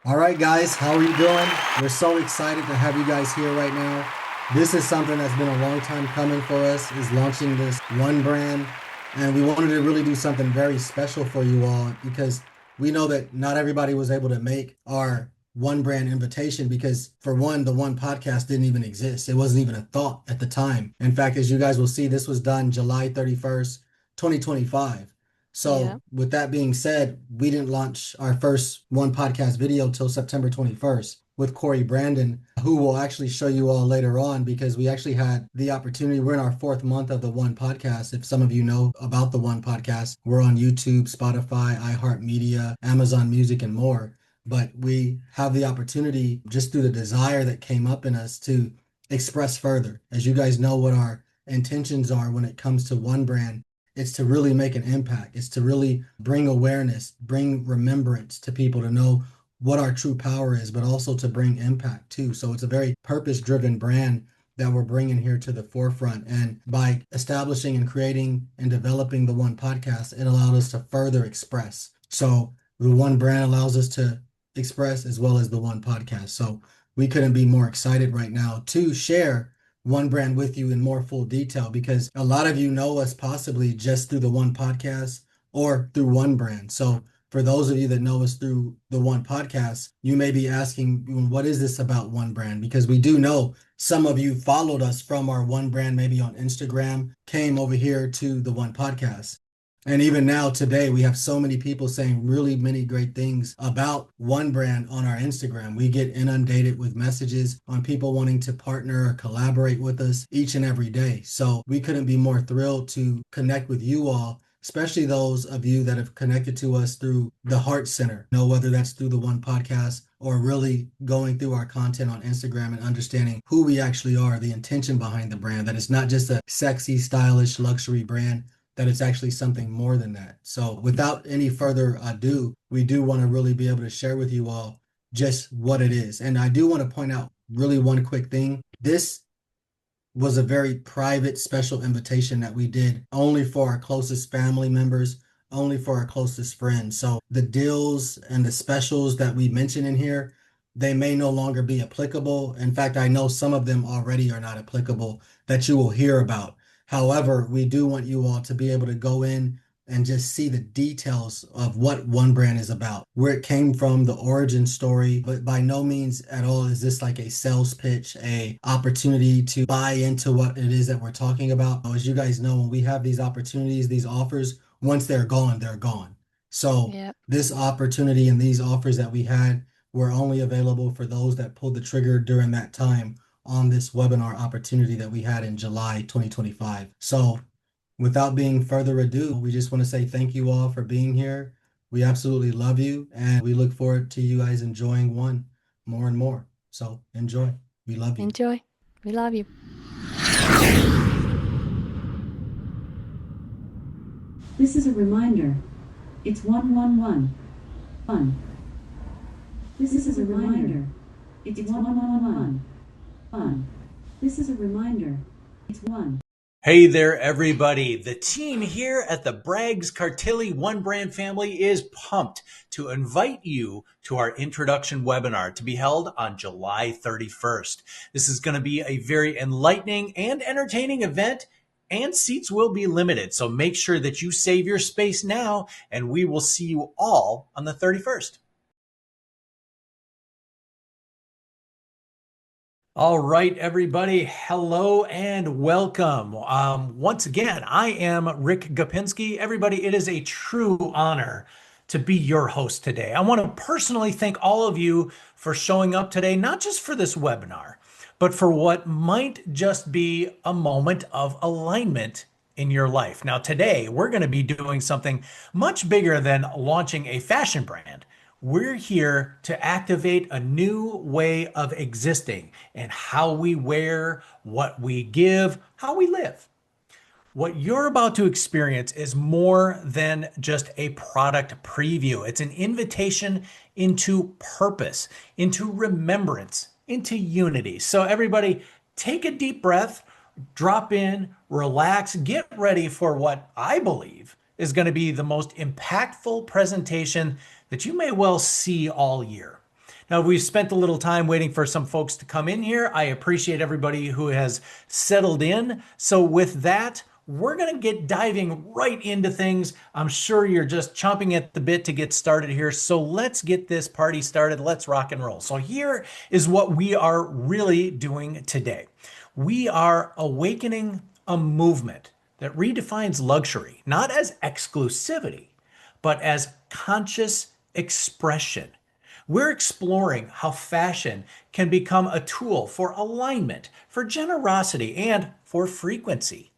All right, guys, how are you doing? We're so excited to have you guys here right now. This is something that's been a long time coming for us, is launching this one brand. And we wanted to really do something very special for you all because we know that not everybody was able to make our one brand invitation because for one, the one podcast didn't even exist. It wasn't even a thought at the time. In fact, as you guys will see, this was done July 31st, 2025. Yeah. So, with that being said, we didn't launch our first one podcast video till September 21st with Corey Brandon, who will actually show you all later on because we actually had the opportunity. We're in our fourth month of the One Podcast. If some of you know about the One Podcast, we're on YouTube, Spotify, iHeartMedia, Amazon Music, and more. But we have the opportunity just through the desire that came up in us to express further. As you guys know, what our intentions are when it comes to one brand, it's to really make an impact. It's to really bring awareness, bring remembrance to people to know what our true power is, but also to bring impact too. So it's a very purpose-driven brand that we're bringing here to the forefront. And by establishing and creating and developing the One Podcast, it allowed us to further express. So the One brand allows us to express as well as the One Podcast. So we couldn't be more excited right now to share one brand with you in more full detail because a lot of you know us possibly just through the one podcast or through one brand. So for those of you that know us through the one podcast, you may be asking, what is this about one brand? Because we do know some of you followed us from our one brand, maybe on Instagram, came over here to the one podcast. And even now, today, we have so many people saying really many great things about one brand on our Instagram. We get inundated with messages on people wanting to partner or collaborate with us each and every day. So we couldn't be more thrilled to connect with you all, especially those of you that have connected to us through the Heart Center. You know, whether that's through the One Podcast or really going through our content on Instagram and understanding who we actually are, the intention behind the brand, that it's not just a sexy, stylish luxury brand, that it's actually something more than that. So, without any further ado, we do want to really be able to share with you all just what it is. And I do want to point out really one quick thing. This was a very private, special invitation that we did only for our closest family members, only for our closest friends. So, the deals and the specials that we mention in here, they may no longer be applicable. In fact, I know some of them already are not applicable that you will hear about. However, we do want you all to be able to go in and just see the details of what one brand is about, where it came from, the origin story. But by no means at all is this like a sales pitch, a opportunity to buy into what it is that we're talking about. As you guys know, when we have these opportunities, these offers, once they're gone, they're gone. So Yeah. this opportunity and these offers that we had were only available for those that pulled the trigger during that time on this webinar opportunity that we had in July 2025. So, without being further ado, we just want to say thank you all for being here. We absolutely love you, and we look forward to you guys enjoying one more and more. So, enjoy. We love you. Enjoy. We love you. This is a reminder. It's 111. Fun. This is a reminder. It's 111. Fun. This is a reminder. It's one. Hey there, everybody. The team here at the Braggs Cartilli One Brand family is pumped to invite you to our introduction webinar to be held on July 31st. This is going to be a very enlightening and entertaining event, and seats will be limited. So make sure that you save your space now, and we will see you all on the 31st. All right, everybody. Hello and welcome. Once again, I am Rick Gopinski. Everybody, it is a true honor to be your host today. I want to personally thank all of you for showing up today, not just for this webinar, but for what might just be a moment of alignment in your life. Now, today, we're going to be doing something much bigger than launching a fashion brand. We're here to activate a new way of existing and how we wear, what we give, how we live. What you're about to experience is more than just a product preview. It's an invitation into purpose, into remembrance, into unity. So, everybody, take a deep breath, drop in, relax, get ready for what I believe is going to be the most impactful presentation that you may well see all year. Now, we've spent a little time waiting for some folks to come in here. I appreciate everybody who has settled in. So, with that, we're going to get diving right into things. I'm sure you're just chomping at the bit to get started here. So, let's get this party started. Let's rock and roll. So, here is what we are really doing today. We are awakening a movement that redefines luxury, not as exclusivity, but as conscious expression. We're exploring how fashion can become a tool for alignment, for generosity, and for frequency.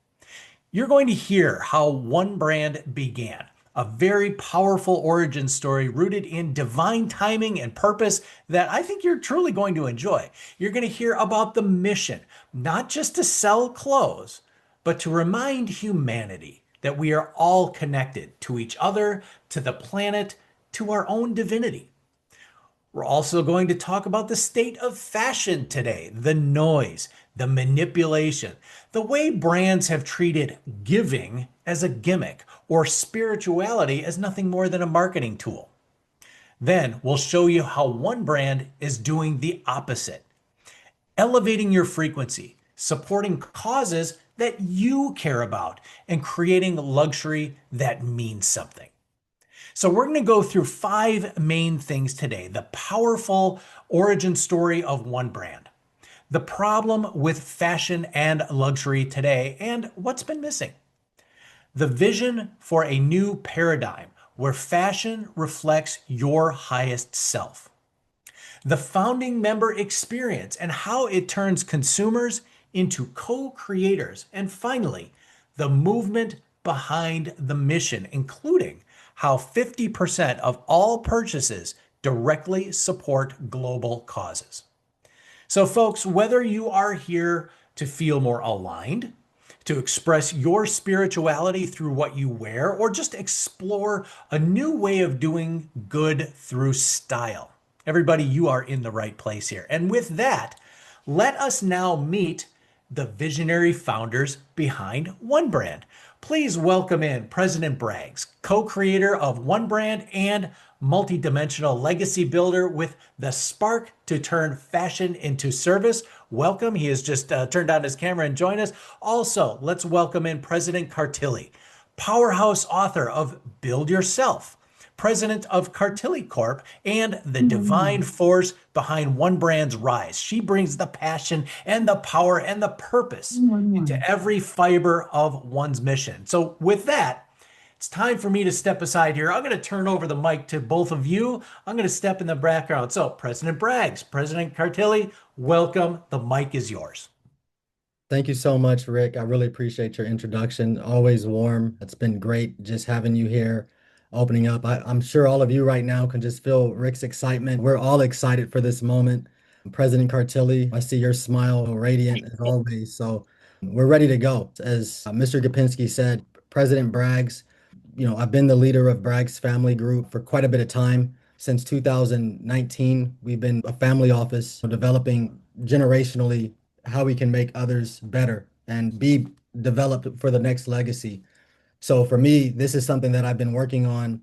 You're going to hear how One Brand began, a very powerful origin story rooted in divine timing and purpose that I think you're truly going to enjoy. You're going to hear about the mission, not just to sell clothes, but to remind humanity that we are all connected to each other, to the planet, to our own divinity. We're also going to talk about the state of fashion today, the noise, the manipulation, the way brands have treated giving as a gimmick or spirituality as nothing more than a marketing tool. Then we'll show you how One Brand is doing the opposite, elevating your frequency, supporting causes that you care about, and creating luxury that means something. So we're going to go through 5 main things today. The powerful origin story of One Brand, the problem with fashion and luxury today, and what's been missing, the vision for a new paradigm where fashion reflects your highest self, the founding member experience and how it turns consumers into co-creators, and finally, the movement behind the mission, including how 50% of all purchases directly support global causes. So, folks, whether you are here to feel more aligned, to express your spirituality through what you wear, or just explore a new way of doing good through style, everybody, you are in the right place here. And with that, let us now meet the visionary founders behind One Brand. Please welcome in President Braggs, co-creator of One Brand and multidimensional legacy builder with the spark to turn fashion into service. Welcome. He has just turned on his camera and joined us. Also, let's welcome in President Kartili, powerhouse author of Build Yourself, president of Kartili Corp, and the divine force behind One Brand's rise. She brings the passion and the power and the purpose into every fiber of one's mission. So with that, it's time for me to step aside here. I'm going to turn over the mic to both of you. I'm going to step in the background. So President Braggs, President Kartili, welcome. The mic is yours. Thank you so much, Rick. I really appreciate your introduction. Always warm. It's been great just having you here, opening up. I'm sure all of you right now can just feel Rick's excitement. We're all excited for this moment. President Kartili, I see your smile radiant as always. So we're ready to go. As Mr. Gopinski said, President Braggs, I've been the leader of Braggs Family Group for quite a bit of time. Since 2019, we've been a family office developing generationally how we can make others better and be developed for the next legacy. So for me, this is something that I've been working on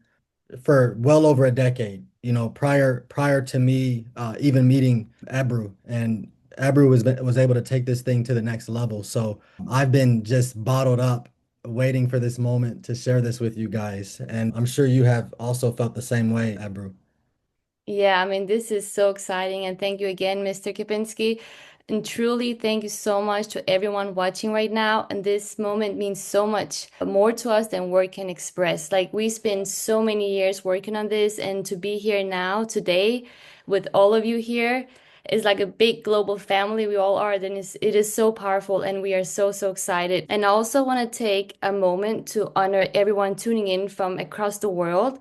for well over a decade. Prior to me even meeting Ebru, and Ebru was able to take this thing to the next level. So I've been just bottled up, waiting for this moment to share this with you guys, and I'm sure you have also felt the same way, Ebru. Yeah, I mean, this is so exciting. And thank you again, Mr. Kipinski. And truly, thank you so much to everyone watching right now. And this moment means so much more to us than word can express. Like, we spent so many years working on this, and to be here now, today, with all of you here is like a big global family. We all are. Then it is so powerful, and we are so, so excited. And I also want to take a moment to honor everyone tuning in from across the world.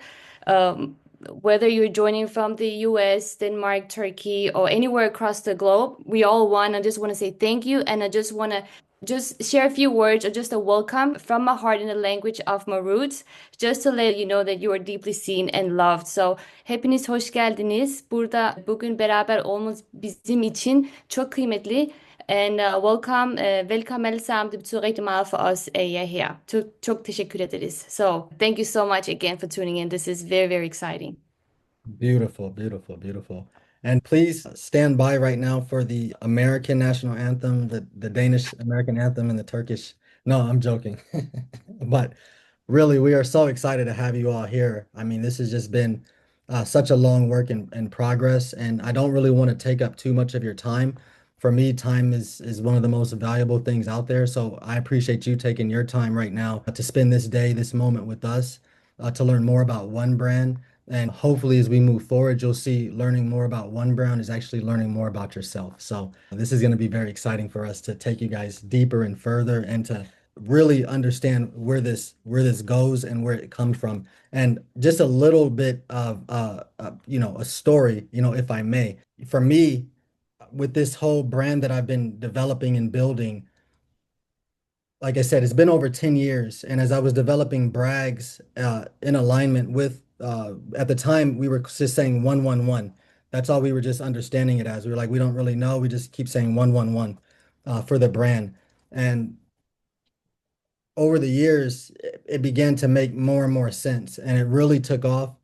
Whether you're joining from the US, Denmark, Turkey, or anywhere across the globe, we all want. I just want to say thank you. And I just want to just share a few words or just a welcome from my heart in the language of my roots, just to let you know that you are deeply seen and loved. So hepiniz hoş geldiniz. Burada bugün beraber olmanız bizim için çok kıymetli. And welcome alle sammen. Det betyder rigtig meget for os, at I er her. Çok teşekkür ederiz. So thank you so much again for tuning in. This is very, very exciting. Beautiful, beautiful, beautiful. And please stand by right now for the American national anthem, the Danish American anthem, and the Turkish. No, I'm joking. But really, we are so excited to have you all here. I mean, this has just been such a long work in progress, and I don't really want to take up too much of your time. For me, time is one of the most valuable things out there. So I appreciate you taking your time right now to spend this day, this moment with us, to learn more about One Brand. And hopefully, as we move forward, you'll see learning more about One Brand is actually learning more about yourself. So this is going to be very exciting for us to take you guys deeper and further and to really understand where this goes and where it comes from. And just a little bit of a story, if I may. For me, with this whole brand that I've been developing and building, like I said, it's been over 10 years. And as I was developing Brags in alignment with, at the time, we were just saying 111. That's all we were just understanding it as. We were like, we don't really know. We just keep saying 111 for the brand. And over the years, it began to make more and more sense. And it really took off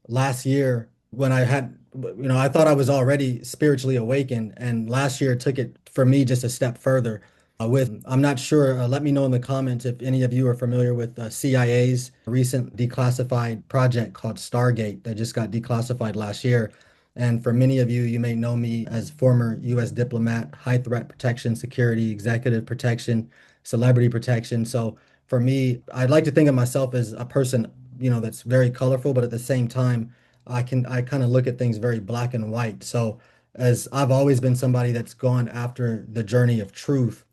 last year when I thought I was already spiritually awakened. And last year took it for me just a step further. I'm not sure, let me know in the comments if any of you are familiar with CIA's recent declassified project called Stargate that just got declassified last year. And for many of you, you may know me as former U.S. diplomat, high threat protection, security, executive protection, celebrity protection. So for me, I'd like to think of myself as a person, that's very colorful, but at the same time, I kind of look at things very black and white. So as I've always been somebody that's gone after the journey of truth,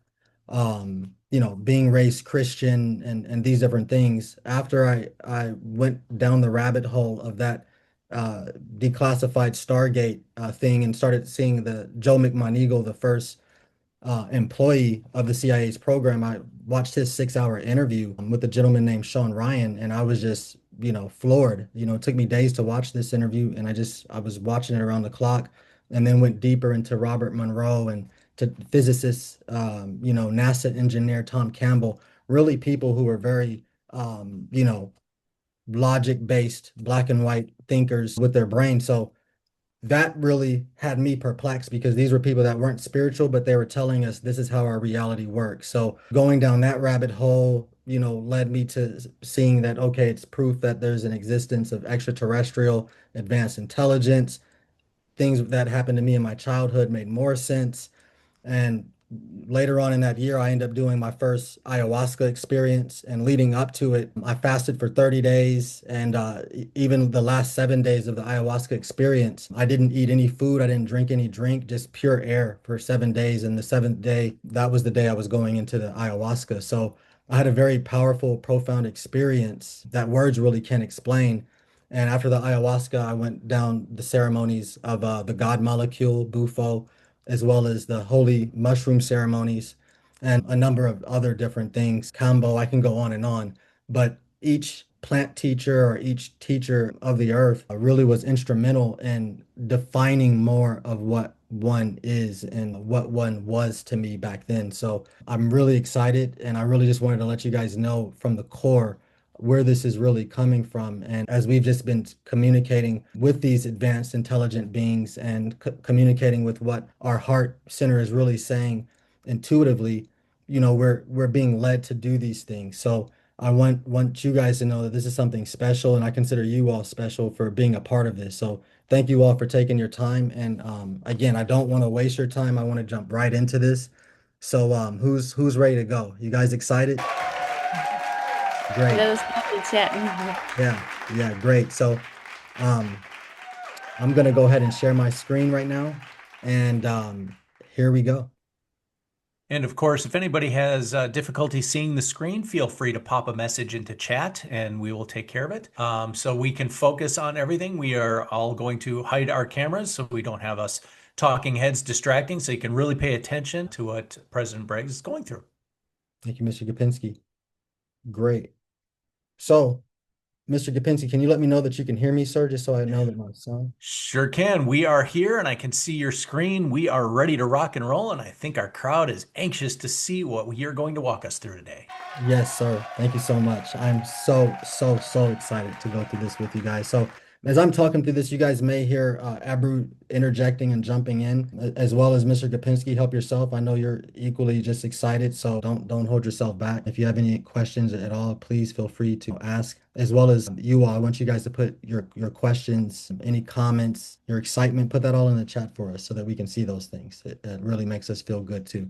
being raised Christian and these different things, after I went down the rabbit hole of that declassified Stargate thing and started seeing the Joe McMoneagle, the first employee of the CIA's program. I watched his 6-hour interview with a gentleman named Sean Ryan, and I was just, floored. It took me days to watch this interview, and I was watching it around the clock, and then went deeper into Robert Monroe and to physicists, NASA engineer Tom Campbell, really people who were very, logic-based, black and white thinkers with their brain. So that really had me perplexed because these were people that weren't spiritual, but they were telling us this is how our reality works. So going down that rabbit hole, led me to seeing that, okay, it's proof that there's an existence of extraterrestrial advanced intelligence. Things that happened to me in my childhood made more sense. And later on in that year, I ended up doing my first ayahuasca experience. And leading up to it, I fasted for 30 days. And even the last 7 days of the ayahuasca experience, I didn't eat any food. I didn't drink any drink, just pure air for 7 days. And the seventh day, that was the day I was going into the ayahuasca. So I had a very powerful, profound experience that words really can't explain. And after the ayahuasca, I went down the ceremonies of the God molecule, Bufo, as well as the holy mushroom ceremonies and a number of other different things. Kambo, I can go on and on. But each plant teacher or each teacher of the earth really was instrumental in defining more of what one is and what one was to me back then. So I'm really excited, and I really just wanted to let you guys know from the core where this is really coming from. And as we've just been communicating with these advanced intelligent beings and communicating with what our heart center is really saying intuitively, we're being led to do these things. So I want you guys to know that this is something special, and I consider you all special for being a part of this. So thank you all for taking your time. And again, I don't want to waste your time. I want to jump right into this. So who's ready to go? You guys excited? Great. Let us know in the chat. Yeah, great. So I'm gonna go ahead and share my screen right now, and here we go. And of course, if anybody has difficulty seeing the screen, feel free to pop a message into chat and we will take care of it. So we can focus on everything. We are all going to hide our cameras so we don't have us talking heads distracting, so you can really pay attention to what President Braggs is going through. Thank you, Mr. Gopinski. Great. So, Mr. Gopinski, can you let me know that you can hear me, sir, just so I know that my sound? Sure can. We are here and I can see your screen. We are ready to rock and roll, and I think our crowd is anxious to see what you're going to walk us through today. Yes, sir. Thank you so much. I'm so excited to go through this with you guys. So As I'm talking through this, you guys may hear Abru interjecting and jumping in, as well as Mr. Gopinski. Help yourself. I know you're equally just excited, so don't hold yourself back. If you have any questions at all, please feel free to ask. As well as you all, I want you guys to put your questions, any comments, your excitement, put that all in the chat for us so that we can see those things. It really makes us feel good too.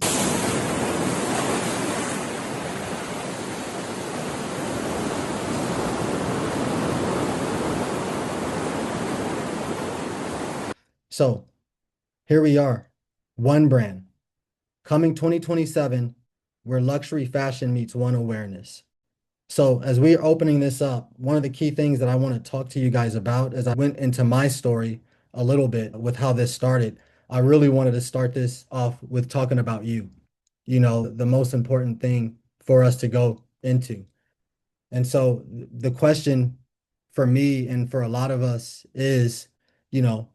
So here we are, one brand, coming 2027, where luxury fashion meets one awareness. So as we're opening this up, one of the key things that I want to talk to you guys about, as I went into my story a little bit with how this started, I really wanted to start this off with talking about you, the most important thing for us to go into. And so the question for me and for a lot of us is,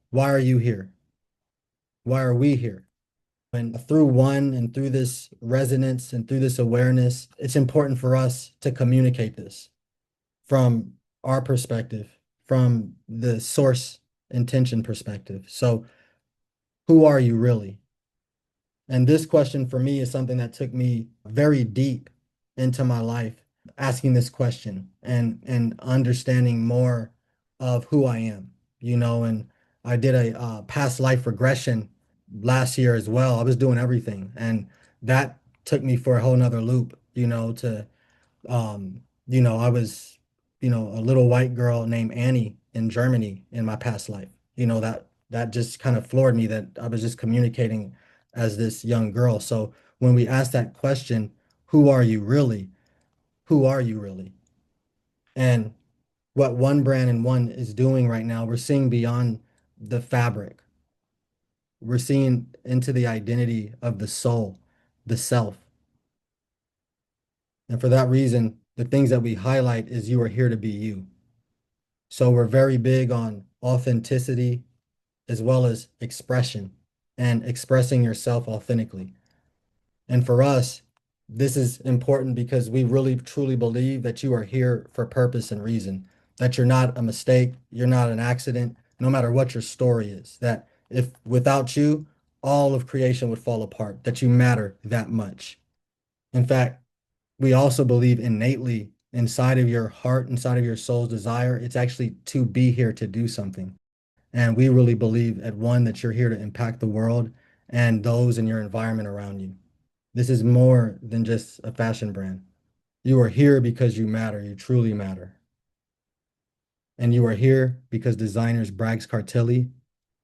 why are you here? Why are we here? And through one and through this resonance and through this awareness, it's important for us to communicate this from our perspective, from the source intention perspective. So, who are you really? And this question for me is something that took me very deep into my life, asking this question and understanding more of who I am, and I did a past life regression last year as well. I was doing everything, and that took me for a whole nother loop, to I was, a little white girl named Annie in Germany in my past life. That just kind of floored me that I was just communicating as this young girl. So when we ask that question, who are you really? Who are you really? And what One Brand and One is doing right now, we're seeing beyond the fabric. We're seeing into the identity of the soul, the self. And for that reason, the things that we highlight is you are here to be you. So we're very big on authenticity as well as expression and expressing yourself authentically. And for us, this is important because we really truly believe that you are here for purpose and reason, that you're not a mistake, you're not an accident, no matter what your story is, that if without you, all of creation would fall apart, that you matter that much. In fact, we also believe innately inside of your heart, inside of your soul's desire, it's actually to be here to do something. And we really believe at one that you're here to impact the world and those in your environment around you. This is more than just a fashion brand. You are here because you matter. You truly matter. And you are here because designers Braggs Cartilli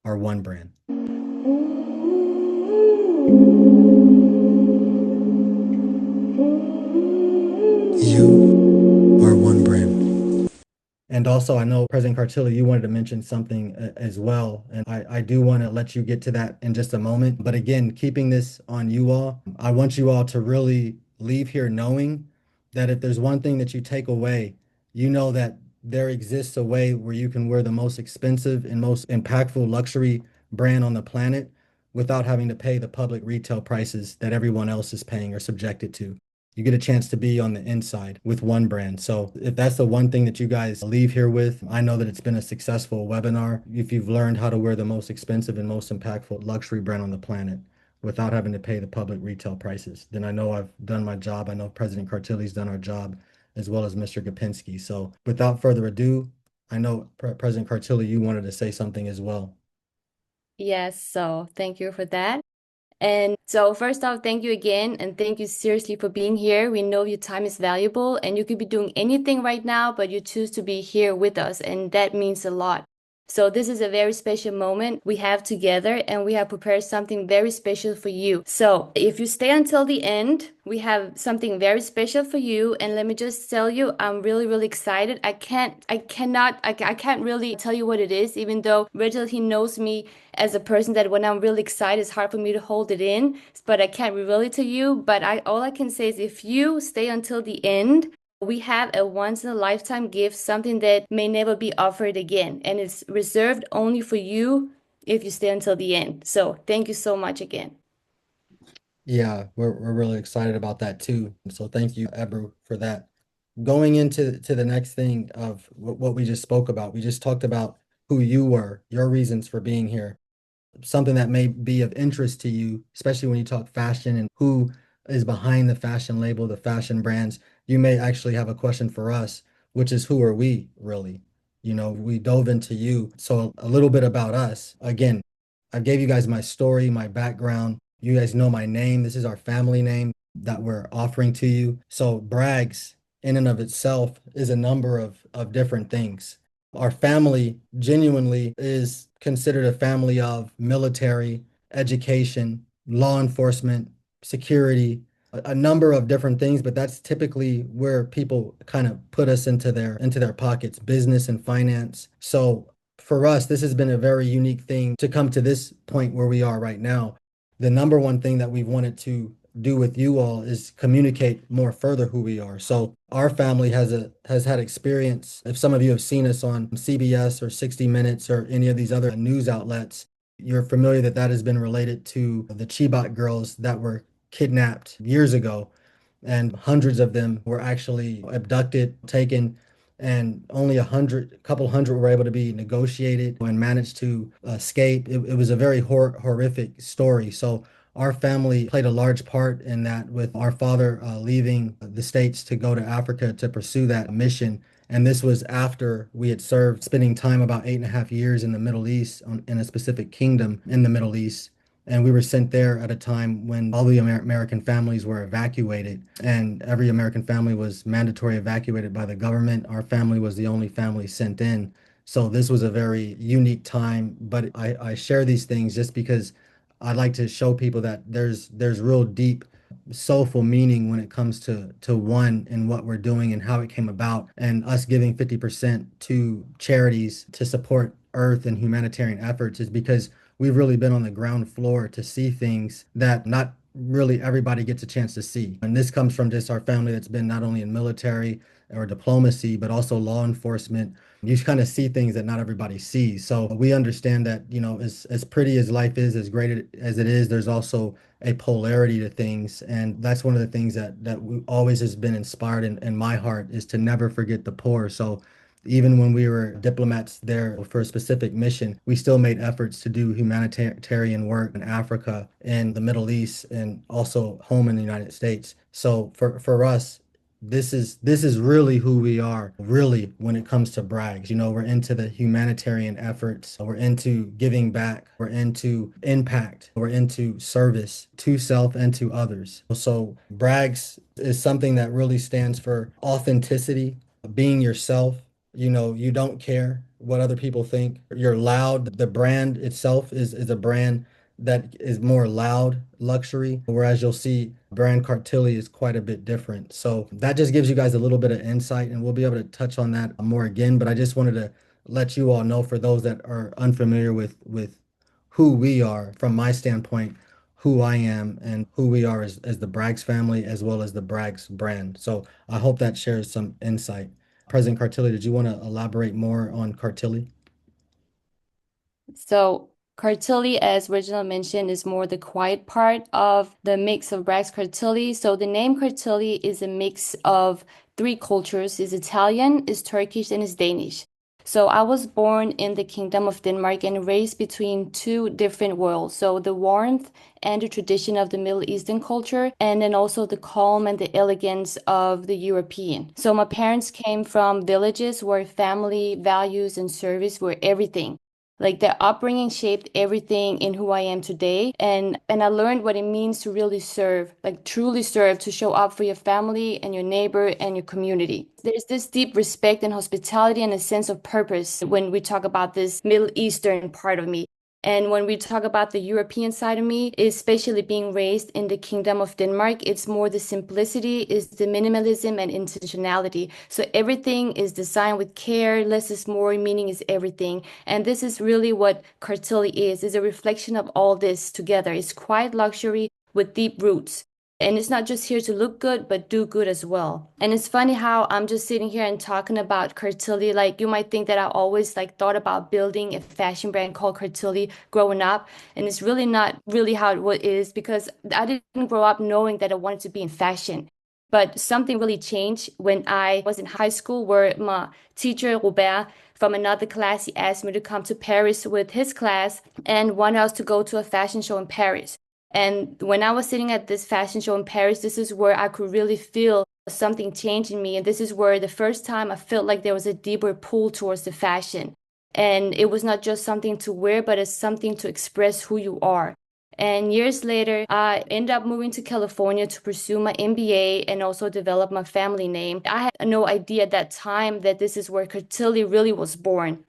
are one brand. You are one brand. And also, I know President Cartilli, you wanted to mention something as well. And I do want to let you get to that in just a moment. But again, keeping this on you all, I want you all to really leave here knowing that if there's one thing that you take away, you know that there exists a way where you can wear the most expensive and most impactful luxury brand on the planet without having to pay the public retail prices that everyone else is paying or subjected to. You get a chance to be on the inside with one brand. So if that's the one thing that you guys leave here with, I know that it's been a successful webinar. If you've learned how to wear the most expensive and most impactful luxury brand on the planet without having to pay the public retail prices, then I know I've done my job. I know President Cartilli's done our job, as well as Mr. Gopinski. So without further ado, I know President Cartilli, you wanted to say something as well. Yes, so thank you for that. And so first off, thank you again, and thank you seriously for being here. We know your time is valuable, and you could be doing anything right now, but you choose to be here with us, and that means a lot. So this is a very special moment we have together, and we have prepared something very special for you. So if you stay until the end, we have something very special for you. And let me just tell you, I'm really, really excited. I can't really tell you what it is, even though Reginald, he knows me as a person that when I'm really excited, it's hard for me to hold it in, but I can't reveal it to you. But all I can say is if you stay until the end, we have a once in a lifetime gift, something that may never be offered again. And it's reserved only for you if you stay until the end. So thank you so much again. Yeah, we're really excited about that too. So thank you, Ebru, for that. Going into the next thing of what we just spoke about, we just talked about who you were, your reasons for being here, something that may be of interest to you, especially when you talk fashion and who is behind the fashion label, the fashion brands. You may actually have a question for us, which is who are we really? We dove into you. So a little bit about us. Again, I gave you guys my story, my background. You guys know my name. This is our family name that we're offering to you. So Braggs in and of itself is a number of different things. Our family genuinely is considered a family of military, education, law enforcement, security, a number of different things, but that's typically where people kind of put us into their pockets, business and finance. So for us, this has been a very unique thing to come to this point where we are right now. The number one thing that we've wanted to do with you all is communicate more further who we are. So our family has had experience. If some of you have seen us on CBS or 60 Minutes or any of these other news outlets, you're familiar that that has been related to the Chibok girls that were kidnapped years ago, and hundreds of them were actually abducted, taken, and only a couple hundred were able to be negotiated and managed to escape. It was a very horrific story. So our family played a large part in that, with our father leaving the States to go to Africa to pursue that mission. And this was after we had served, spending time about 8.5 years in the Middle East, in a specific kingdom in the Middle East. And we were sent there at a time when all the American families were evacuated, and every American family was mandatory evacuated by the government. Our family was the only family sent in. So this was a very unique time, but I share these things just because I like to show people that there's real deep soulful meaning when it comes to one and what we're doing and how it came about, and us giving 50% to charities to support earth and humanitarian efforts is because we've really been on the ground floor to see things that not really everybody gets a chance to see. And this comes from just our family that's been not only in military or diplomacy, but also law enforcement. You kind of see things that not everybody sees. So we understand that, as pretty as life is, as great as it is, there's also a polarity to things. And that's one of the things that always has been inspired in my heart, is to never forget the poor. So even when we were diplomats there for a specific mission, we still made efforts to do humanitarian work in Africa and the Middle East, and also home in the United States. So for us, this is really who we are, really, when it comes to Braggs. We're into the humanitarian efforts, we're into giving back, we're into impact, we're into service to self and to others. So Braggs is something that really stands for authenticity, being yourself. You don't care what other people think. You're loud. The brand itself is a brand that is more loud luxury, whereas you'll see brand Cartilli is quite a bit different. So that just gives you guys a little bit of insight, and we'll be able to touch on that more again. But I just wanted to let you all know, for those that are unfamiliar with who we are from my standpoint, who I am, and who we are as the Braggs family, as well as the Braggs brand. So I hope that shares some insight. President Cartilli, did you want to elaborate more on Cartilli? So Cartilli, as Reginald mentioned, is more the quiet part of the mix of Braggs Cartilli. So the name Cartilli is a mix of three cultures: is Italian, is Turkish, and is Danish. So I was born in the Kingdom of Denmark and raised between two different worlds. So the warmth and the tradition of the Middle Eastern culture, and then also the calm and the elegance of the European. So my parents came from villages where family, values, and service were everything. Like their upbringing shaped everything in who I am today. And I learned what it means to really serve, like truly serve, to show up for your family and your neighbor and your community. There's this deep respect and hospitality and a sense of purpose when we talk about this Middle Eastern part of me. And when we talk about the European side of me, especially being raised in the Kingdom of Denmark, it's more the simplicity, is the minimalism and intentionality. So everything is designed with care, less is more, meaning is everything. And this is really what Cartilli is a reflection of all this together. It's quiet luxury with deep roots. And it's not just here to look good, but do good as well. And it's funny how I'm just sitting here and talking about Cartilli. Like you might think that I always thought about building a fashion brand called Cartilli growing up. And it's really not really how it is, because I didn't grow up knowing that I wanted to be in fashion. But something really changed when I was in high school, where my teacher, Robert, from another class, he asked me to come to Paris with his class and wanted us to go to a fashion show in Paris. And when I was sitting at this fashion show in Paris, this is where I could really feel something change in me. And this is where the first time I felt like there was a deeper pull towards the fashion. And it was not just something to wear, but it's something to express who you are. And years later, I ended up moving to California to pursue my MBA and also develop my family name. I had no idea at that time that this is where Cartilli really was born.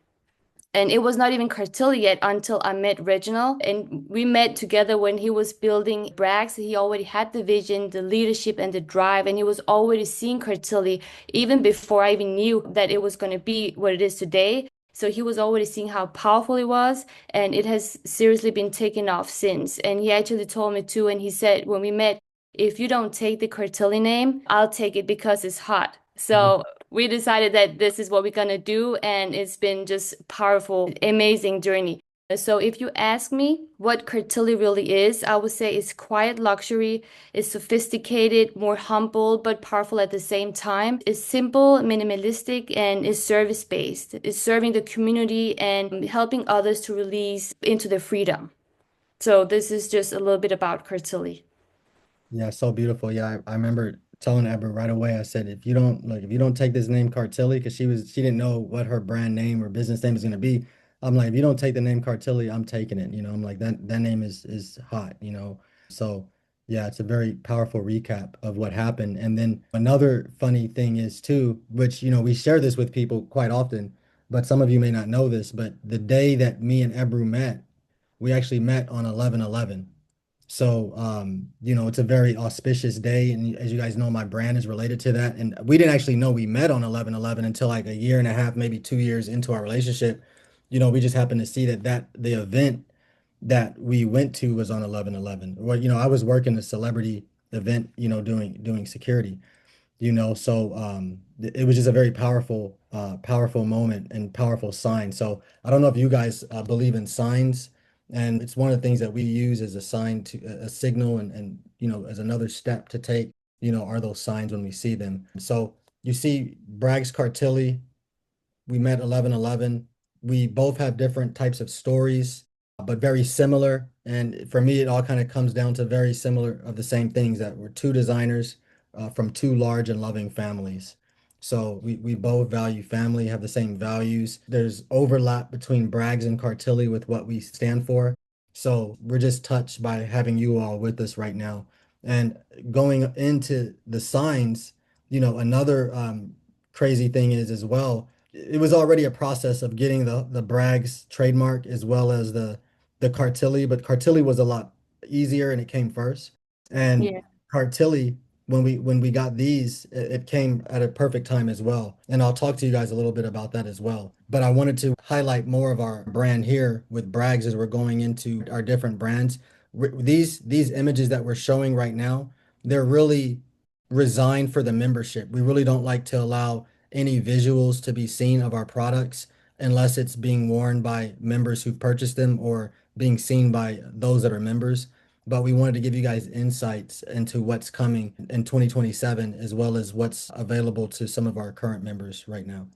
And it was not even Cartilli yet until I met Reginald. And we met together when he was building Bragg's. He already had the vision, the leadership, and the drive. And he was already seeing Cartilli even before I even knew that it was going to be what it is today. So he was already seeing how powerful it was, and it has seriously been taken off since. And he actually told me too, and he said when we met, if you don't take the Cartilli name, I'll take it because it's hot. So we decided that this is what we're gonna do, and it's been just powerful, amazing journey. So if you ask me what Cartilli really is, I would say it's quiet luxury, it's sophisticated, more humble, but powerful at the same time. It's simple, minimalistic, and it's service-based. It's serving the community and helping others to release into their freedom. So this is just a little bit about Cartilli. Yeah, so beautiful. Yeah, I remember telling Eber right away. I said, if you don't take this name Cartilli, because she didn't know what her brand name or business name is going to be. I'm like, if you don't take the name Cartilli, I'm taking it. I'm like that name is hot. So yeah, it's a very powerful recap of what happened. And then another funny thing is too, which we share this with people quite often, but some of you may not know this, but the day that me and Ebru met, we actually met on 11/11. So, it's a very auspicious day. And as you guys know, my brand is related to that. And we didn't actually know we met on 11/11 until like a year and a half, maybe 2 years into our relationship. We just happened to see that the event that we went to was on 11/11. Well, I was working a celebrity event, doing security. So it was just a very powerful moment and powerful sign. So I don't know if you guys believe in signs, and it's one of the things that we use as a sign to a signal, and as another step to take, are those signs when we see them. So you see Bragg's Cartilli, we met 11/11. We both have different types of stories, but very similar. And for me, it all kind of comes down to very similar of the same things, that we're two designers from two large and loving families. So we both value family, have the same values. There's overlap between Braggs and Cartilli with what we stand for. So we're just touched by having you all with us right now. And going into the signs, another crazy thing is as well, it was already a process of getting the Bragg's trademark as well as the Cartilli, but Cartilli was a lot easier and it came first. And Yeah. Cartilli, when we got these, it came at a perfect time as well. And I'll talk to you guys a little bit about that as well. But I wanted to highlight more of our brand here with Bragg's as we're going into our different brands. These images that we're showing right now, they're really resigned for the membership. We really don't like to allow any visuals to be seen of our products unless it's being worn by members who purchased them or being seen by those that are members. But we wanted to give you guys insights into what's coming in 2027, as well as what's available to some of our current members right now.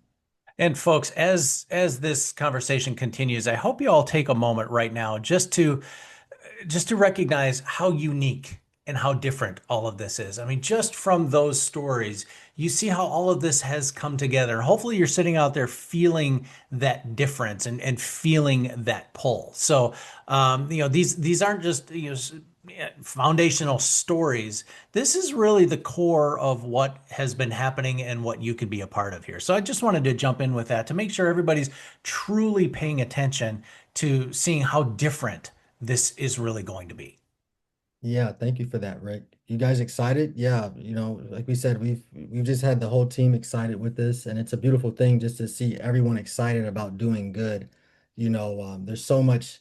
And folks, as this conversation continues, I hope you all take a moment right now just to recognize how unique and how different all of this is. I mean, just from those stories, you see how all of this has come together. Hopefully you're sitting out there feeling that difference and feeling that pull. So, these aren't just, foundational stories. This is really the core of what has been happening and what you could be a part of here. So I just wanted to jump in with that to make sure everybody's truly paying attention to seeing how different this is really going to be. Yeah, thank you for that, Rick. You guys excited? Yeah, like we said, we've just had the whole team excited with this, and it's a beautiful thing just to see everyone excited about doing good. There's so much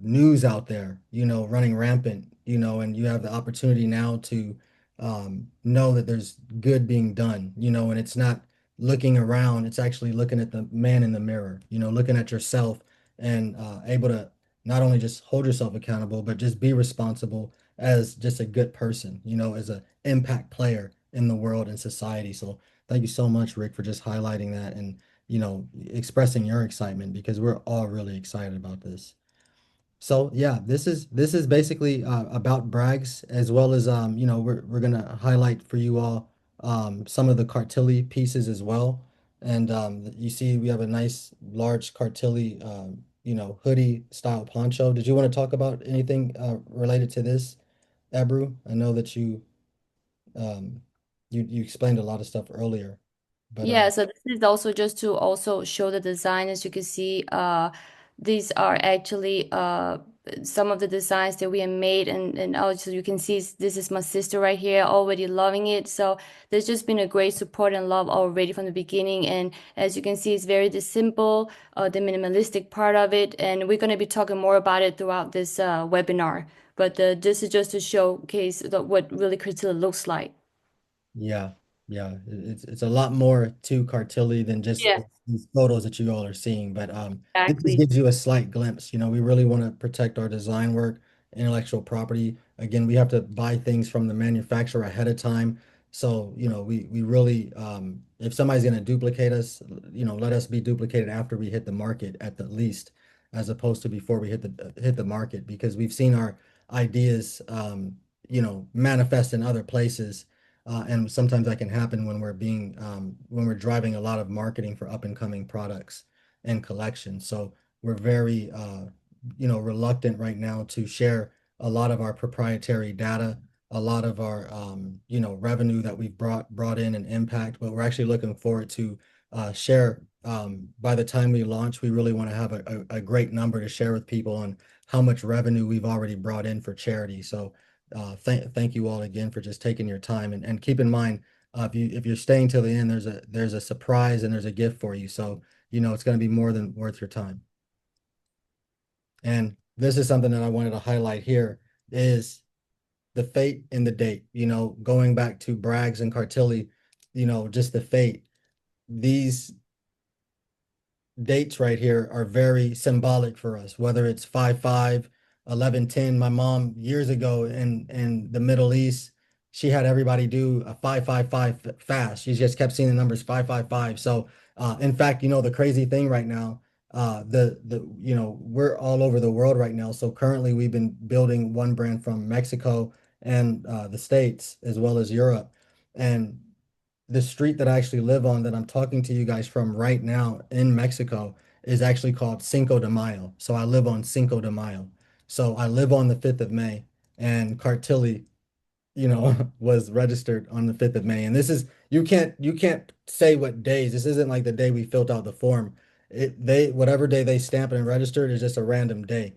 news out there, running rampant, and you have the opportunity now to know that there's good being done, and it's not looking around, it's actually looking at the man in the mirror, looking at yourself and able to not only just hold yourself accountable, but just be responsible as just a good person, as an impact player in the world and society. So thank you so much, Rick, for just highlighting that and, expressing your excitement because we're all really excited about this. So yeah, this is basically about Bragg's as well as we're gonna highlight for you all some of the Cartilli pieces as well. And you see we have a nice large Cartilli hoodie style poncho. Did you want to talk about anything related to this, Ebru? I know that um you explained a lot of stuff earlier, but Yeah, so this is also just to also show the design. As you can see, these are actually some of the designs that we have made, and also you can see this is my sister right here already loving it. So there's just been a great support and love already from the beginning. And as you can see, it's very the simple, the minimalistic part of it, and we're going to be talking more about it throughout this webinar. But this is just to showcase what really Cristilla looks like. yeah, yeah, it's a lot more to Cartilli than just Yeah, these photos that you all are seeing. But this just exactly. gives you a slight glimpse. We really want to protect our design work, intellectual property. Again, we have to buy things from the manufacturer ahead of time. So, we really, if somebody's going to duplicate us, let us be duplicated after we hit the market at the least, as opposed to before we hit the market, because we've seen our ideas, manifest in other places and sometimes that can happen when we're driving a lot of marketing for up and coming products and collections. So we're very, reluctant right now to share a lot of our proprietary data, a lot of our, revenue that we've brought in and impact. But we're actually looking forward to share. By the time we launch, we really want to have a great number to share with people on how much revenue we've already brought in for charity. So thank you all again for just taking your time and keep in mind if you're staying till the end, there's a surprise and there's a gift for you. So it's going to be more than worth your time. And this is something that I wanted to highlight here is the fate and the date. Going back to Braggs and Cartilli, just the fate. These dates right here are very symbolic for us, whether it's 5/5, 11/10. My mom years ago in the Middle East, she had everybody do a 5/5/5 fast. She just kept seeing the numbers 5/5/5. So in fact, the crazy thing right now, we're all over the world right now. So currently we've been building one brand from Mexico and the States as well as Europe. And the street that I actually live on that I'm talking to you guys from right now in Mexico is actually called Cinco de Mayo. So I live on Cinco de Mayo. So I live on the 5th of May and Cartilli, was registered on the 5th of May. And this is you can't say what days. This isn't like the day we filled out the form. Whatever day they stamp it and registered is just a random day.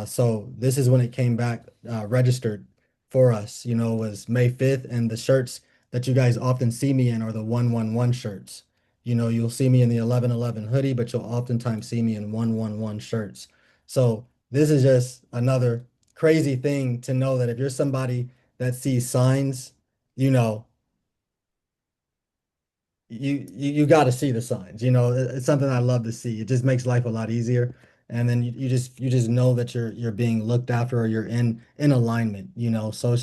So this is when it came back registered for us, was May 5th, and the shirts that you guys often see me in are the 111 shirts. You'll see me in the 1111 hoodie, but you'll oftentimes see me in 111 shirts. So this is just another crazy thing to know that if you're somebody that sees signs, you know, you got to see the signs. It's something I love to see. It just makes life a lot easier. And then you just know that you're being looked after or you're in alignment. So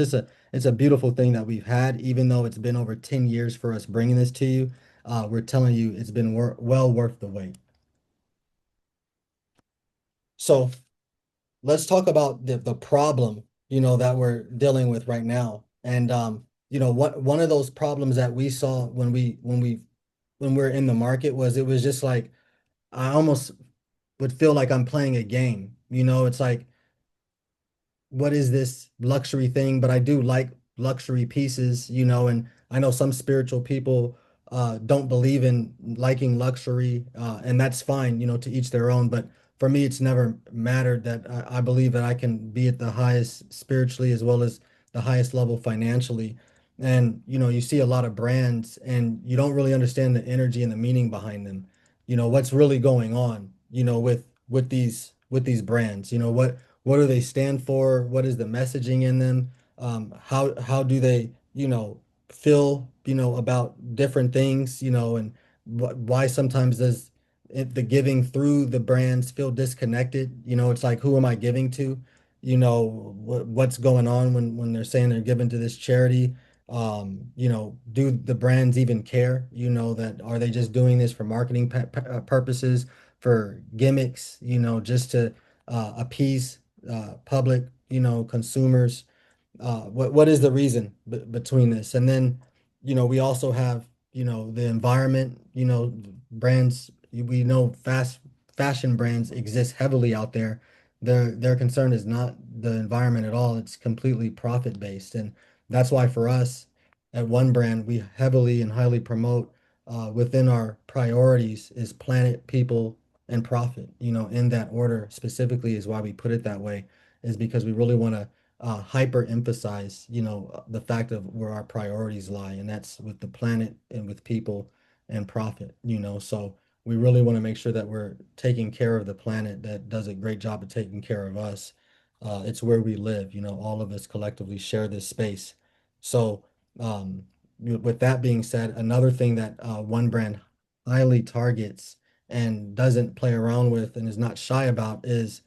it's a beautiful thing that we've had, even though it's been over 10 years for us bringing this to you. We're telling you it's been well worth the wait. So let's talk about the problem, that we're dealing with right now. And what one of those problems that we saw when we're in the market was it was just like I almost would feel like I'm playing a game. It's like what is this luxury thing? But I do like luxury pieces, and I know some spiritual people don't believe in liking luxury, and that's fine, to each their own. But for me, it's never mattered that I believe that I can be at the highest spiritually as well as the highest level financially. And you see a lot of brands, and you don't really understand the energy and the meaning behind them. What's really going on, with these brands. What do they stand for? What is the messaging in them? How do they, feel, about different things, and why sometimes does the giving through the brands feel disconnected? It's like, who am I giving to? What's going on when they're saying they're giving to this charity? Do the brands even care? That are they just doing this for marketing purposes, for gimmicks, just to appease public, consumers? What is the reason between this? And then, we also have, the environment, brands, we know fast fashion brands exist heavily out there. Their concern is not the environment at all. It's completely profit based. And that's why for us at One Brand, we heavily and highly promote within our priorities is planet, people, and profit, in that order specifically is why we put it that way, is because we really want to hyper emphasize, the fact of where our priorities lie, and that's with the planet and with people and profit, So we really want to make sure that we're taking care of the planet that does a great job of taking care of us. It's where we live, all of us collectively share this space. So, with that being said, another thing that One Brand highly targets and doesn't play around with and is not shy about is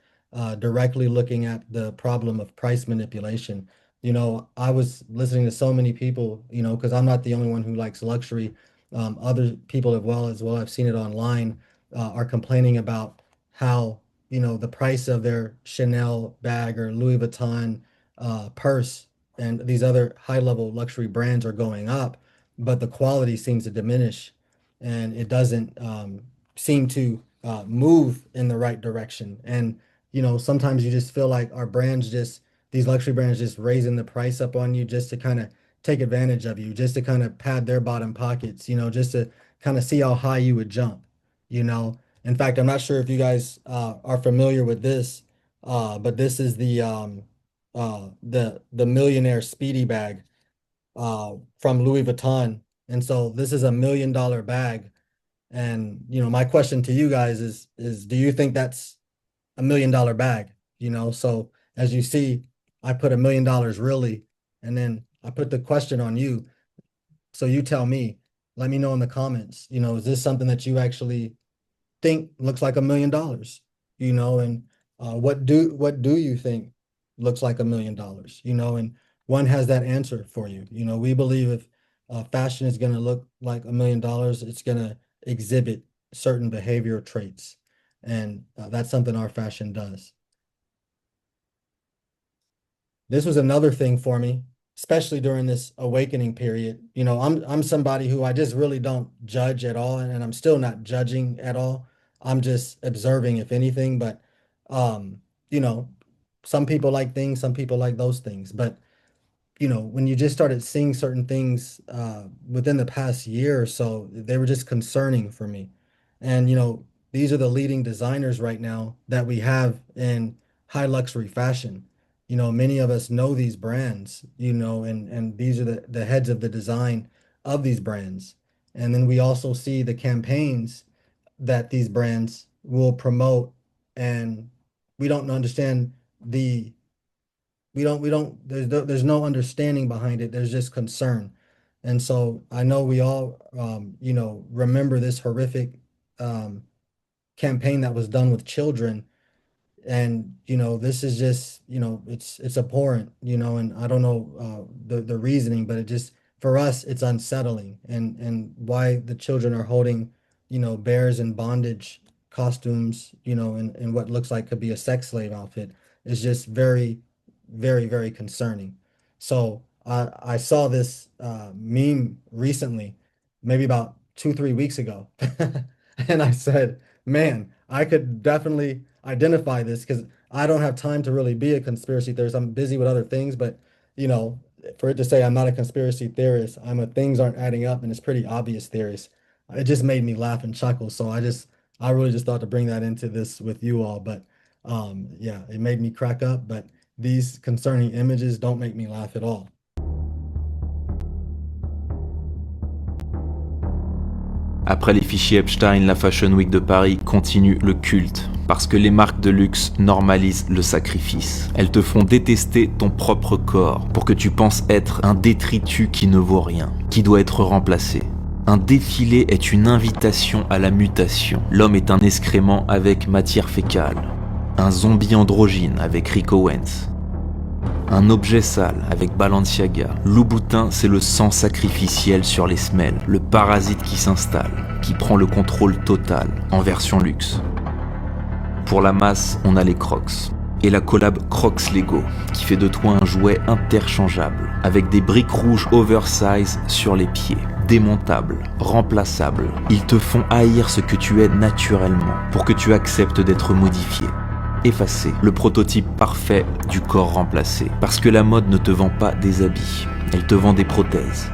directly looking at the problem of price manipulation. I was listening to so many people, because I'm not the only one who likes luxury. Other people as well, I've seen it online, are complaining about how, the price of their Chanel bag or Louis Vuitton purse and these other high-level luxury brands are going up, but the quality seems to diminish, and it doesn't seem to move in the right direction. And sometimes you just feel like these luxury brands just raising the price up on you just to kind of take advantage of you, just to kind of pad their bottom pockets, just to kind of see how high you would jump, you know. In fact, I'm not sure if you guys are familiar with this, but this is the millionaire Speedy bag from Louis Vuitton. And so this is $1 million bag. And my question to you guys is do you think that's $1 million bag? So as you see, I put $1 million really, and then I put the question on you. So you tell me, let me know in the comments, is this something that you actually think looks like $1 million? And what do you think looks like $1 million? And one has that answer for you. We believe if fashion is going to look like $1 million, it's going to exhibit certain behavioral traits, and that's something our fashion does. This was another thing for me, especially during this awakening period. I'm somebody who I just really don't judge at all, and I'm still not judging at all. I'm just observing, if anything. But some people like things, some people like those things. But when you just started seeing certain things within the past year or so, they were just concerning for me. And these are the leading designers right now that we have in high luxury fashion. Many of us know these brands, and these are the heads of the design of these brands. And then we also see the campaigns that these brands will promote, and we don't understand there's no understanding behind it. There's just concern. And so I know we all, remember this horrific campaign that was done with children. And this is just it's abhorrent, and I don't know the reasoning, but it just, for us, it's unsettling. And why the children are holding bears in bondage costumes, in what looks like could be a sex slave outfit, is just very, very, very concerning. So I saw this meme recently, maybe about 2-3 weeks ago, and I said, man, I could definitely identify this, because I don't have time to really be a conspiracy theorist. I'm busy with other things, but for it to say I'm not a conspiracy theorist, I'm a things aren't adding up and it's pretty obvious theorist. It just made me laugh and chuckle. So I really just thought to bring that into this with you all. But yeah, it made me crack up. But these concerning images don't make me laugh at all. Après les fichiers Epstein, la Fashion Week de Paris continue le culte, parce que les marques de luxe normalisent le sacrifice. Elles te font détester ton propre corps pour que tu penses être un détritus qui ne vaut rien, qui doit être remplacé. Un défilé est une invitation à la mutation. L'homme est un excrément avec matière fécale. Un zombie androgyne avec Rick Owens. Un objet sale avec Balenciaga. Louboutin, c'est le sang sacrificiel sur les semelles, le parasite qui s'installe, qui prend le contrôle total, en version luxe. Pour la masse, on a les Crocs. Et la collab Crocs Lego, qui fait de toi un jouet interchangeable, avec des briques rouges oversize sur les pieds, démontables, remplaçables. Ils te font haïr ce que tu es naturellement, pour que tu acceptes d'être modifié. Effacé, le prototype parfait du corps remplacé. Parce que la mode ne te vend pas des habits, elle te vend des prothèses.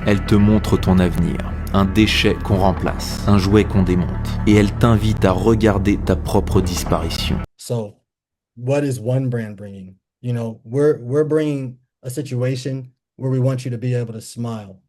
Elle te montre ton avenir, un déchet qu'on remplace, un jouet qu'on démonte. Et elle t'invite à regarder ta propre disparition. So, what is One Brand bringing? You know, we're bringing a situation where we want you to be able to smile.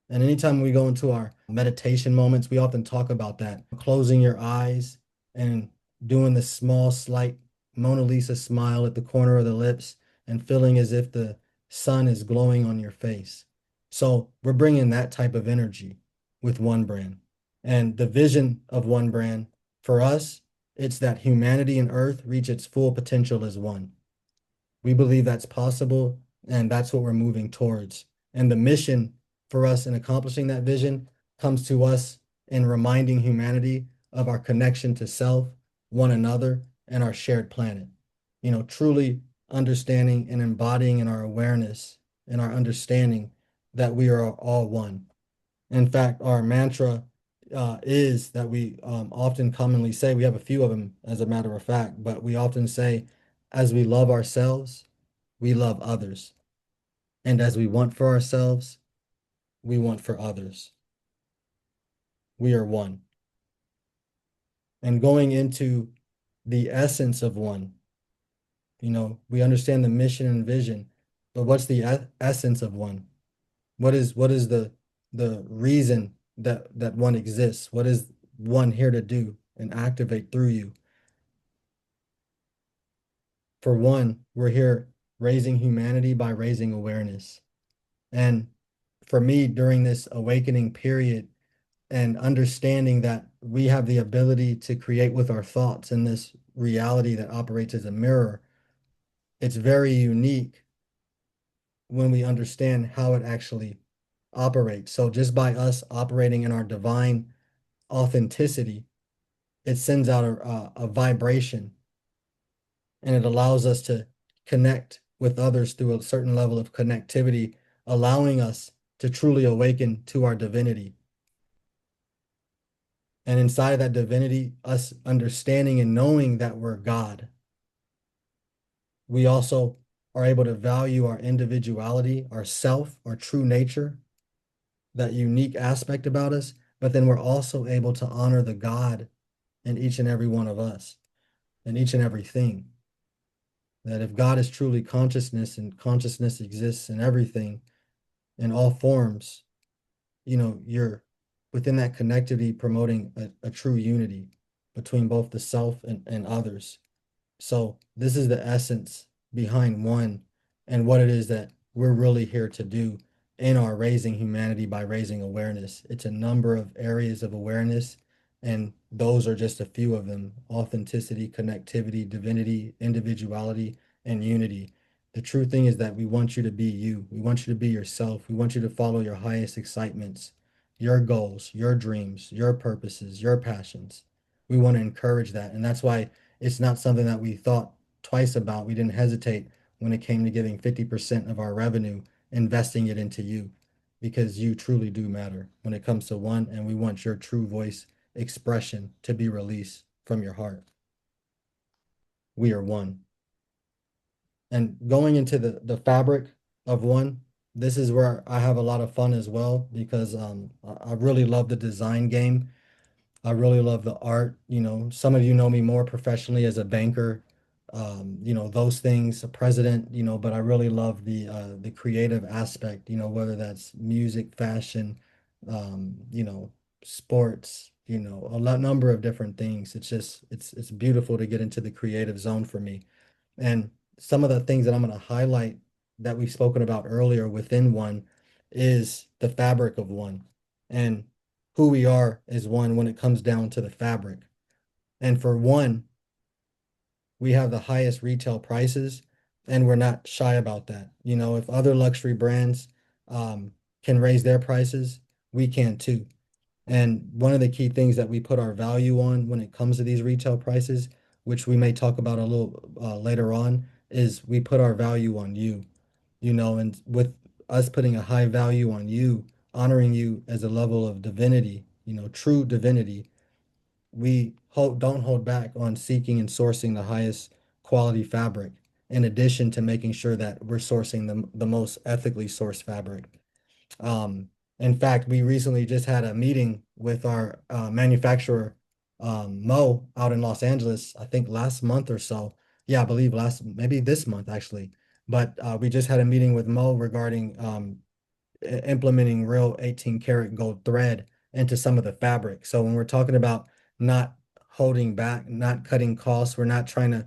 And anytime we go into our meditation moments, we often talk about that. Closing your eyes and doing the small, slight Mona Lisa smile at the corner of the lips and feeling as if the sun is glowing on your face. So we're bringing that type of energy with One Brand. And the vision of One Brand for us, it's that humanity and Earth reach its full potential as one. We believe that's possible, and that's what we're moving towards. And the mission for us in accomplishing that vision comes to us in reminding humanity of our connection to self, one another, and our shared planet. You know, truly understanding and embodying in our awareness and our understanding that we are all one. In fact, our mantra is that we often commonly say, we have a few of them as a matter of fact, but we often say, as we love ourselves, we love others. And as we want for ourselves, we want for others. We are one. And going into the essence of one, you know, we understand the mission and vision, but what's the essence of one? What is the reason that one exists? What is one here to do and activate through you? For one, we're here raising humanity by raising awareness. And for me, during this awakening period and understanding that we have the ability to create with our thoughts in this reality that operates as a mirror, it's very unique when we understand how it actually operates. So just by us operating in our divine authenticity, it sends out a vibration, and it allows us to connect with others through a certain level of connectivity, allowing us to truly awaken to our divinity. And inside of that divinity, us understanding and knowing that we're God, we also are able to value our individuality, our self, our true nature, that unique aspect about us, but then we're also able to honor the God in each and every one of us, in each and everything. That if God is truly consciousness and consciousness exists in everything, in all forms, you know, you're within that connectivity promoting a true unity between both the self and others. So this is the essence behind one and what it is that we're really here to do in our raising humanity by raising awareness. It's a number of areas of awareness, and those are just a few of them: authenticity, connectivity, divinity, individuality, and unity. The true thing is that we want you to be you. We want you to be yourself. We want you to follow your highest excitements, your goals, your dreams, your purposes, your passions. We want to encourage that. And that's why it's not something that we thought twice about. We didn't hesitate when it came to giving 50% of our revenue, investing it into you, because you truly do matter when it comes to one, and we want your true voice expression to be released from your heart. We are one. And going into the fabric of one, this is where I have a lot of fun as well, because I really love the design game. I really love the art. You know, some of you know me more professionally as a banker, you know, those things, a president, you know, but I really love the creative aspect, you know, whether that's music, fashion, you know, sports, you know, number of different things. It's just, it's beautiful to get into the creative zone for me. And some of the things that I'm going to highlight that we've spoken about earlier within one is the fabric of one, and who we are as one when it comes down to the fabric. And for one, we have the highest retail prices, and we're not shy about that. You know, if other luxury brands can raise their prices, we can too. And one of the key things that we put our value on when it comes to these retail prices, which we may talk about a little later on, is we put our value on you, you know, and with us putting a high value on you, honoring you as a level of divinity, you know, true divinity, we don't hold back on seeking and sourcing the highest quality fabric, in addition to making sure that we're sourcing the most ethically sourced fabric. Um, in fact, we recently just had a meeting with our manufacturer, Mo, out in Los Angeles, I think last month or so. Yeah, I believe maybe this month actually. But we just had a meeting with Mo regarding implementing real 18 karat gold thread into some of the fabric. So when we're talking about not holding back, not cutting costs, we're not trying to,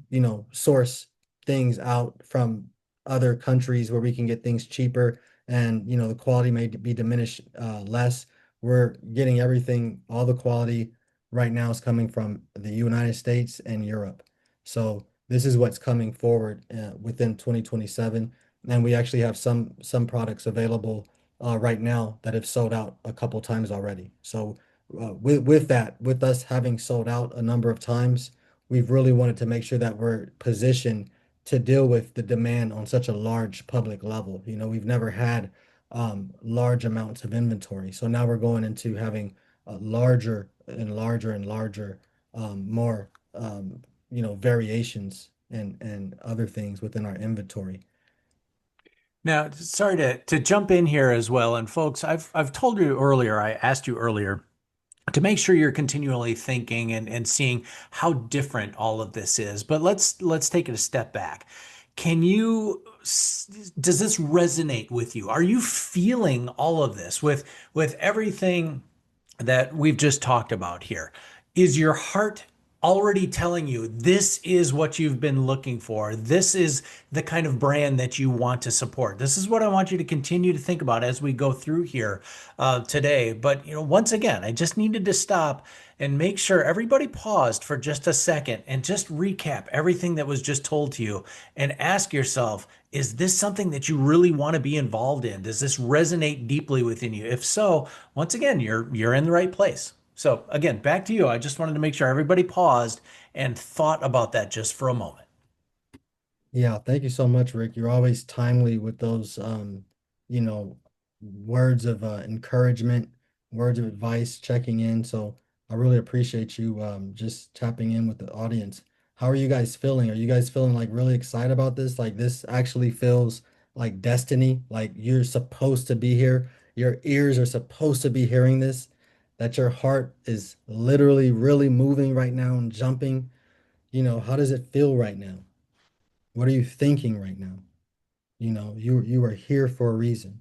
you know, source things out from other countries where we can get things cheaper and, you know, the quality may be diminished less. We're getting everything, all the quality right now is coming from the United States and Europe. So this is what's coming forward within 2027. And we actually have some products available right now that have sold out a couple times already. So with that, with us having sold out a number of times, we've really wanted to make sure that we're positioned to deal with the demand on such a large public level. You know, we've never had large amounts of inventory. So now we're going into having larger and larger and larger, more, you know, variations and other things within our inventory. Now, sorry to jump in here as well. And folks, I've told you earlier, I asked you earlier to make sure you're continually thinking and seeing how different all of this is. But let's take it a step back. Does this resonate with you? Are you feeling all of this with everything that we've just talked about here? Is your heart already telling you this is what you've been looking for? This is the kind of brand that you want to support. This is what I want you to continue to think about as we go through here today. But you know, once again, I just needed to stop and make sure everybody paused for just a second and just recap everything that was just told to you and ask yourself, is this something that you really want to be involved in? Does this resonate deeply within you? If so, once again, you're in the right place. So again, back to you. I just wanted to make sure everybody paused and thought about that just for a moment. Yeah, thank you so much, Rick. You're always timely with those, you know, words of encouragement, words of advice, checking in. So I really appreciate you just tapping in with the audience. How are you guys feeling? Are you guys feeling like really excited about this? Like this actually feels like destiny, like you're supposed to be here. Your ears are supposed to be hearing this, that your heart is literally really moving right now and jumping. You know, how does it feel right now? What are you thinking right now? You know, you are here for a reason.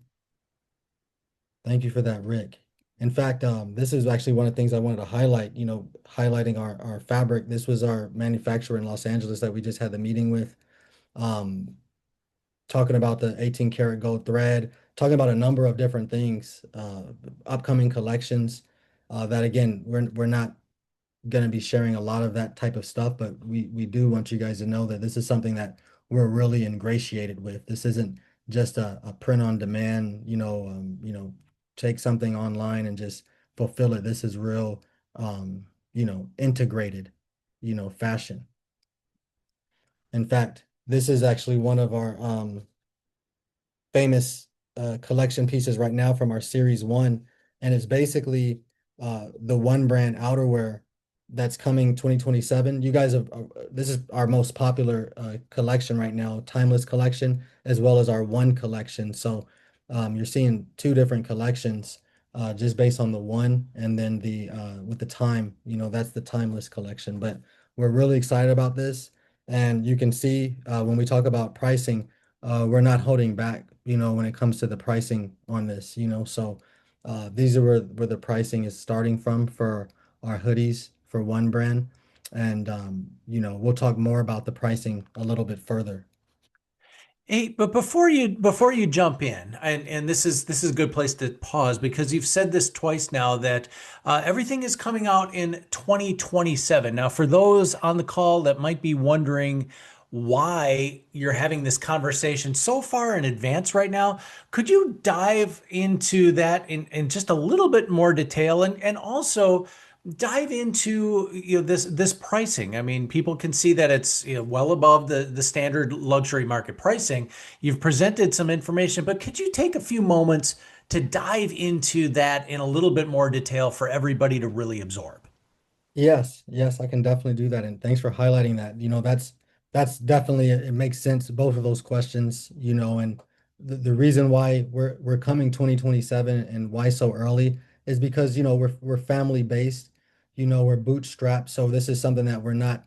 Thank you for that, Rick. In fact, this is actually one of the things I wanted to highlight, you know, highlighting our fabric. This was our manufacturer in Los Angeles that we just had the meeting with, um, talking about the 18 karat gold thread, talking about a number of different things, upcoming collections, that again, we're not going to be sharing a lot of that type of stuff, but we do want you guys to know that this is something that we're really ingratiated with. This isn't just a print on demand, you know, take something online and just fulfill it. This is real, you know, integrated, you know, fashion. In fact, this is actually one of our famous collection pieces right now from our series one, and it's basically the one brand outerwear that's coming 2027. You guys have this is our most popular collection right now, timeless collection, as well as our one collection. So you're seeing two different collections just based on the one, and then the with the time, you know, that's the timeless collection. But we're really excited about this, and you can see when we talk about pricing, we're not holding back, you know, when it comes to the pricing on this, you know. So these are where the pricing is starting from for our hoodies for one brand. And you know, we'll talk more about the pricing a little bit further. Hey, but before you jump in, and this is a good place to pause because you've said this twice now that everything is coming out in 2027. Now, for those on the call that might be wondering, why you're having this conversation so far in advance right now. Could you dive into that in just a little bit more detail, and also dive into this pricing? I mean, people can see that it's well above the standard luxury market pricing. You've presented some information, but could you take a few moments to dive into that in a little bit more detail for everybody to really absorb? Yes, yes, I can definitely do that. And thanks for highlighting that. That's definitely it makes sense, both of those questions, and the reason why we're coming 2027 and why so early is because, we're family based, we're bootstrapped. So this is something that we're not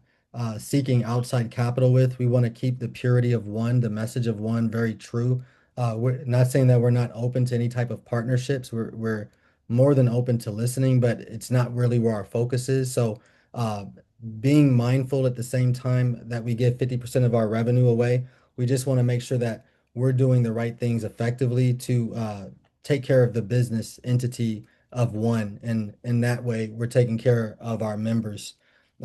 seeking outside capital with. We want to keep the purity of one, the message of one very true. We're not saying that we're not open to any type of partnerships. We're more than open to listening, but it's not really where our focus is. So, uh, being mindful at the same time that we give 50% of our revenue away, we just want to make sure that we're doing the right things effectively to take care of the business entity of one. And in that way, we're taking care of our members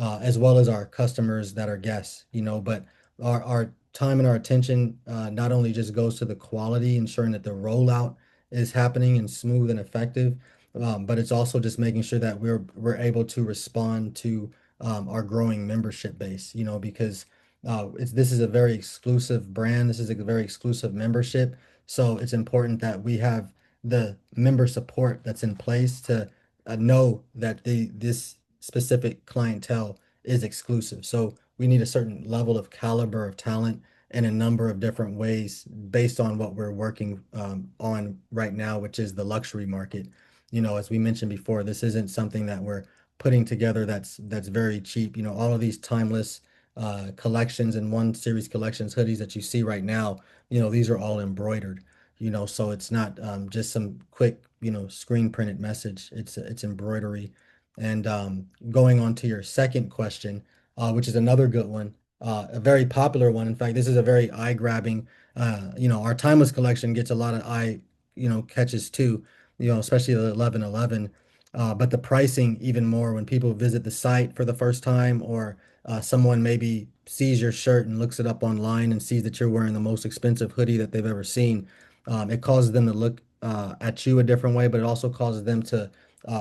as well as our customers that are guests, but our time and our attention not only just goes to the quality, ensuring that the rollout is happening and smooth and effective, but it's also just making sure that we're able to respond to our growing membership base, because this is a very exclusive brand. This is a very exclusive membership. So it's important that we have the member support that's in place to know that this specific clientele is exclusive. So we need a certain level of caliber of talent in a number of different ways based on what we're working on right now, which is the luxury market. As we mentioned before, this isn't something that we're putting together that's very cheap. All of these timeless collections and one series collections hoodies that you see right now, these are all embroidered. So it's not just some quick, screen printed message. It's embroidery. And going on to your second question, which is another good one, a very popular one. In fact, this is a very eye-grabbing. Our timeless collection gets a lot of eye, catches too, especially the 1111. But the pricing even more when people visit the site for the first time, or someone maybe sees your shirt and looks it up online and sees that you're wearing the most expensive hoodie that they've ever seen. It causes them to look at you a different way, but it also causes them to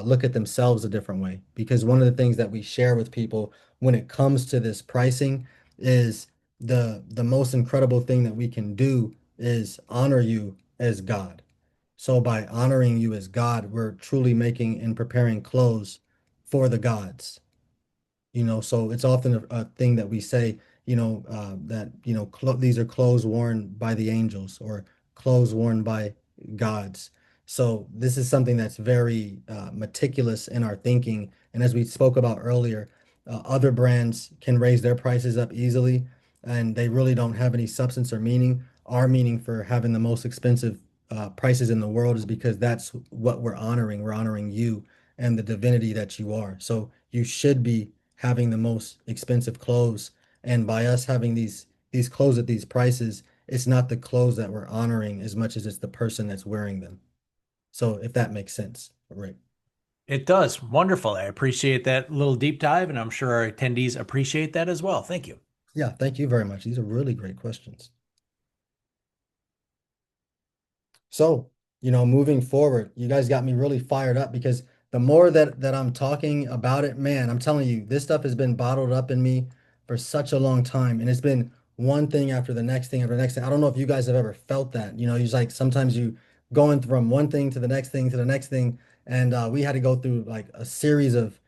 look at themselves a different way. Because one of the things that we share with people when it comes to this pricing is the most incredible thing that we can do is honor you as God. So by honoring you as God, we're truly making and preparing clothes for the gods. So it's often a thing that we say, that, these are clothes worn by the angels or clothes worn by gods. So this is something that's very meticulous in our thinking. And as we spoke about earlier, other brands can raise their prices up easily, and they really don't have any substance or meaning. Our meaning for having the most expensive prices in the world is because that's what we're honoring. We're honoring you and the divinity that you are. So you should be having the most expensive clothes. And by us having these clothes at these prices, it's not the clothes that we're honoring as much as it's the person that's wearing them. So if that makes sense, Rick. It does. Wonderful. I appreciate that little deep dive, and I'm sure our attendees appreciate that as well. Thank you. Yeah, thank you very much. These are really great questions. So, moving forward, you guys got me really fired up because the more that I'm talking about it, man, I'm telling you, this stuff has been bottled up in me for such a long time. And it's been one thing after the next thing after the next thing. I don't know if you guys have ever felt that. It's like sometimes you going from one thing to the next thing to the next thing. And we had to go through like a series of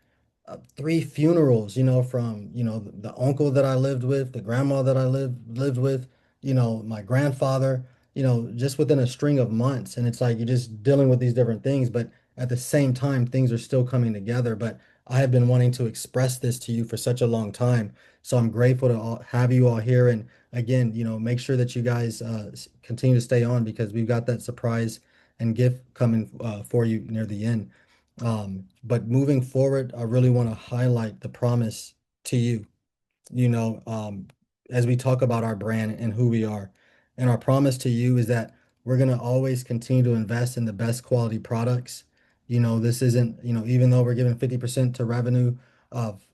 three funerals, from, the uncle that I lived with, the grandma that I lived with, my grandfather, just within a string of months. And it's like you're just dealing with these different things, but at the same time, things are still coming together. But I have been wanting to express this to you for such a long time. So I'm grateful to have you all here. And again, make sure that you guys continue to stay on because we've got that surprise and gift coming for you near the end. But moving forward, I really want to highlight the promise to you, you know, um, as we talk about our brand and who we are. And our promise to you is that we're going to always continue to invest in the best quality products. This isn't, even though we're giving 50% to revenue of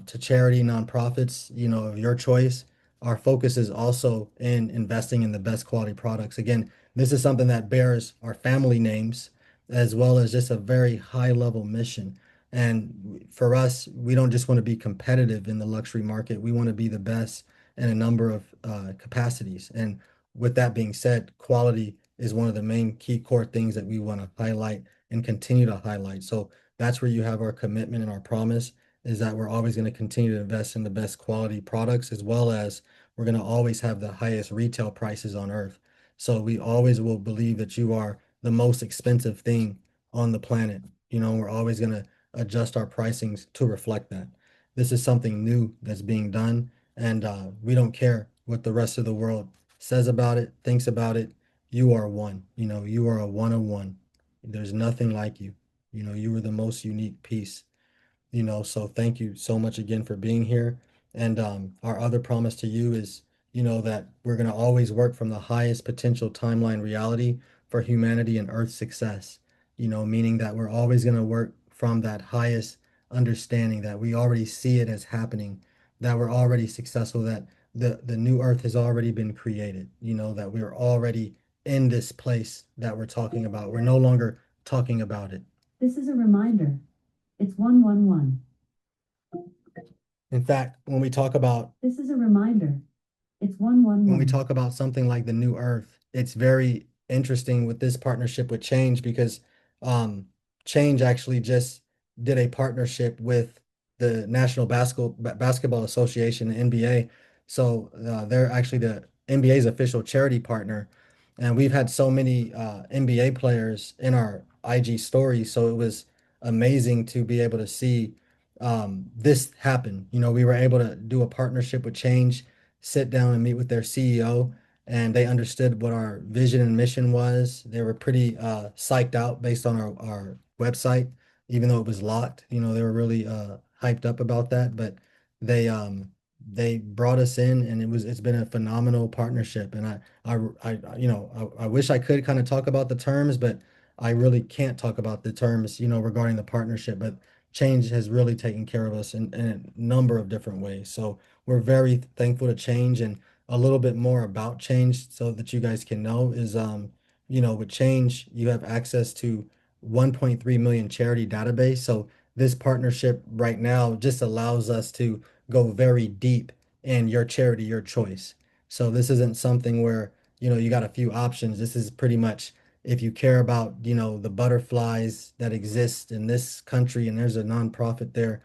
to charity nonprofits, of your choice, our focus is also in investing in the best quality products. Again, this is something that bears our family names as well as just a very high level mission. And for us, we don't just want to be competitive in the luxury market. We want to be the best in a number of capacities. And with that being said, quality is one of the main key core things that we want to highlight and continue to highlight. So that's where you have our commitment and our promise is that we're always going to continue to invest in the best quality products as well as we're going to always have the highest retail prices on earth. So we always will believe that you are the most expensive thing on the planet. We're always going to adjust our pricings to reflect that. This is something new that's being done, and we don't care what the rest of the world says about it, thinks about it. You are one. You are a one of one. There's nothing like you. You are the most unique piece. So thank you so much again for being here. And our other promise to you is, that we're going to always work from the highest potential timeline reality for humanity and Earth's success, meaning that we're always going to work from that highest understanding that we already see it as happening, that we're already successful, that the new Earth has already been created, that we're already in this place that we're talking about. We're no longer talking about it. This is a reminder. It's 111. In fact, when we talk about This is a reminder. It's 111. when we talk about something like the new Earth, it's very interesting with this partnership with Change because Change actually just did a partnership with the National Basketball Association, the NBA. So they're actually the NBA's official charity partner. And we've had so many NBA players in our IG stories. So it was amazing to be able to see this happen. We were able to do a partnership with Change, sit down and meet with their CEO, and they understood what our vision and mission was. They were pretty psyched out based on our website, even though it was locked. They were really hyped up about that, but they brought us in, and it's been a phenomenal partnership. And I wish I could kind of talk about the terms, but I really can't talk about the terms, regarding the partnership. But Change has really taken care of us in a number of different ways. So we're very thankful to Change, and a little bit more about Change so that you guys can know is with Change you have access to 1.3 million charity database. So this partnership right now just allows us to go very deep in your charity, your choice. So this isn't something where you got a few options. This is pretty much if you care about the butterflies that exist in this country and there's a nonprofit there,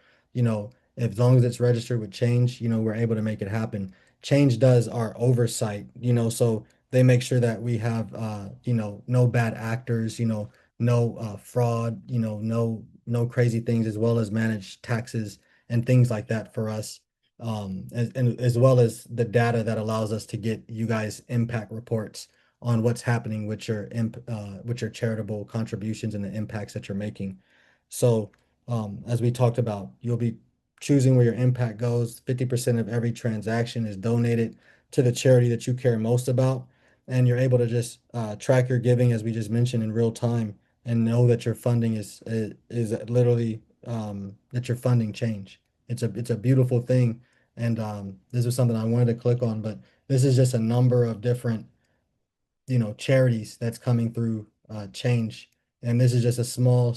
as long as it's registered with Change, we're able to make it happen. Change does our oversight, so they make sure that we have, no bad actors, no fraud, no crazy things, as well as manage taxes and things like that for us, and as well as the data that allows us to get you guys impact reports on what's happening with your charitable contributions and the impacts that you're making. So, as we talked about, you'll be choosing where your impact goes. 50% of every transaction is donated to the charity that you care most about, and you're able to just track your giving, as we just mentioned, in real time, and know that your funding is literally that you're funding change. It's a beautiful thing, and this is something I wanted to click on, but this is just a number of different charities that's coming through Change, and this is just a small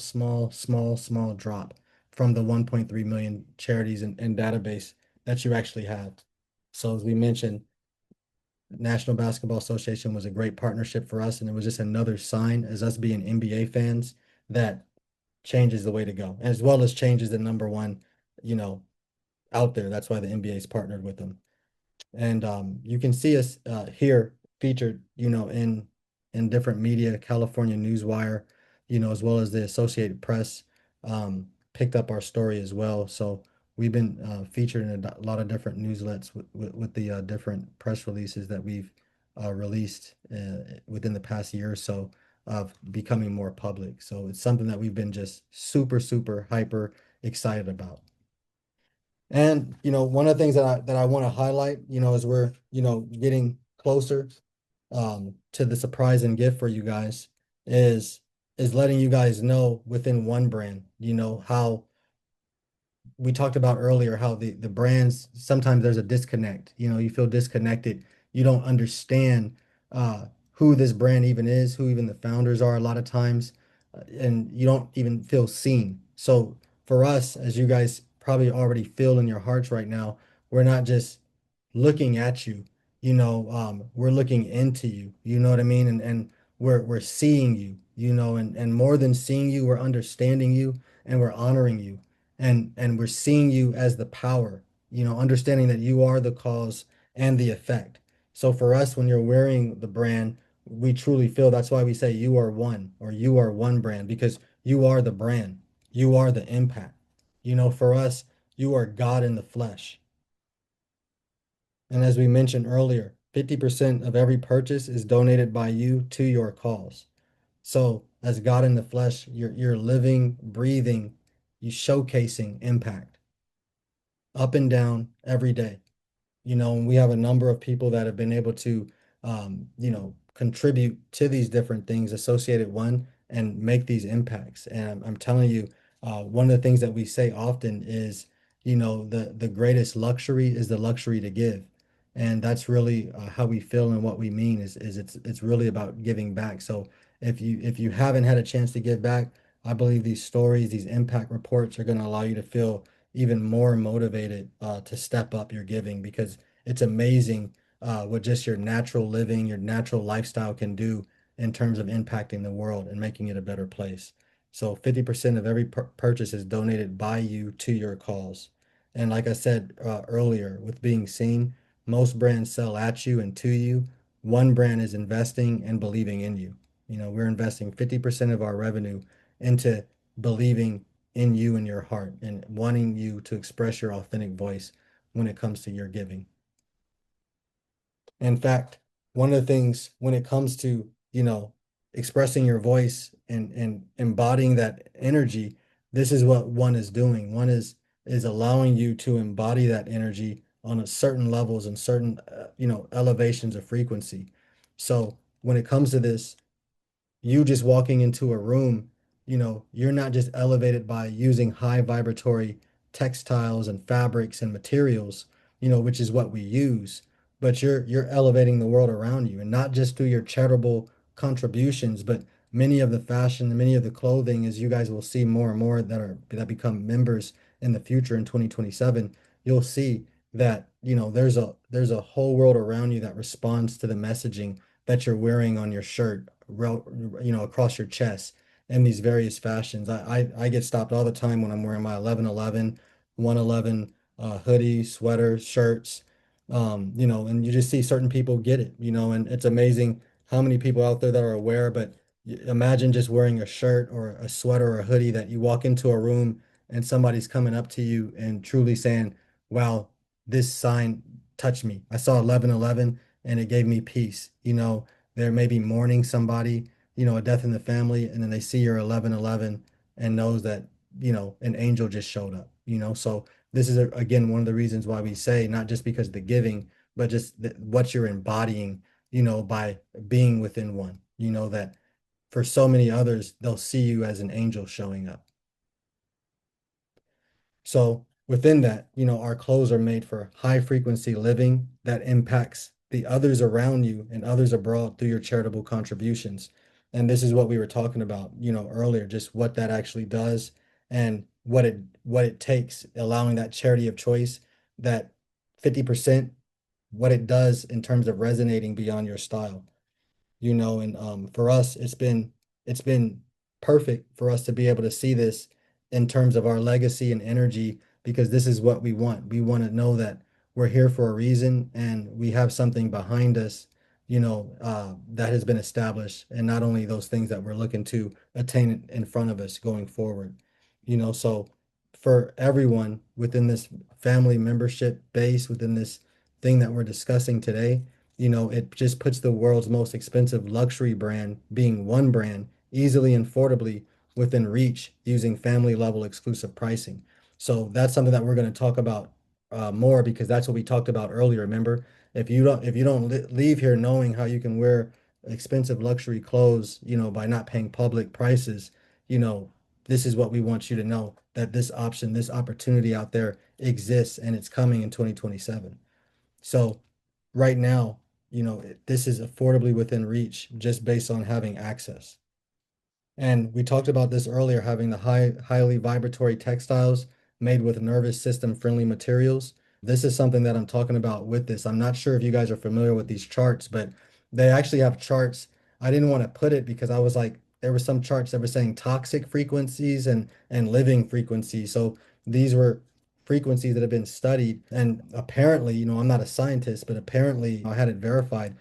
drop from the 1.3 million charities and database that you actually have. So as we mentioned, National Basketball Association was a great partnership for us, and it was just another sign as us being NBA fans that Change is the way to go, as well as Change is the number one, out there. That's why the NBA's partnered with them. And you can see us here featured, in different media, California Newswire, as well as the Associated Press picked up our story as well. So we've been featured in a lot of different newsletters with the different press releases that we've released within the past year or so of becoming more public. So it's something that we've been just super hyper excited about. And one of the things that I want to highlight, as we're getting closer to the surprise and gift for you guys is letting you guys know within One Brand, how we talked about earlier how the brands, sometimes there's a disconnect. You feel disconnected. You don't understand who this brand even is, who even the founders are a lot of times, and you don't even feel seen. So for us, as you guys probably already feel in your hearts right now, we're not just looking at you, we're looking into you, you know what I mean? And we're seeing you, and more than seeing you, we're understanding you and we're honoring you. And we're seeing you as the power, understanding that you are the cause and the effect. So for us, when you're wearing the brand, we truly feel that's why we say you are one, or you are one brand, because you are the brand. You are the impact. For us, you are God in the flesh. And as we mentioned earlier, 50% of every purchase is donated by you to your cause. So as God in the flesh, you're living, breathing, you showcasing impact up and down every day. And we have a number of people that have been able to, contribute to these different things associated one and make these impacts. And I'm telling you, one of the things that we say often is, the greatest luxury is the luxury to give. And that's really how we feel, and what we mean is it's really about giving back. So if you haven't had a chance to give back, I believe these stories, these impact reports are going to allow you to feel even more motivated to step up your giving, because it's amazing what just your natural living, your natural lifestyle can do in terms of impacting the world and making it a better place. So 50% of every purchase is donated by you to your cause. And like I said earlier, with being seen, most brands sell at you and to you. One brand is investing and believing in you. We're investing 50% of our revenue into believing in you and your heart, and wanting you to express your authentic voice when it comes to your giving. In fact, one of the things when it comes to, expressing your voice and embodying that energy, this is what one is doing. One is allowing you to embody that energy on a certain levels and certain, elevations of frequency. So when it comes to this, you just walking into a room, you're not just elevated by using high vibratory textiles and fabrics and materials, which is what we use, but you're elevating the world around you, and not just through your charitable contributions, but many of the fashion and many of the clothing, as you guys will see more and more that become members in the future in 2027, you'll see that, there's a whole world around you that responds to the messaging that you're wearing on your shirt, across your chest in these various fashions. I get stopped all the time when I'm wearing my 1111, 111 hoodie, sweater, shirts, and you just see certain people get it, and it's amazing how many people out there that are aware. But imagine just wearing a shirt or a sweater or a hoodie that you walk into a room and somebody's coming up to you and truly saying, wow, this sign touched me. I saw 1111 and it gave me peace. They're maybe mourning somebody, a death in the family, and then they see your 1111 and knows that, an angel just showed up, So this is, again, one of the reasons why we say, not just because of the giving, but just what you're embodying, by being within one, that for so many others, they'll see you as an angel showing up. So within that, our clothes are made for high frequency living that impacts the others around you and others abroad through your charitable contributions. And this is what we were talking about, earlier, just what that actually does and what it takes, allowing that charity of choice, that 50%, what it does in terms of resonating beyond your style. And for us, it's been perfect for us to be able to see this in terms of our legacy and energy, because this is what we want. We want to know that we're here for a reason, and we have something behind us, that has been established, and not only those things that we're looking to attain in front of us going forward. So for everyone within this family membership base, within this thing that we're discussing today, it just puts the world's most expensive luxury brand, being one brand, easily and affordably within reach using family level exclusive pricing. So that's something that we're going to talk about more, because that's what we talked about earlier. Remember, if you don't leave here knowing how you can wear expensive luxury clothes, by not paying public prices, this is what we want you to know. that this option, this opportunity out there exists, and it's coming in 2027. So right now, this is affordably within reach just based on having access. And we talked about this earlier, having the highly vibratory textiles made with nervous system friendly materials. This is something that I'm talking about with this. I'm not sure if you guys are familiar with these charts, but they actually have charts. I didn't want to put it because I was like, there were some charts that were saying toxic frequencies and living frequencies. So these were frequencies that have been studied. And apparently, I'm not a scientist, but apparently I had it verified.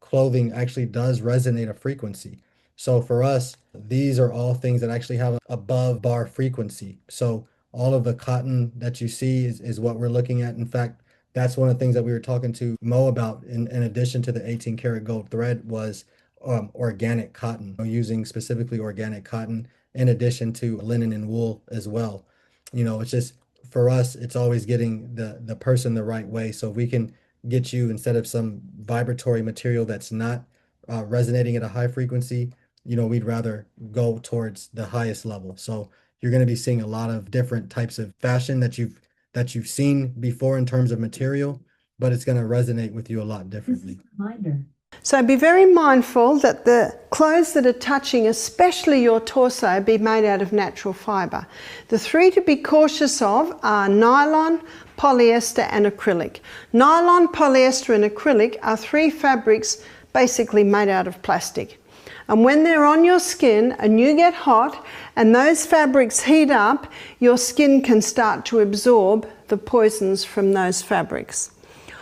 Clothing actually does resonate a frequency. So for us, these are all things that actually have above bar frequency. So all of the cotton that you see is what we're looking at. In fact, that's one of the things that we were talking to Mo about in addition to the 18 karat gold thread was organic cotton, using specifically organic cotton in addition to linen and wool as well. It's just, for us, it's always getting the person the right way. So if we can get you, instead of some vibratory material that's not resonating at a high frequency, we'd rather go towards the highest level. So you're going to be seeing a lot of different types of fashion that you've seen before in terms of material, but it's going to resonate with you a lot differently. Reminder. So be very mindful that the clothes that are touching, especially your torso, be made out of natural fibre. The three to be cautious of are nylon, polyester and acrylic. Nylon, polyester and acrylic are three fabrics basically made out of plastic. And when they're on your skin and you get hot and those fabrics heat up, your skin can start to absorb the poisons from those fabrics.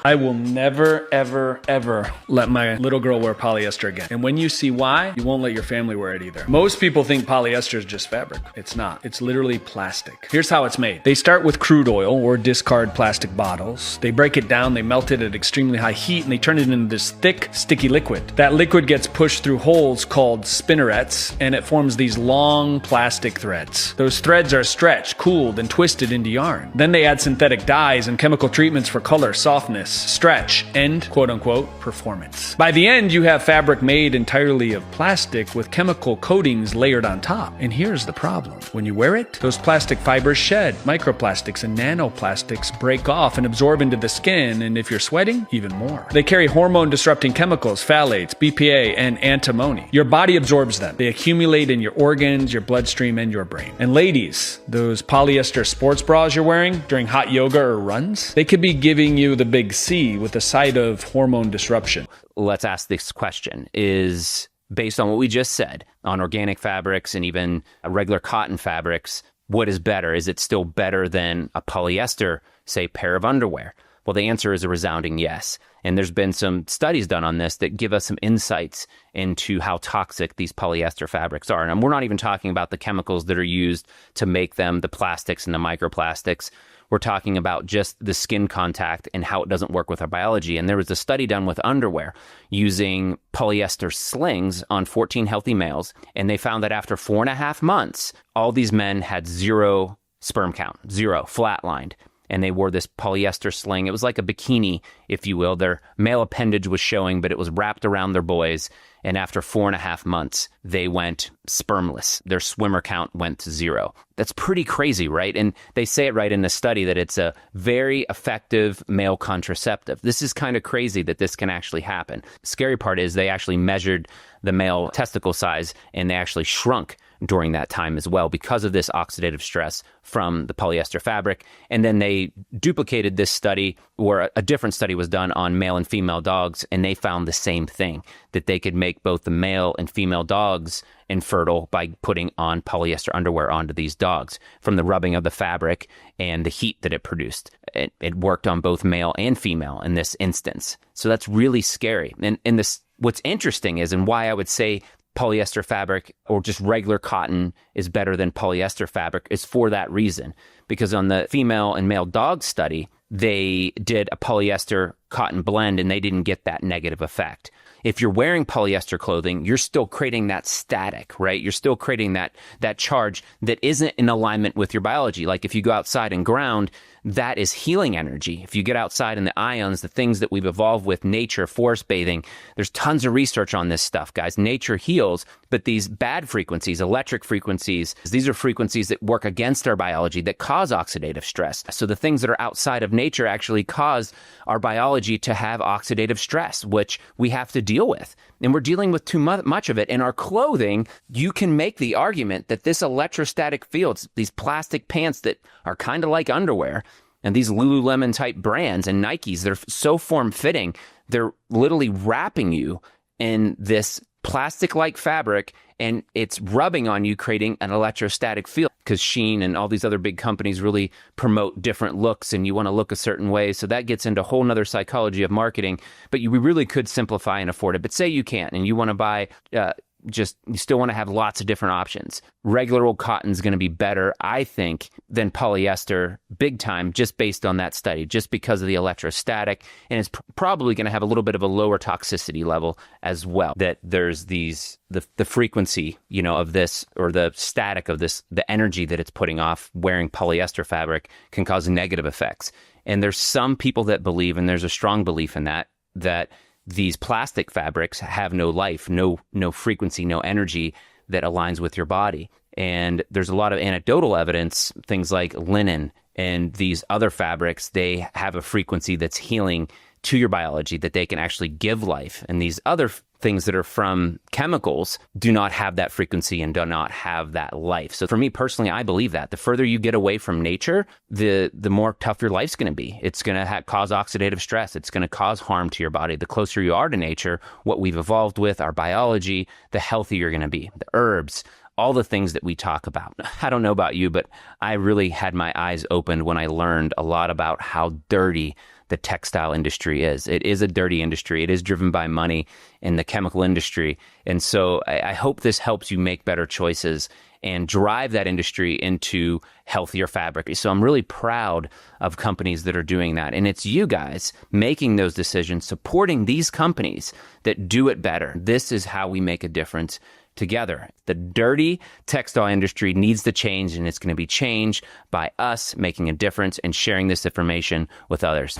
I will never, ever, ever let my little girl wear polyester again. And when you see why, you won't let your family wear it either. Most people think polyester is just fabric. It's not. It's literally plastic. Here's how it's made. They start with crude oil or discard plastic bottles. They break it down, they melt it at extremely high heat, and they turn it into this thick, sticky liquid. That liquid gets pushed through holes called spinnerets, and it forms these long plastic threads. Those threads are stretched, cooled, and twisted into yarn. Then they add synthetic dyes and chemical treatments for color, softness, stretch, and quote-unquote performance. By the end, you have fabric made entirely of plastic with chemical coatings layered on top. And here's the problem. When you wear it, those plastic fibers shed. Microplastics and nanoplastics break off and absorb into the skin, and if you're sweating, even more. They carry hormone-disrupting chemicals, phthalates, BPA, and antimony. Your body absorbs them. They accumulate in your organs, your bloodstream, and your brain. And ladies, those polyester sports bras you're wearing during hot yoga or runs, they could be giving you the big C with a side of hormone disruption. Let's ask this question. Is, based on what we just said, on organic fabrics and even regular cotton fabrics, what is better? Is it still better than a polyester, say, pair of underwear? Well, the answer is a resounding yes. And there's been some studies done on this that give us some insights into how toxic these polyester fabrics are. And we're not even talking about the chemicals that are used to make them, the plastics and the microplastics. We're talking about just the skin contact and how it doesn't work with our biology. And there was a study done with underwear using polyester slings on 14 healthy males. And they found that after 4.5 months, all these men had zero sperm count, zero, flatlined. And they wore this polyester sling. It was like a bikini, if you will. Their male appendage was showing, but it was wrapped around their boys. And after 4.5 months, they went spermless. Their swimmer count went to zero. That's pretty crazy, right? And they say it right in the study that it's a very effective male contraceptive. This is kind of crazy that this can actually happen. The scary part is they actually measured the male testicle size and they actually shrunk during that time as well because of this oxidative stress from the polyester fabric. And then they duplicated this study where a different study was done on male and female dogs, and they found the same thing, that they could make both the male and female dogs infertile by putting on polyester underwear onto these dogs from the rubbing of the fabric and the heat that it produced. It worked on both male and female in this instance. So that's really scary. And this, what's interesting is, and why I would say polyester fabric or just regular cotton is better than polyester fabric, is for that reason. Because on the female and male dog study, they did a polyester cotton blend and they didn't get that negative effect. If you're wearing polyester clothing, you're still creating that static, right? You're still creating that charge that isn't in alignment with your biology. Like if you go outside and ground, that is healing energy. If you get outside in the ions, the things that we've evolved with, nature, forest bathing, there's tons of research on this stuff, guys. Nature heals, but these bad frequencies, electric frequencies, these are frequencies that work against our biology, that cause oxidative stress. So the things that are outside of nature actually cause our biology to have oxidative stress, which we have to deal with. And we're dealing with too much of it. In our clothing, you can make the argument that this electrostatic fields, these plastic pants that are kind of like underwear, and these Lululemon type brands and Nikes, they're so form-fitting, they're literally wrapping you in this plastic-like fabric, and it's rubbing on you, creating an electrostatic field, because Shein and all these other big companies really promote different looks, and you want to look a certain way. So that gets into a whole nother psychology of marketing, but we really could simplify and afford it. But say you can't, and you want to buy you still want to have lots of different options. Regular old cotton is going to be better, I think, than polyester big time, just based on that study, just because of the electrostatic. And it's probably going to have a little bit of a lower toxicity level as well. That there's the frequency, of this, or the static of this, the energy that it's putting off wearing polyester fabric can cause negative effects. And there's some people that believe, and there's a strong belief in that these plastic fabrics have no life, no frequency, no energy that aligns with your body. And there's a lot of anecdotal evidence, things like linen and these other fabrics, they have a frequency that's healing to your biology, that they can actually give life. And these other things that are from chemicals do not have that frequency and do not have that life. So for me personally, I believe that the further you get away from nature, the more tough your life's going to be. It's going to cause oxidative stress. It's going to cause harm to your body. The closer you are to nature, what we've evolved with, our biology, the healthier you're going to be. The herbs, all the things that we talk about. I don't know about you, but I really had my eyes opened when I learned a lot about how dirty the textile industry is. It is a dirty industry. It is driven by money in the chemical industry. And so I hope this helps you make better choices and drive that industry into healthier fabric. So I'm really proud of companies that are doing that. And it's you guys making those decisions, supporting these companies that do it better. This is how we make a difference together. The dirty textile industry needs to change, and it's going to be changed by us making a difference and sharing this information with others.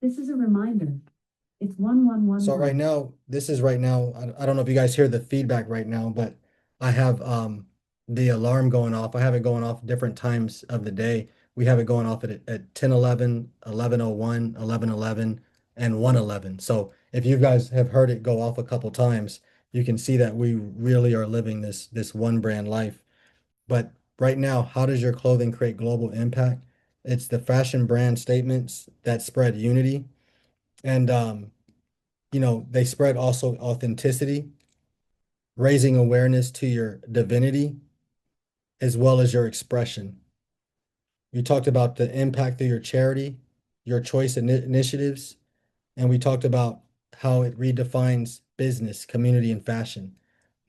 This is a reminder. It's 111. So right now, I don't know if you guys hear the feedback right now, but I have the alarm going off. I have it going off different times of the day. We have it going off at 10:11, 11:01, 11:11, and 1:11. So if you guys have heard it go off a couple times, you can see that we really are living this one brand life. But right now, how does your clothing create global impact? It's the fashion brand statements that spread unity, and they spread also authenticity, raising awareness to your divinity, as well as your expression. You talked about the impact of your charity, your choice initiatives, and we talked about how it redefines business, community, and fashion.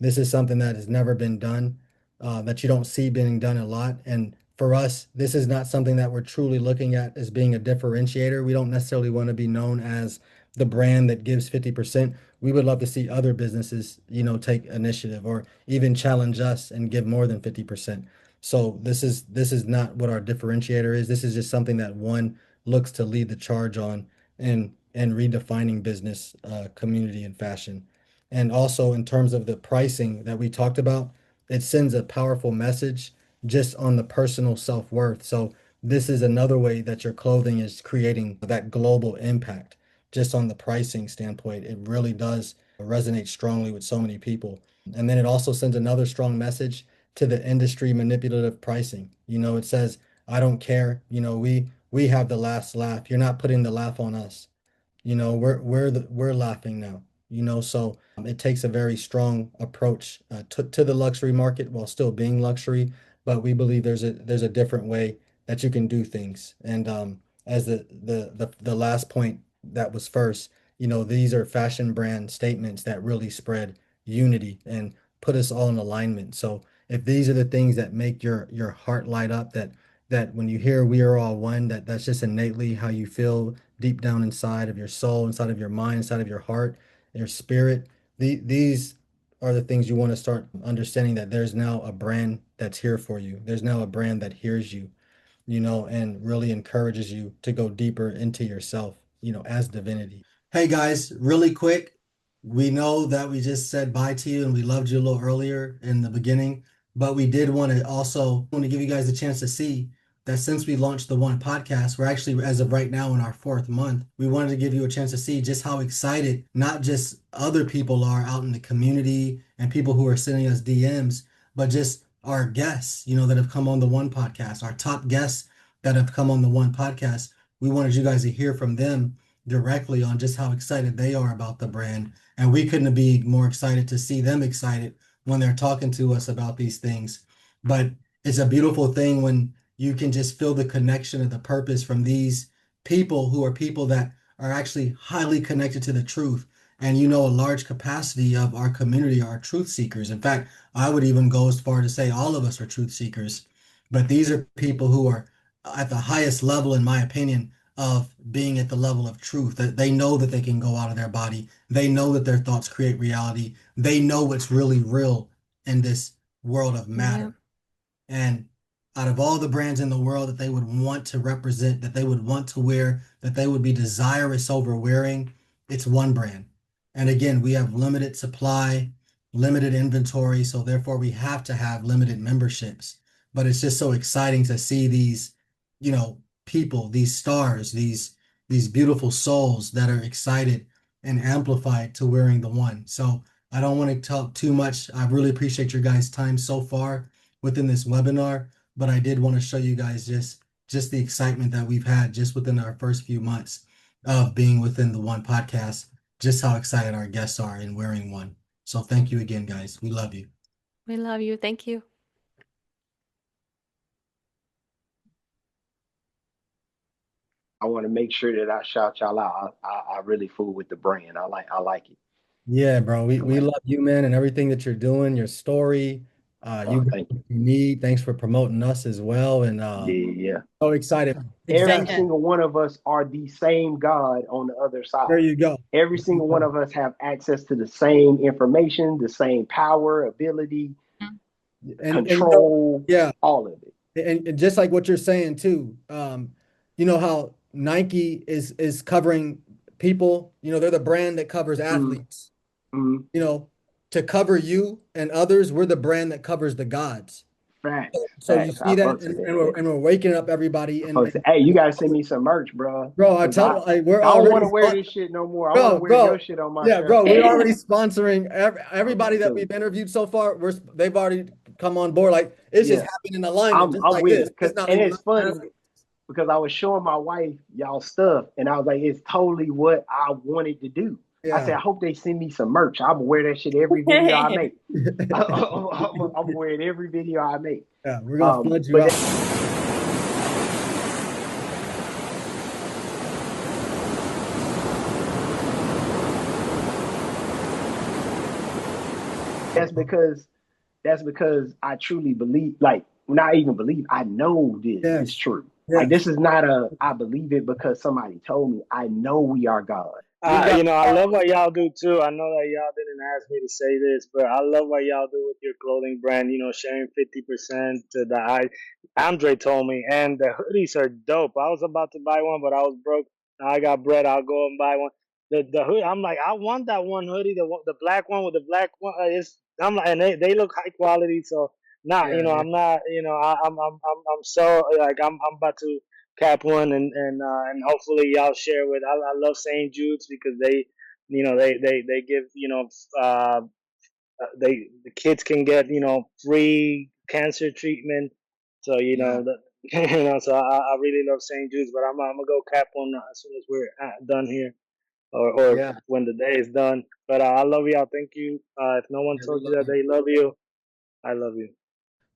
This is something that has never been done, that you don't see being done a lot. And for us, this is not something that we're truly looking at as being a differentiator. We don't necessarily want to be known as the brand that gives 50%. We would love to see other businesses, take initiative or even challenge us and give more than 50%. So this is not what our differentiator is. This is just something that one looks to lead the charge on and redefining business, community, and fashion. And also in terms of the pricing that we talked about, it sends a powerful message just on the personal self-worth. So this is another way that your clothing is creating that global impact. Just on the pricing standpoint, it really does resonate strongly with so many people. And then it also sends another strong message to the industry manipulative pricing. It says, I don't care. We have the last laugh. You're not putting the laugh on us. We're laughing now. So it takes a very strong approach to the luxury market while still being luxury. But we believe there's a different way that you can do things. And as the last point that was first, these are fashion brand statements that really spread unity and put us all in alignment. So if these are the things that make your heart light up, that when you hear we are all one, that's just innately how you feel, deep down inside of your soul, inside of your mind, inside of your heart, your spirit. These are the things you want to start understanding, that there's now a brand that's here for you. There's now a brand that hears you, and really encourages you to go deeper into yourself, as divinity. Hey guys, really quick, we know that we just said bye to you and we loved you a little earlier in the beginning, but we did want to give you guys a chance to see that since we launched the One Podcast, we're actually, as of right now, in our 4th month. We wanted to give you a chance to see just how excited not just other people are out in the community and people who are sending us DMs, but just our guests, that have come on the One Podcast, our top guests that have come on the One Podcast. We wanted you guys to hear from them directly on just how excited they are about the brand. And we couldn't be more excited to see them excited when they're talking to us about these things. But it's a beautiful thing when you can just feel the connection of the purpose from these people who are people that are actually highly connected to the truth. And a large capacity of our community are truth seekers. In fact, I would even go as far to say all of us are truth seekers. But these are people who are at the highest level, in my opinion, of being at the level of truth, that they know that they can go out of their body. They know that their thoughts create reality. They know what's really real in this world of matter. Yeah. And out of all the brands in the world that they would want to represent, that they would want to wear, that they would be desirous over wearing, it's one brand. And again, we have limited supply, limited inventory, so therefore we have to have limited memberships. But it's just so exciting to see these, people, these stars, these beautiful souls that are excited and amplified to wearing the One. So I don't want to talk too much. I really appreciate your guys' time so far within this webinar, but I did want to show you guys just the excitement that we've had just within our first few months of being within the One Podcast, just how excited our guests are in wearing one. So thank you again, guys. We love you. We love you. Thank you. I want to make sure that I shout y'all out. I really fool with the brand. I like it. Yeah, bro. We love you, man, and everything that you're doing, your story. Thank you. Need. Thanks for promoting us as well. And yeah. So excited. Every single one of us are the same God on the other side. There you go. Every single one of us have access to the same information, the same power, ability, control, all of it. And just like what you're saying too, how Nike is covering people, they're the brand that covers athletes. Mm-hmm. To cover you and others, we're the brand that covers the gods. Right. So you see that, and we're waking up everybody. Hey, you gotta send me some merch, bro. Bro, I tell you, I don't want to wear this shit no more. I want to wear your shit on my. Yeah, bro, we're already sponsoring everybody that we've interviewed so far. They've already come on board. Like it's just happening in alignment. I'm with it. And it's funny because I was showing my wife y'all stuff, and I was like, it's totally what I wanted to do. Yeah. I said, I hope they send me some merch. I'm gonna wear that shit every video I make. I'm gonna wear it every video I make. Yeah, we're gonna flood you out. That's because I truly believe, like, not even believe, I know this is true. Yes. Like, this is not I believe it because somebody told me. I know we are God. I love what y'all do too. I know that y'all didn't ask me to say this, but I love what y'all do with your clothing brand, sharing 50% to the Andre told me, and the hoodies are dope. I was about to buy one, but I was broke. Now I got bread. I'll go and buy one. The hoodie, I'm like, I want that one hoodie, the black one with the black one. I'm like, and they look high quality. So now, I'm not, I'm so like, I'm about to cap one and hopefully y'all share with. I love St. Jude's because they give the kids can get free cancer treatment. So so I really love St. Jude's, but I'm gonna go cap one as soon as we're done here, or when the day is done. But I love y'all. Thank you. If no one told you that they love you, I love you.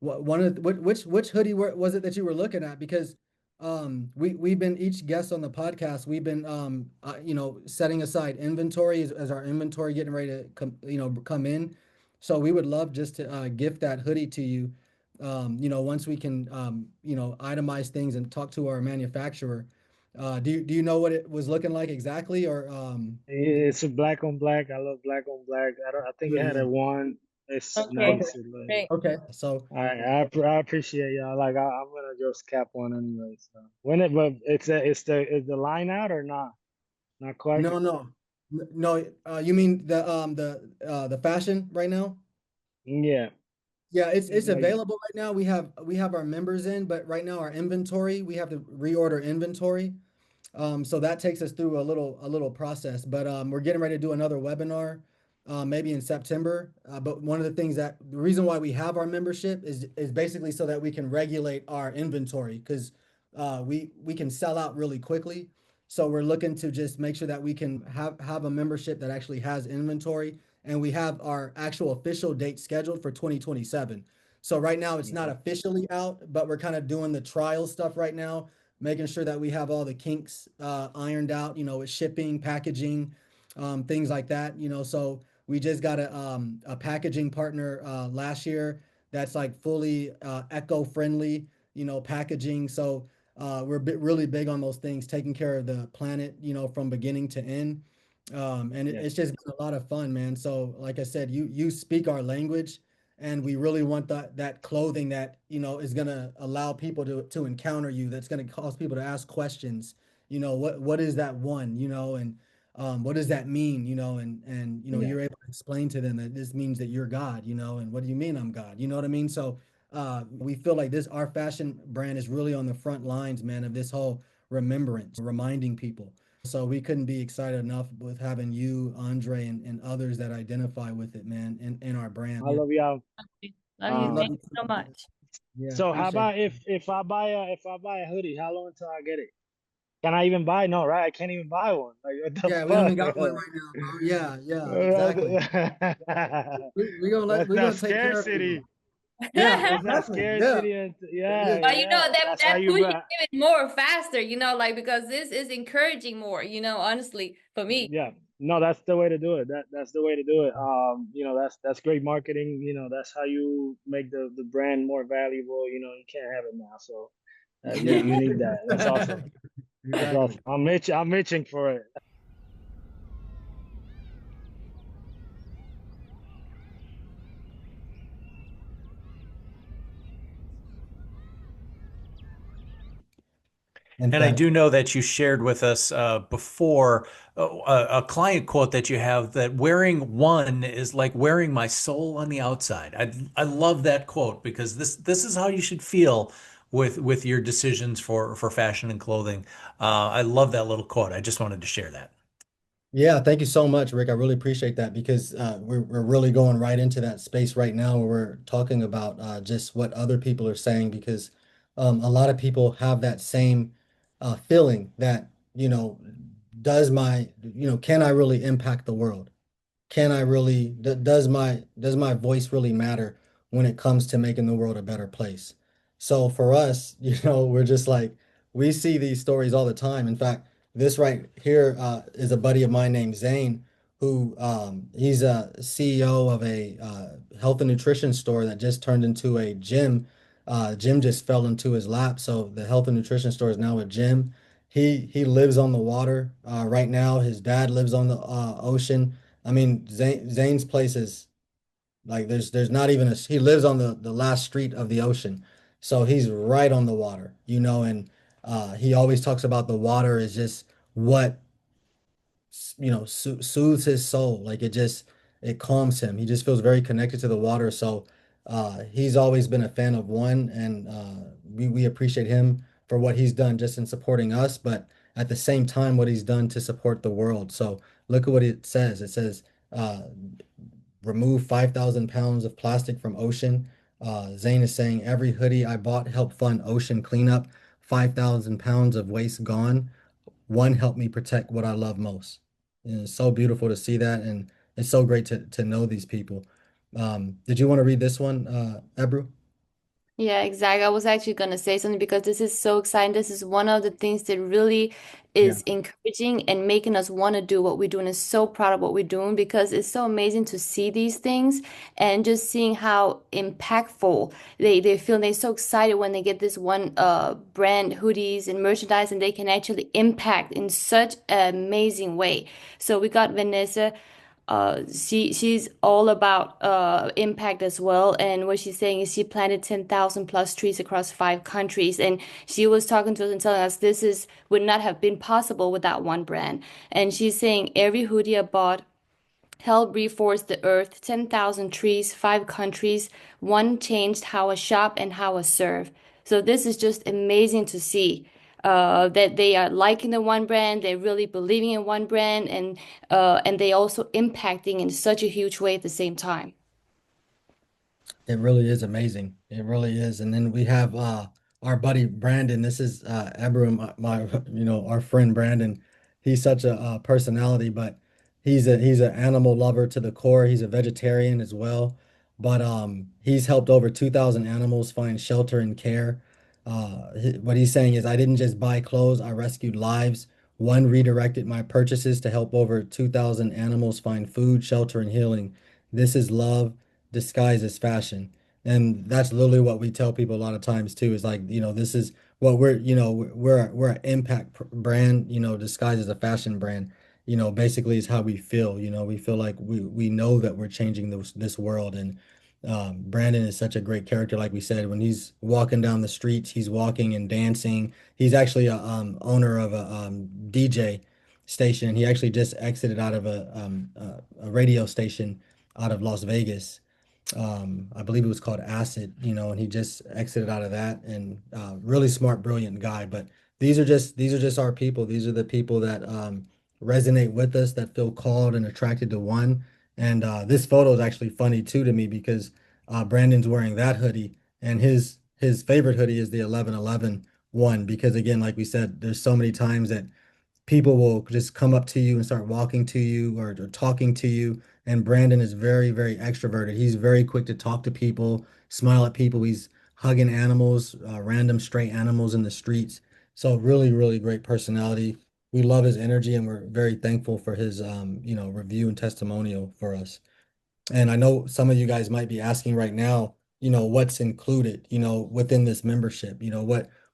Which hoodie was it that you were looking at? Because we've been, each guest on the podcast, we've been setting aside inventory as our inventory getting ready to come in. So we would love just to gift that hoodie to you. Once we can itemize things and talk to our manufacturer. Do you know what it was looking like exactly, or It's a black on black. I love black on black. I think it yeah, had yeah. a one. It's Okay, Okay, nice. great. okay. So I appreciate y'all. Like I'm gonna just cap one anyway. So when it but is the line out or not? Not quite. no, no, no. You mean the fashion right now? Yeah. Yeah, it's Like available right now. We have our members in, but right now our inventory, we have to reorder inventory. So that takes us through a little process, but we're getting ready to do another webinar, maybe in September. But one of the things the reason why we have our membership is basically so that we can regulate our inventory because we can sell out really quickly. So we're looking to just make sure that we can have a membership that actually has inventory, and we have our actual official date scheduled for 2027. So right now it's not officially out, but we're kind of doing the trial stuff right now, making sure that we have all the kinks ironed out, with shipping, packaging, things like that. So we just got a packaging partner last year that's like fully eco-friendly, packaging. So we're really big on those things, taking care of the planet, from beginning to end. And yeah. it's just been a lot of fun, man. So like I said, you speak our language, and we really want that clothing that is going to allow people to encounter you, that's going to cause people to ask questions. What is that one, and what does that mean, and Yeah. you're able to explain to them that this means that you're God, and what do you mean I'm God, you know what I mean? So we feel like our fashion brand is really on the front lines, man, of this whole remembrance, reminding people. So we couldn't be excited enough with having you, Andre, and others that identify with it, man, in our brand. I love y'all. Love you. Love Thank you you too, so man. much. Yeah, So how appreciate about it. if I buy a hoodie, how long until I get it? Can I even buy? No, right? I can't even buy one. Like what the Yeah, we don't even fuck? got one right now, bro. Yeah, yeah, exactly. That's We're that gonna take care of you. scarcity. Yeah, That's that exactly. Yeah, scarcity. And it yeah, is. But yeah. that That's how that you push you buy. even more faster, like because this is encouraging more, honestly, for me. Yeah. No, that's the way to do it. That's the way to do it. That's great marketing. That's how you make the brand more valuable. You can't have it now. So you Yeah, you need that. That's awesome. That's exactly. awesome. I'm itching for it. In And I fact, do know that you shared with us before a client quote that you have, that wearing one is like wearing my soul on the outside. I love that quote, because this is how you should feel with your decisions for fashion and clothing. I love that little quote. I just wanted to share that. yeah, thank you so much, Rick. I really appreciate that because we're really going right into that space right now where we're talking about just what other people are saying because a lot of people have that same feeling that, can I really impact the world? Can I really, does my voice really matter when it comes to making the world a better place? So for us, we're just like, we see these stories all the time. In fact, this right here is a buddy of mine named Zane, who he's a CEO of a health and nutrition store that just turned into a gym. Gym just fell into his lap, so the health and nutrition store is now a gym. He lives on the water right now. His dad lives on the ocean. I mean, Zane's place is like there's not even he lives on the last street of the ocean. So he's right on the water, and he always talks about the water is just what soothes his soul. Like it calms him. He just feels very connected to the water. So he's always been a fan of One, and we appreciate him for what he's done just in supporting us, but at the same time, what he's done to support the world. So look at what it says. It says, uh, remove 5,000 pounds of plastic from ocean. Zane is saying every hoodie I bought helped fund ocean cleanup. 5,000 pounds of waste gone. One helped me protect what I love most. And it's so beautiful to see that, and it's so great to know these people. Did you want to read this one, Ebru? Yeah, exactly. I was actually going to say something because this is so exciting. This is one of the things that really Yeah. is encouraging and making us want to do what we're doing. And so proud of what we're doing because it's so amazing to see these things and just seeing how impactful they feel. They're so excited when they get this one brand hoodies and merchandise and they can actually impact in such an amazing way. So we got Vanessa. She's all about impact as well. And what she's saying is she planted 10,000 plus trees across 5 countries. And she was talking to us and telling us this is would not have been possible without one brand. And she's saying every hoodie I bought helped reforest the earth, 10,000 trees, 5 countries. One changed how I shop and how I serve. So this is just amazing to see that they are liking the one brand, they're really believing in one brand, and they also impacting in such a huge way at the same time. It really is amazing. It really is. And then we have our buddy Brandon. This is Abram, my our friend Brandon. He's such a personality, but he's an animal lover to the core. He's a vegetarian as well. But he's helped over 2,000 animals find shelter and care. What he's saying is I didn't just buy clothes, I rescued lives. One redirected my purchases to help over 2,000 animals find food, shelter, and healing. This is love disguised as fashion. And that's literally what we tell people a lot of times too, is like, this is what we're an impact brand, disguised as a fashion brand. Basically is how we feel. We feel like we know that we're changing this world. And Brandon is such a great character. Like we said, when he's walking down the streets, he's walking and dancing. He's actually a owner of a DJ station. He actually just exited out of a radio station out of Las Vegas. I believe it was called Acid, and he just exited out of that. And really smart, brilliant guy. But these are just our people. These are the people that resonate with us, that feel called and attracted to one. And this photo is actually funny too to me because Brandon's wearing that hoodie, and his favorite hoodie is the 1111 one because again, like we said, there's so many times that people will just come up to you and start walking to you or talking to you. And Brandon is very, very extroverted. He's very quick to talk to people, smile at people. He's hugging animals, random stray animals in the streets. So really, really great personality. We love his energy and we're very thankful for his, review and testimonial for us. And I know some of you guys might be asking right now, what's included, within this membership,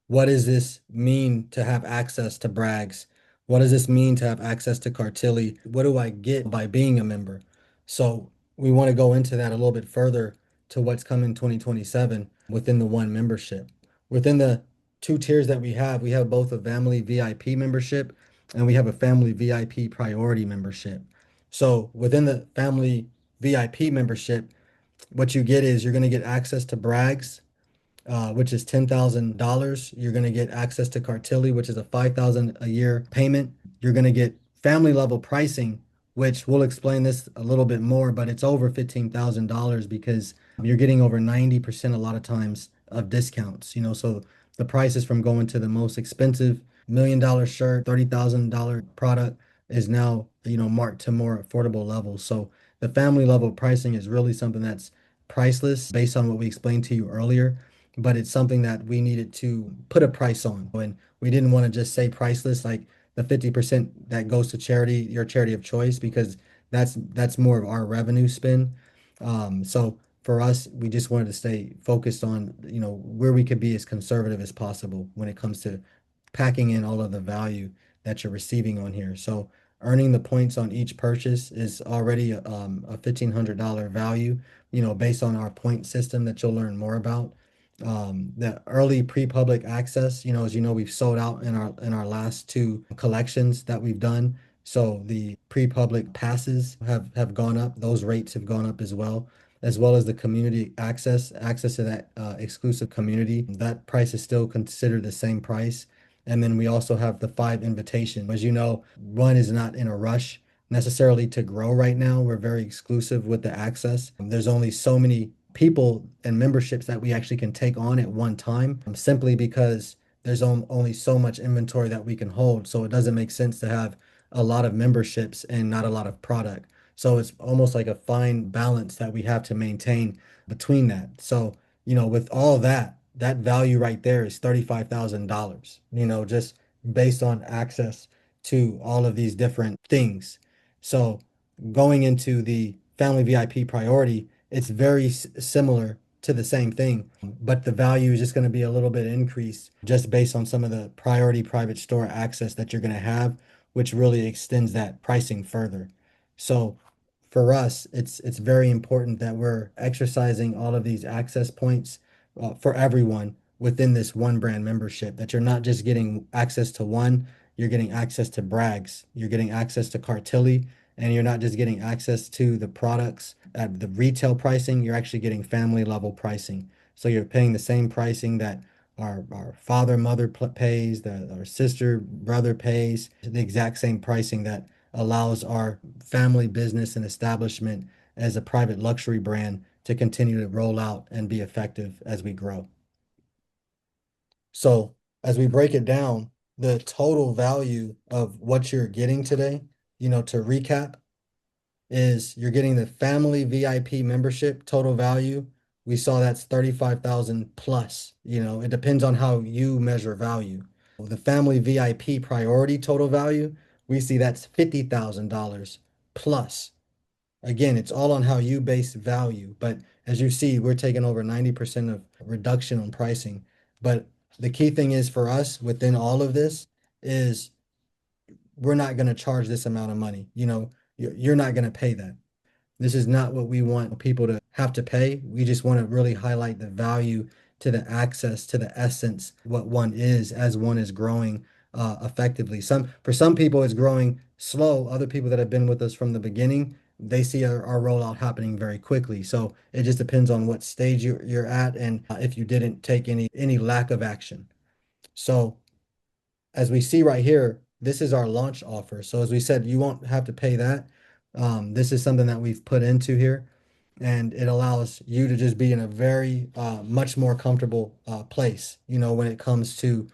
what does this mean to have access to Brags? What does this mean to have access to Cartilli? What do I get by being a member? So we want to go into that a little bit further to what's coming 2027 within the one membership. Within the two tiers that we have both a family VIP membership and we have a family VIP priority membership. So within the family VIP membership, what you get is you're going to get access to Brags, which is $10,000. You're going to get access to Cartilli, which is a $5,000 a year payment. You're going to get family level pricing, which we'll explain this a little bit more, but it's over $15,000 because you're getting over 90% a lot of times of discounts, so the prices from going to the most expensive $1 million shirt, $30,000 product is now, marked to more affordable levels. So the family level pricing is really something that's priceless based on what we explained to you earlier, but it's something that we needed to put a price on. And we didn't want to just say priceless, like the 50% that goes to charity, your charity of choice, because that's more of our revenue spin. So for us, we just wanted to stay focused on, where we could be as conservative as possible when it comes to packing in all of the value that you're receiving on here. So earning the points on each purchase is already a $1,500 value, based on our point system that you'll learn more about. The early pre-public access, as you know, we've sold out in our last two collections that we've done. So the pre-public passes have gone up. Those rates have gone up as well as the community access to that exclusive community. That price is still considered the same price. And then we also have the 5 invitation. As you know, one is not in a rush necessarily to grow right now. We're very exclusive with the access. There's only so many people and memberships that we actually can take on at one time, simply because there's only so much inventory that we can hold. So it doesn't make sense to have a lot of memberships and not a lot of product. So it's almost like a fine balance that we have to maintain between that. So, with all that, that value right there is $35,000, just based on access to all of these different things. So going into the family VIP priority, it's very similar to the same thing, but the value is just going to be a little bit increased just based on some of the priority private store access that you're going to have, which really extends that pricing further. So for us, it's very important that we're exercising all of these access points for everyone within this one brand membership, that you're not just getting access to one, you're getting access to Bragg's, you're getting access to Cartilli, and you're not just getting access to the products at the retail pricing, you're actually getting family level pricing. So you're paying the same pricing that our father, mother pays, that our sister, brother pays, the exact same pricing that allows our family business and establishment as a private luxury brand to continue to roll out and be effective as we grow. So as we break it down, the total value of what you're getting today, to recap, is you're getting the family VIP membership total value. We saw that's 35,000 plus. It depends on how you measure value. The family VIP priority total value, we see that's $50,000 plus. Again, it's all on how you base value, but as you see, we're taking over 90% of reduction on pricing. But the key thing is for us within all of this is we're not going to charge this amount of money. You're not going to pay that. This is not what we want people to have to pay. We just want to really highlight the value to the access to the essence, what one is as one is growing effectively. For some people, it's growing slow. Other people that have been with us from the beginning, they see our rollout happening very quickly. So it just depends on what stage you're at and if you didn't take any lack of action. So as we see right here, this is our launch offer. So as we said, you won't have to pay that. This is something that we've put into here, and it allows you to just be in a very much more comfortable place, when it comes to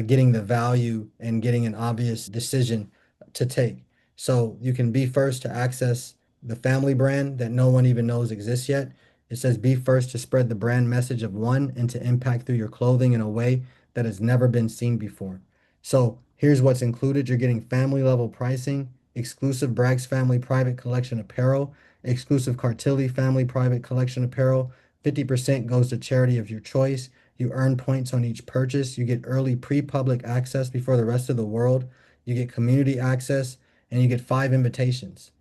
getting the value and getting an obvious decision to take. So you can be first to access the family brand that no one even knows exists yet. It says be first to spread the brand message of one and to impact through your clothing in a way that has never been seen before. So here's what's included. You're getting family level pricing, exclusive Bragg's Family Private Collection apparel, exclusive Cartilli Family Private Collection apparel. 50% goes to charity of your choice. You earn points on each purchase. You get early pre-public access before the rest of the world. You get community access, and you get 5 invitations.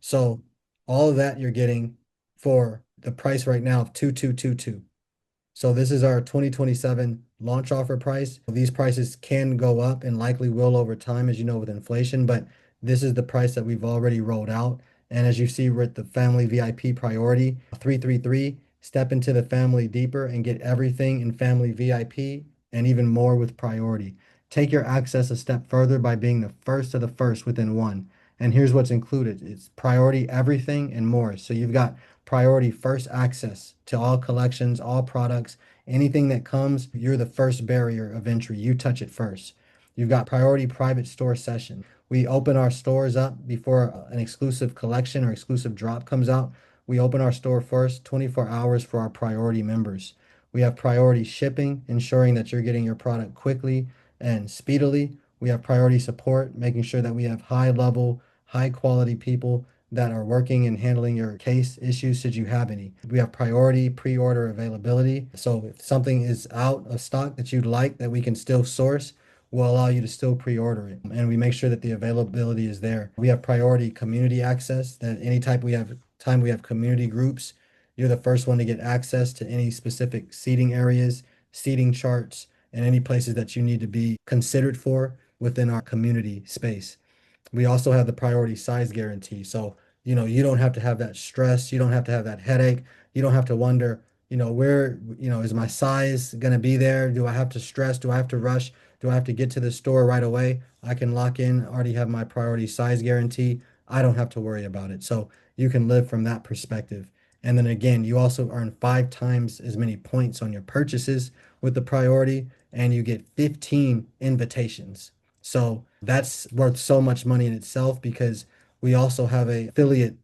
So all of that you're getting for the price right now of 2222. So this is our 2027 launch offer price. These prices can go up and likely will over time, as you know, with inflation, but this is the price that we've already rolled out. And as you see with the family VIP priority, 333, step into the family deeper and get everything in family VIP and even more with priority. Take your access a step further by being the first of the first within one. And here's what's included. It's priority everything and more. So you've got priority first access to all collections, all products, anything that comes, you're the first barrier of entry. You touch it first. You've got priority private store session. We open our stores up before an exclusive collection or exclusive drop comes out. We open our store first, 24 hours for our priority members. We have priority shipping, ensuring that you're getting your product quickly and speedily. We have priority support, making sure that we have high level, high quality people that are working and handling your case issues should you have any. We have priority pre-order availability. So if something is out of stock that you'd like that we can still source, we'll allow you to still pre-order it. And we make sure that the availability is there. We have priority community access, that anytime we have community groups, you're the first one to get access to any specific seating areas, seating charts, and any places that you need to be considered for within our community space. We also have the priority size guarantee. So, you don't have to have that stress. You don't have to have that headache. You don't have to wonder, where, is my size going to be there? Do I have to stress? Do I have to rush? Do I have to get to the store right away? I can lock in, already have my priority size guarantee. I don't have to worry about it. So you can live from that perspective. And then again, you also earn 5 times as many points on your purchases with the priority, and you get 15 invitations. So that's worth so much money in itself, because we also have a affiliate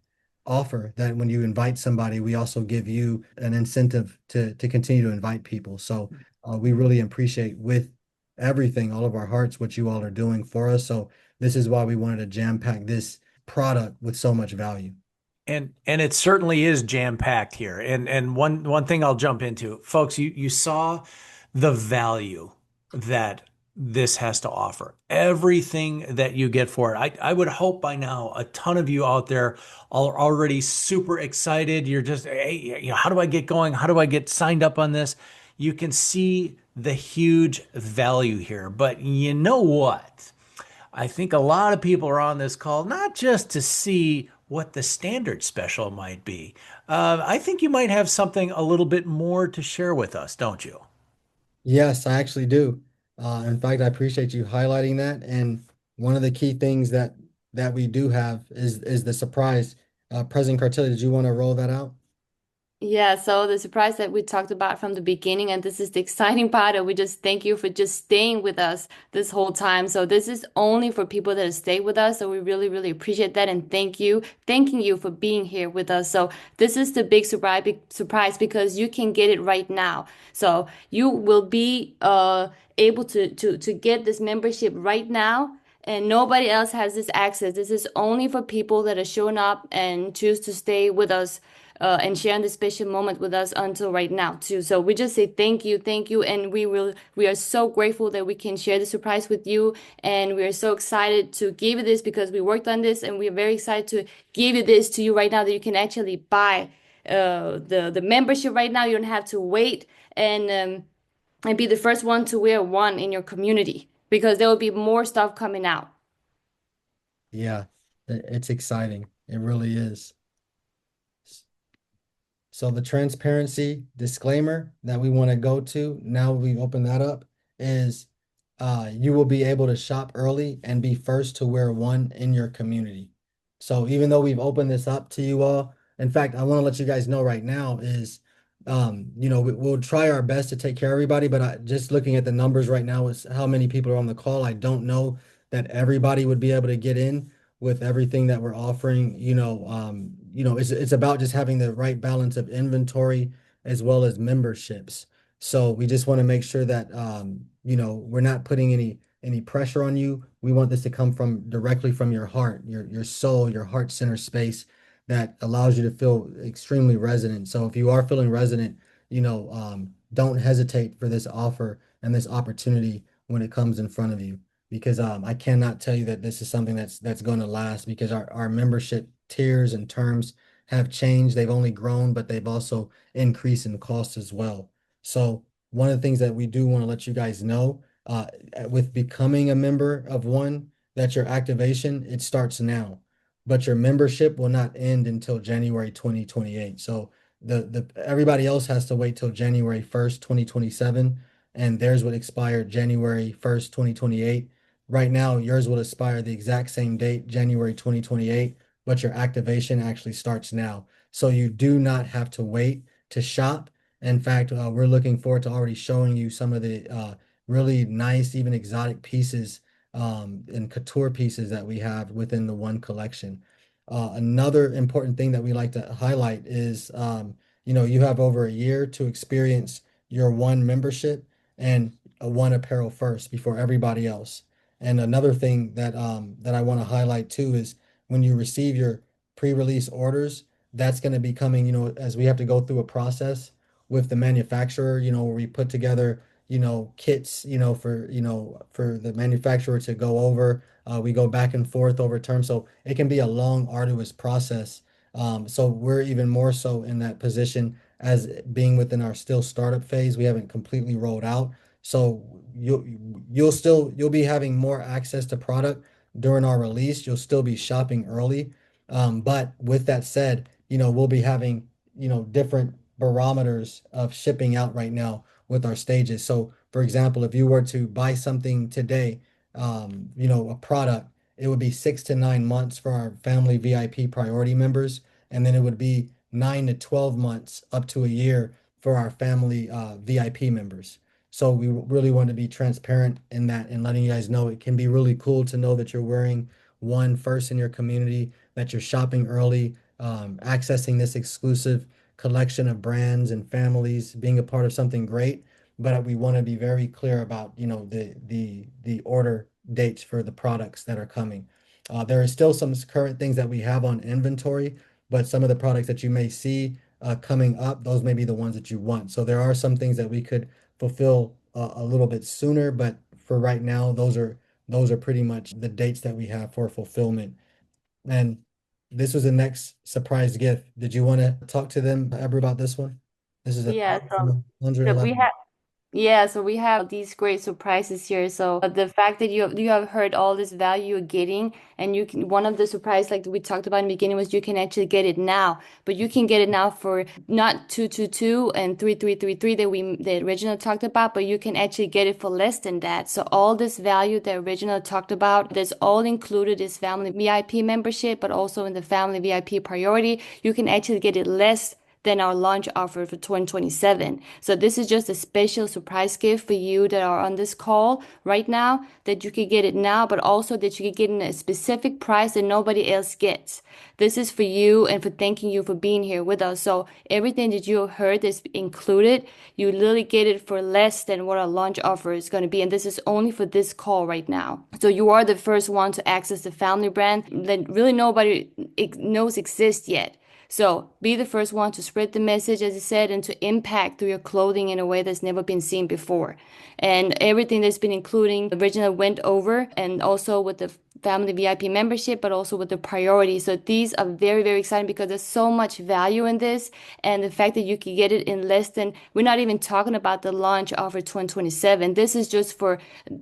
offer that when you invite somebody, we also give you an incentive to continue to invite people. So we really appreciate with everything, all of our hearts, what you all are doing for us. So this is why we wanted to jam pack this product with so much value. And it certainly is jam packed here. And one thing I'll jump into, folks, you saw the value that this has to offer. Everything that you get for it. I would hope by now a ton of you out there are already super excited. You're just, hey, you know, how do I get going? How do I get signed up on this? You can see the huge value here. But you know what? I think a lot of people are on this call not just to see what the standard special might be. I think you might have something a little bit more to share with us, don't you? Yes, I actually do. In fact, I appreciate you highlighting that. And one of the key things that we do have is the surprise. President Cartilli, did you want to roll that out? Yeah, so the surprise that we talked about from the beginning, and this is the exciting part, and we just thank you for just staying with us this whole time. So this is only for people that have stayed with us. So we really, really appreciate that and thanking you for being here with us. So this is the big surprise because you can get it right now. So you will be able to get this membership right now. And nobody else has this access. This is only for people that are showing up and choose to stay with us and sharing this special moment with us until right now too. So we just say thank you, and we are so grateful that we can share the surprise with you, and we are so excited to give you this because we worked on this, and we are very excited to give you this to you right now that you can actually buy the membership right now. You don't have to wait and be the first one to wear one in your community because there will be more stuff coming out. Yeah, it's exciting. It really is. So the transparency disclaimer that we want to go to now we open that up is you will be able to shop early and be first to wear one in your community. So even though we've opened this up to you all, in fact, I want to let you guys know right now is, you know, we'll try our best to take care of everybody, but just looking at the numbers right now is how many people are on the call. I don't know that everybody would be able to get in with everything that we're offering. It's about just having the right balance of inventory as well as memberships. So we just want to make sure that we're not putting any pressure on you. We want this to come from directly from your heart, your soul, your heart center space that allows you to feel extremely resonant. So if you are feeling resonant, don't hesitate for this offer and this opportunity when it comes in front of you, because I cannot tell you that this is something that's going to last, because our membership tiers and terms have changed. They've only grown, but they've also increased in cost as well. So one of the things that we do want to let you guys know, with becoming a member of one, that your activation, it starts now, but your membership will not end until January 2028. So everybody else has to wait till January 1st, 2027, and theirs would expire January 1st, 2028. Right now, yours will expire the exact same date, January 2028, but your activation actually starts now. So you do not have to wait to shop. In fact, we're looking forward to already showing you some of the really nice, even exotic pieces and couture pieces that we have within the one collection. Another important thing that we like to highlight is, you have over a year to experience your one membership and a one apparel first before everybody else. And another thing that I want to highlight too is when you receive your pre-release orders, that's going to be coming, as we have to go through a process with the manufacturer, where we put together, kits, for the manufacturer to go over. We go back and forth over terms. So it can be a long, arduous process. So we're even more so in that position as being within our still startup phase. We haven't completely rolled out. So you'll be having more access to product during our release. You'll still be shopping early. But with that said, we'll be having, different barometers of shipping out right now with our stages. So for example, if you were to buy something today, a product, it would be 6 to 9 months for our family VIP priority members. And then it would be 9 to 12 months up to a year for our family VIP members. So we really want to be transparent in that and letting you guys know it can be really cool to know that you're wearing one first in your community, that you're shopping early, accessing this exclusive collection of brands and families, being a part of something great. But we want to be very clear about, you know, the order dates for the products that are coming. There are still some current things that we have on inventory, but some of the products that you may see coming up, those may be the ones that you want. So there are some things that we could fulfill a little bit sooner, but for right now, those are pretty much the dates that we have for fulfillment. And this was the next surprise gift. Did you want to talk to them ever about this one? This is a Yeah, so we 111. have Yeah, so we have these great surprises here. So the fact that you have heard all this value you're getting, and you can one of the surprise like we talked about in the beginning was you can actually get it now, but you can get it now for not 222 and 3333 that the original talked about, but you can actually get it for less than that. So all this value the original talked about, that's all included is family VIP membership, but also in the family VIP priority, you can actually get it less than our launch offer for 2027. So this is just a special surprise gift for you that are on this call right now, that you can get it now, but also that you can get in a specific price that nobody else gets. This is for you and for thanking you for being here with us. So everything that you heard is included. You literally get it for less than what our launch offer is going to be. And this is only for this call right now. So you are the first one to access the family brand that really nobody knows exists yet. So be the first one to spread the message, as I said, and to impact through your clothing in a way that's never been seen before. And everything that's been including the original went over, and also with the family VIP membership, but also with the priority. So these are very, very exciting because there's so much value in this. And the fact that you can get it in less than, we're not even talking about the launch offer 2027. This is just for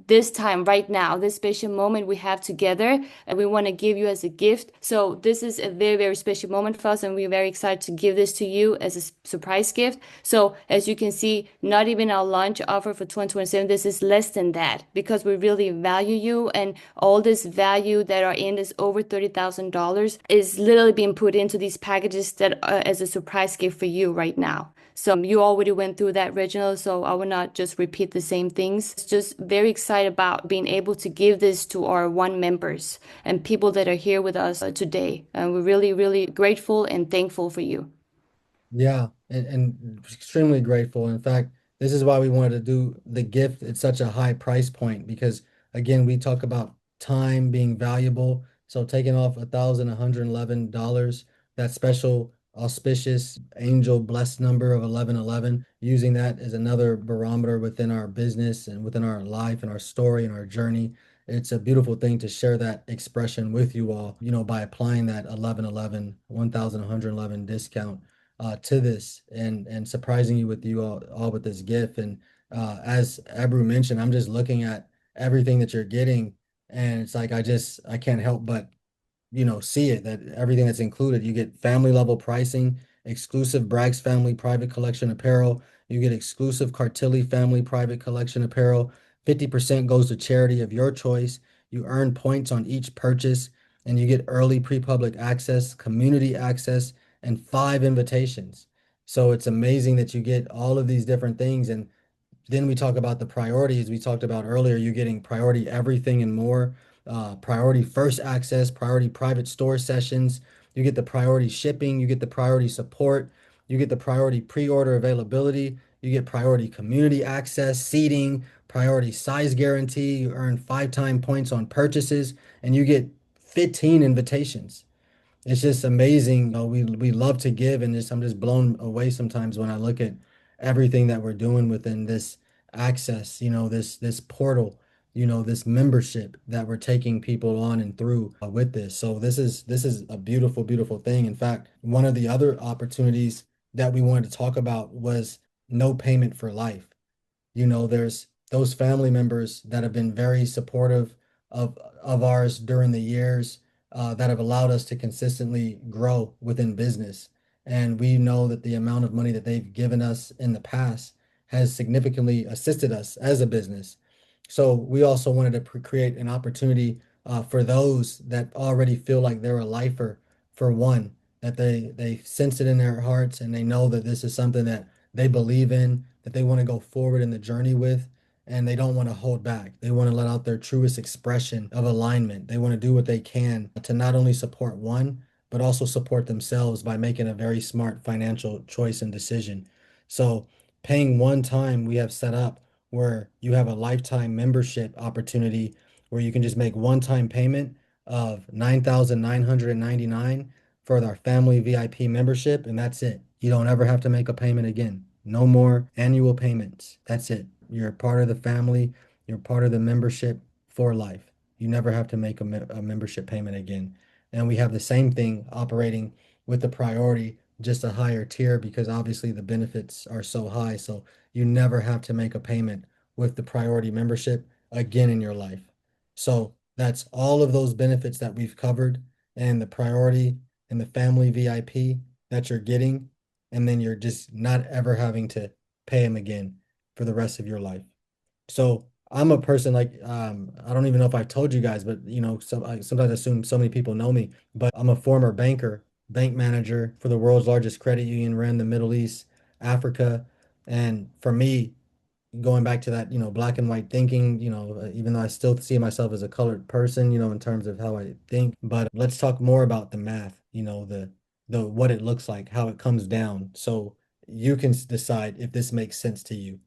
this time right now, this special moment we have together, and we want to give you as a gift. So this is a very, very special moment for us, and we're very excited to give this to you as a surprise gift. So as you can see, not even our launch offer for 2027, this is less than that because we really value you, and all this value that are in this over $30,000 is literally being put into these packages that as a surprise gift for you right now. So you already went through that, Reginald, so I will not just repeat the same things. Just very excited about being able to give this to our one members and people that are here with us today. And we're really, really grateful and thankful for you. Yeah, and extremely grateful. In fact, this is why we wanted to do the gift at such a high price point because, again, we talk about time being valuable. So taking off $1,111, that special auspicious angel blessed number of 1111, using that as another barometer within our business and within our life and our story and our journey. It's a beautiful thing to share that expression with you all, you know, by applying that 1111 discount to this and surprising you with all with this gift. And as Ebru mentioned, I'm just looking at everything that you're getting, and it's like I can't help but, you know, see it, that everything that's included. You get family level pricing, exclusive Braggs Family Private Collection apparel. You get exclusive Cartilli Family Private Collection apparel. 50% goes to charity of your choice. You earn points on each purchase, and you get early pre-public access, community access, and 5 invitations. So it's amazing that you get all of these different things. And then we talk about the priorities we talked about earlier. You're getting priority everything and more, priority first access, priority private store sessions. You get the priority shipping, you get the priority support, you get the priority pre-order availability, you get priority community access, seating, priority size guarantee, you earn 5-time points on purchases, and you get 15 invitations. It's just amazing. We love to give, and I'm just blown away sometimes when I look at everything that we're doing within this access, you know, this portal, you know, this membership that we're taking people on and through with this. So this is a beautiful, beautiful thing. In fact, one of the other opportunities that we wanted to talk about was no payment for life. You know, there's those family members that have been very supportive of ours during the years, that have allowed us to consistently grow within business. And we know that the amount of money that they've given us in the past has significantly assisted us as a business. So we also wanted to create an opportunity for those that already feel like they're a lifer, for one, that they sense it in their hearts and they know that this is something that they believe in, that they want to go forward in the journey with, and they don't want to hold back. They want to let out their truest expression of alignment. They want to do what they can to not only support one, but also support themselves by making a very smart financial choice and decision. So paying one time, we have set up where you have a lifetime membership opportunity where you can just make one-time payment of $9,999 for our family VIP membership, and that's it. You don't ever have to make a payment again. No more annual payments. That's it. You're part of the family. You're part of the membership for life. You never have to make a membership payment again. And we have the same thing operating with the priority, just a higher tier, because obviously the benefits are so high. So you never have to make a payment with the priority membership again in your life. So that's all of those benefits that we've covered, and the priority and the family VIP that you're getting, and then you're just not ever having to pay them again for the rest of your life. So I'm a person like, I don't even know if I've told you guys, but I sometimes assume so many people know me, but I'm a former banker, bank manager for the world's largest credit union, ran the Middle East, Africa. And for me, going back to that, black and white thinking, even though I still see myself as a colored person, in terms of how I think, but let's talk more about the math, the what it looks like, how it comes down. So you can decide if this makes sense to you.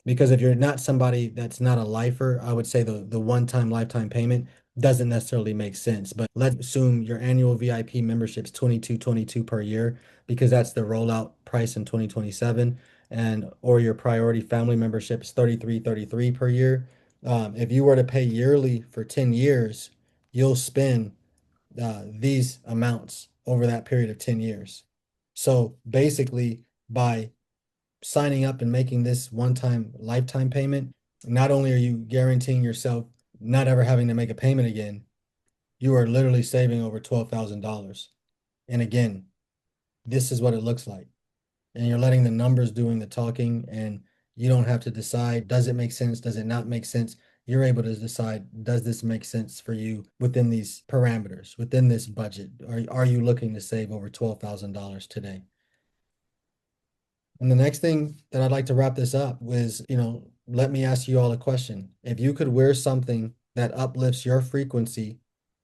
Because if you're not somebody that's not a lifer, I would say the one-time lifetime payment doesn't necessarily make sense. But let's assume your annual VIP membership's $22.22 per year, because that's the rollout price in 2027, or your priority family membership is $33.33 per year. If you were to pay yearly for 10 years, you'll spend these amounts over that period of 10 years. So basically, by signing up and making this one-time lifetime payment, not only are you guaranteeing yourself not ever having to make a payment again, you are literally saving over $12,000. And again, this is what it looks like. And you're letting the numbers doing the talking, and you don't have to decide, does it make sense? Does it not make sense? You're able to decide, does this make sense for you within these parameters, within this budget? Are you looking to save over $12,000 today? And the next thing that I'd like to wrap this up was, let me ask you all a question. If you could wear something that uplifts your frequency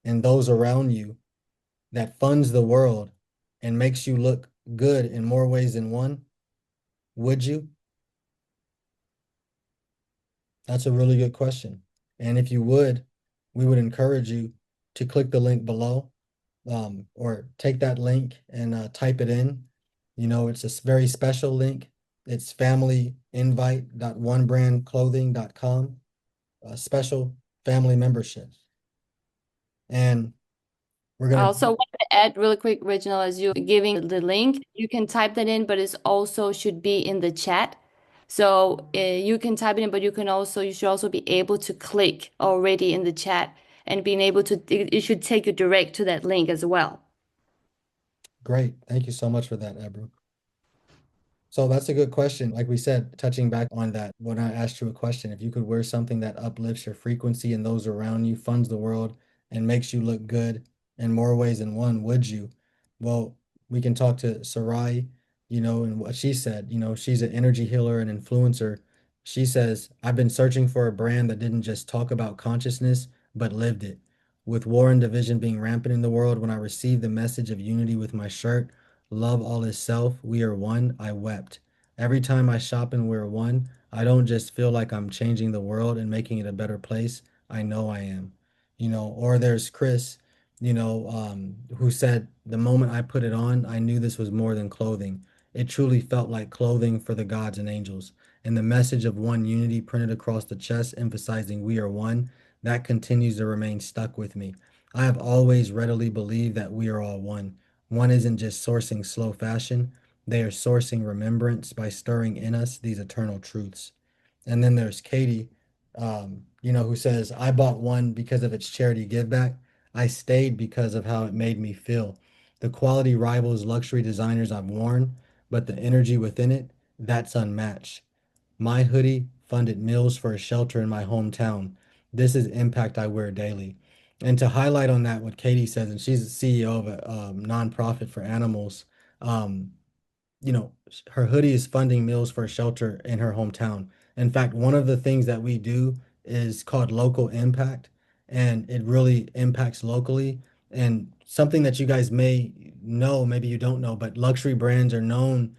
and those around you, that funds the world and makes you look good in more ways than one, would you? That's a really good question. And if you would, we would encourage you to click the link below, or take that link and type it in. It's a very special link. It's familyinvite.onebrandclothing.com, a special family membership. And we're going to also want to add really quick, Reginald, as you're giving the link, you can type that in, but it also should be in the chat. So you can type it in, but you should also be able to click already in the chat and being able to, it should take you direct to that link as well. Great. Thank you so much for that, Ebru. So that's a good question. Like we said, touching back on that, when I asked you a question, if you could wear something that uplifts your frequency and those around you, funds the world, and makes you look good in more ways than one, would you? Well, we can talk to Sarai, and what she said. She's an energy healer and influencer. She says, I've been searching for a brand that didn't just talk about consciousness, but lived it. With war and division being rampant in the world, when I received the message of unity with my shirt, love all is self, we are one, I wept. Every time I shop and we're one, I don't just feel like I'm changing the world and making it a better place. I know I am. Or there's Chris, who said, the moment I put it on, I knew this was more than clothing. It truly felt like clothing for the gods and angels. And the message of one unity printed across the chest, emphasizing we are one, that continues to remain stuck with me. I have always readily believed that we are all one. One isn't just sourcing slow fashion, they are sourcing remembrance by stirring in us these eternal truths. And then there's Katie, who says, I bought one because of its charity give back. I stayed because of how it made me feel. The quality rivals luxury designers I've worn, but the energy within it, that's unmatched. My hoodie funded meals for a shelter in my hometown. This is impact I wear daily. And to highlight on that, what Katie says, and she's the CEO of a nonprofit for animals, her hoodie is funding meals for a shelter in her hometown. In fact, one of the things that we do is called local impact, and it really impacts locally. And something that you guys may know, maybe you don't know, but luxury brands are known,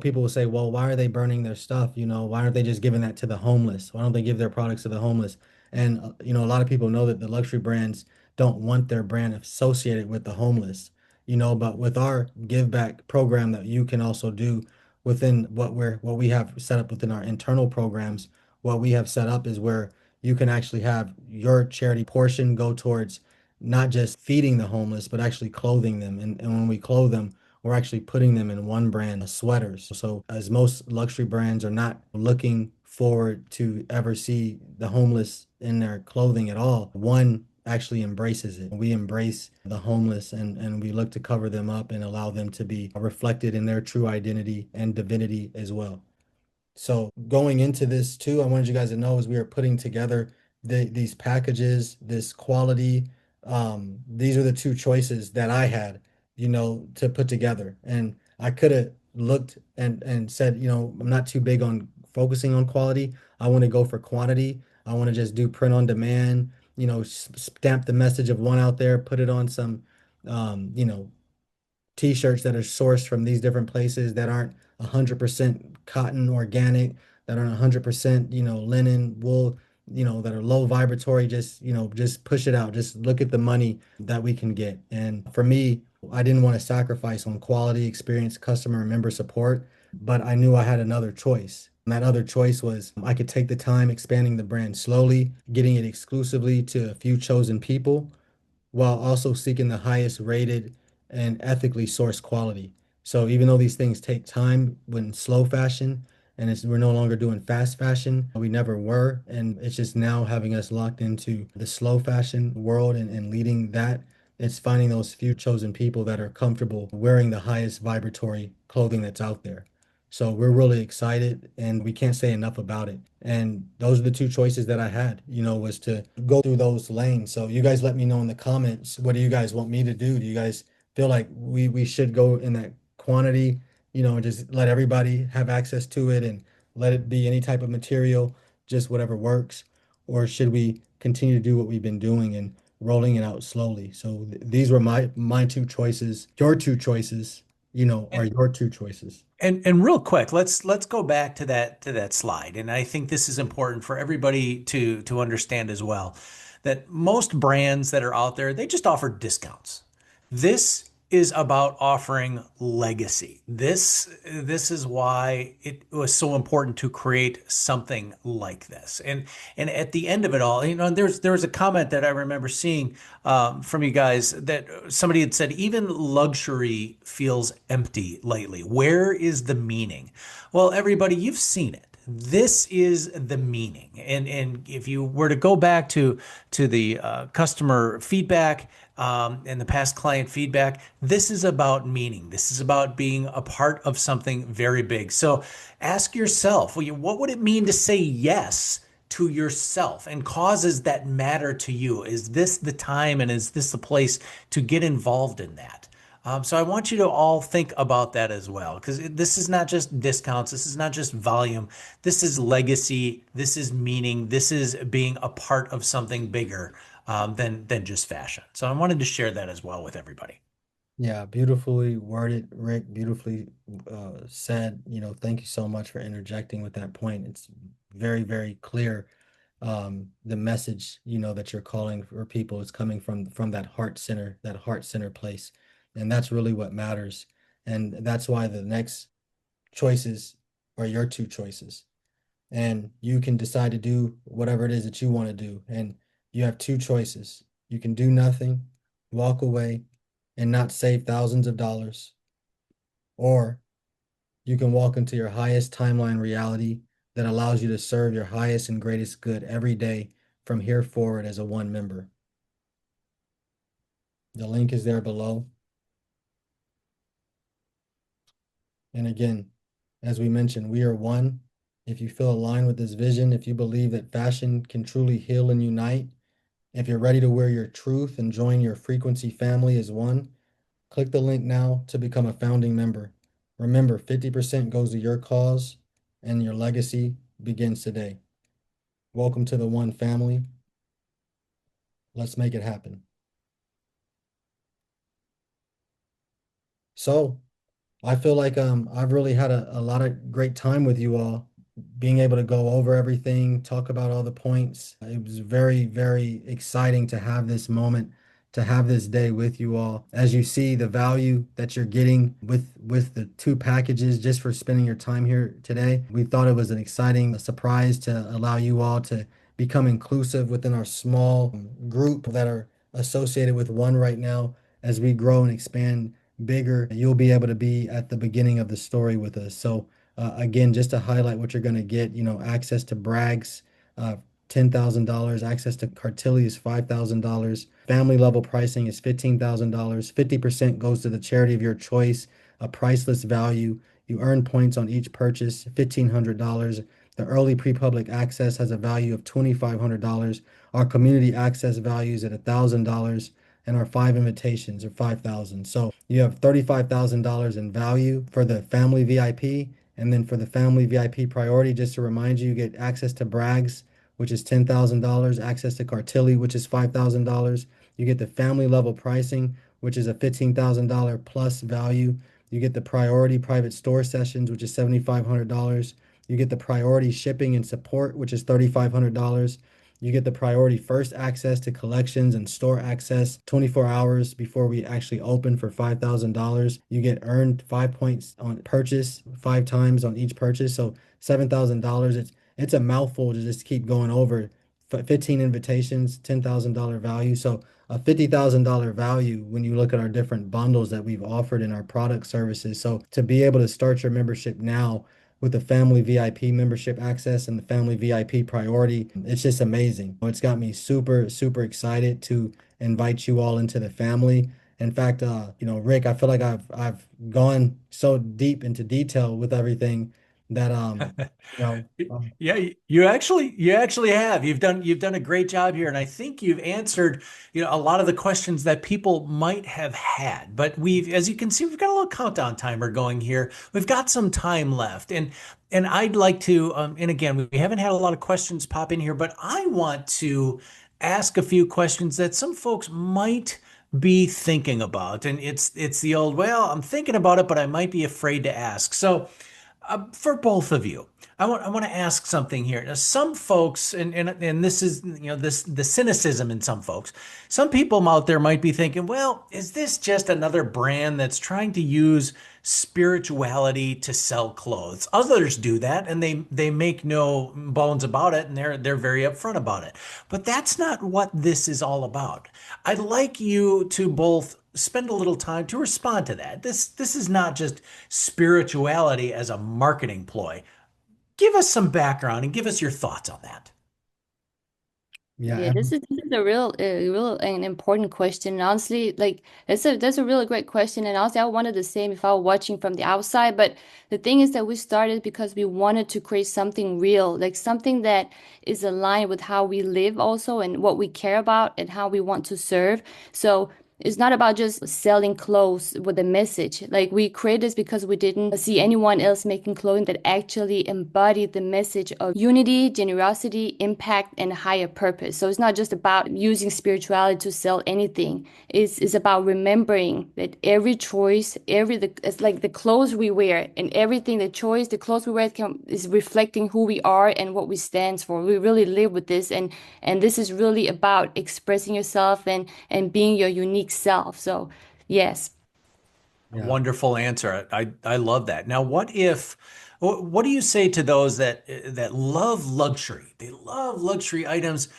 people will say, well, why are they burning their stuff? Why aren't they just giving that to the homeless? Why don't they give their products to the homeless? And, a lot of people know that the luxury brands don't want their brand associated with the homeless, but with our give back program that you can also do within what we have set up within our internal programs, what we have set up is where you can actually have your charity portion go towards not just feeding the homeless, but actually clothing them. And when we clothe them, we're actually putting them in one brand of sweaters. So as most luxury brands are not looking forward to ever see the homeless in their clothing at all, one actually embraces it. We embrace the homeless and we look to cover them up and allow them to be reflected in their true identity and divinity as well. So going into this too, I wanted you guys to know as we were putting together these packages, this quality, these are the two choices that I had, to put together. And I could have looked and said, I'm not too big on focusing on quality. I want to go for quantity. I want to just do print on demand, stamp the message of one out there, put it on some, t-shirts that are sourced from these different places that aren't 100% cotton organic, that aren't 100%, linen, wool, that are low vibratory. Just push it out. Just look at the money that we can get. And for me, I didn't want to sacrifice on quality, experience, customer, and member support, but I knew I had another choice. And that other choice was I could take the time expanding the brand slowly, getting it exclusively to a few chosen people, while also seeking the highest rated and ethically sourced quality. So even though these things take time when slow fashion and we're no longer doing fast fashion, we never were. And it's just now having us locked into the slow fashion world and leading that. It's finding those few chosen people that are comfortable wearing the highest vibratory clothing that's out there. So we're really excited and we can't say enough about it. And those are the two choices that I had, was to go through those lanes. So you guys let me know in the comments, what do you guys want me to do? Do you guys feel like we should go in that quantity, and just let everybody have access to it and let it be any type of material, just whatever works? Or should we continue to do what we've been doing and rolling it out slowly? So these were my two choices. Your two choices, are your two choices. And real quick, let's go back to that slide. And I think this is important for everybody to understand as well, that most brands that are out there, they just offer discounts. This is about offering legacy. This is why it was so important to create something like this. And at the end of it all, there was a comment that I remember seeing from you guys that somebody had said, even luxury feels empty lately. Where is the meaning? Well, everybody, you've seen it. This is the meaning. And if you were to go back to the customer feedback and the past client feedback, this is about meaning. This is about being a part of something very big. So ask yourself, what would it mean to say yes to yourself and causes that matter to you? Is this the time and is this the place to get involved in that? So I want you to all think about that as well, because this is not just discounts. This is not just volume. This is legacy. This is meaning. This is being a part of something bigger than just fashion. So I wanted to share that as well with everybody. Yeah, beautifully worded, Rick, beautifully said. Thank you so much for interjecting with that point. It's very, very clear. The message, that you're calling for people is coming from that heart center place. And that's really what matters. And that's why the next choices are your two choices. And you can decide to do whatever it is that you want to do. And you have two choices. You can do nothing, walk away, and not save thousands of dollars. Or you can walk into your highest timeline reality that allows you to serve your highest and greatest good every day from here forward as a one member. The link is there below. And again, as we mentioned, we are one. If you feel aligned with this vision, if you believe that fashion can truly heal and unite, if you're ready to wear your truth and join your frequency family as one, click the link now to become a founding member. Remember, 50% goes to your cause and your legacy begins today. Welcome to the One family. Let's make it happen. So I feel like I've really had a lot of great time with you all, being able to go over everything, talk about all the points. It was very, very exciting to have this moment, to have this day with you all. As you see the value that you're getting with the two packages just for spending your time here today. We thought it was an exciting surprise to allow you all to become inclusive within our small group that are associated with One right now. As we grow and expand bigger, you'll be able to be at the beginning of the story with us. So again, just to highlight what you're going to get, access to Bragg's, $10,000, access to Cartilli is $5,000, family level pricing is $15,000, 50% goes to the charity of your choice, a priceless value. You earn points on each purchase, $1,500. The early pre-public access has a value of $2,500. Our community access values at $1,000, and our 5 invitations are $5,000. So you have $35,000 in value for the family VIP. And then for the family VIP priority, just to remind you, you get access to Bragg's, which is $10,000, access to Cartilli, which is $5,000. You get the family level pricing, which is a $15,000 plus value. You get the priority private store sessions, which is $7,500. You get the priority shipping and support, which is $3,500. You get the priority first access to collections and store access 24 hours before we actually open for $5,000. You get earned 5 points on purchase 5 times on each purchase. So $7,000. It's a mouthful to just keep going over. 15 invitations, $10,000 value. So a $50,000 value when you look at our different bundles that we've offered in our product services. So to be able to start your membership now with the family VIP membership access and the family VIP priority, it's just amazing. It's got me super, super excited to invite you all into the family. In fact, Rick, I feel like I've gone so deep into detail with everything that Yeah, you actually have. You've done a great job here, and I think you've answered, a lot of the questions that people might have had. But as you can see, we've got a little countdown timer going here. We've got some time left, and I'd like to, and again, we haven't had a lot of questions pop in here, but I want to ask a few questions that some folks might be thinking about, and it's the old, well, I'm thinking about it, but I might be afraid to ask. So. For both of you, I want to ask something here. Now, some folks, and this is the cynicism in some folks. Some people out there might be thinking, well, is this just another brand that's trying to use spirituality to sell clothes? Others do that, and they make no bones about it, and they're very upfront about it. But that's not what this is all about. I'd like you to both spend a little time to respond to that. This is not just spirituality as a marketing ploy. Give us some background and give us your thoughts on that. Yeah, this is a real and important question. And honestly, like that's a really great question. And honestly, I wanted the same if I were watching from the outside. But the thing is that we started because we wanted to create something real, like something that is aligned with how we live also and what we care about and how we want to serve. So it's not about just selling clothes with a message. Like we created this because we didn't see anyone else making clothing that actually embodied the message of unity, generosity, impact, and a higher purpose. So it's not just about using spirituality to sell anything. It's about remembering that every choice, it's like the clothes we wear and everything, the clothes we wear is reflecting who we are and what we stand for. We really live with this, and this is really about expressing yourself and being your unique self. So yes. Yeah. Wonderful answer. I love that. Now, what do you say to those that love luxury? They love luxury items,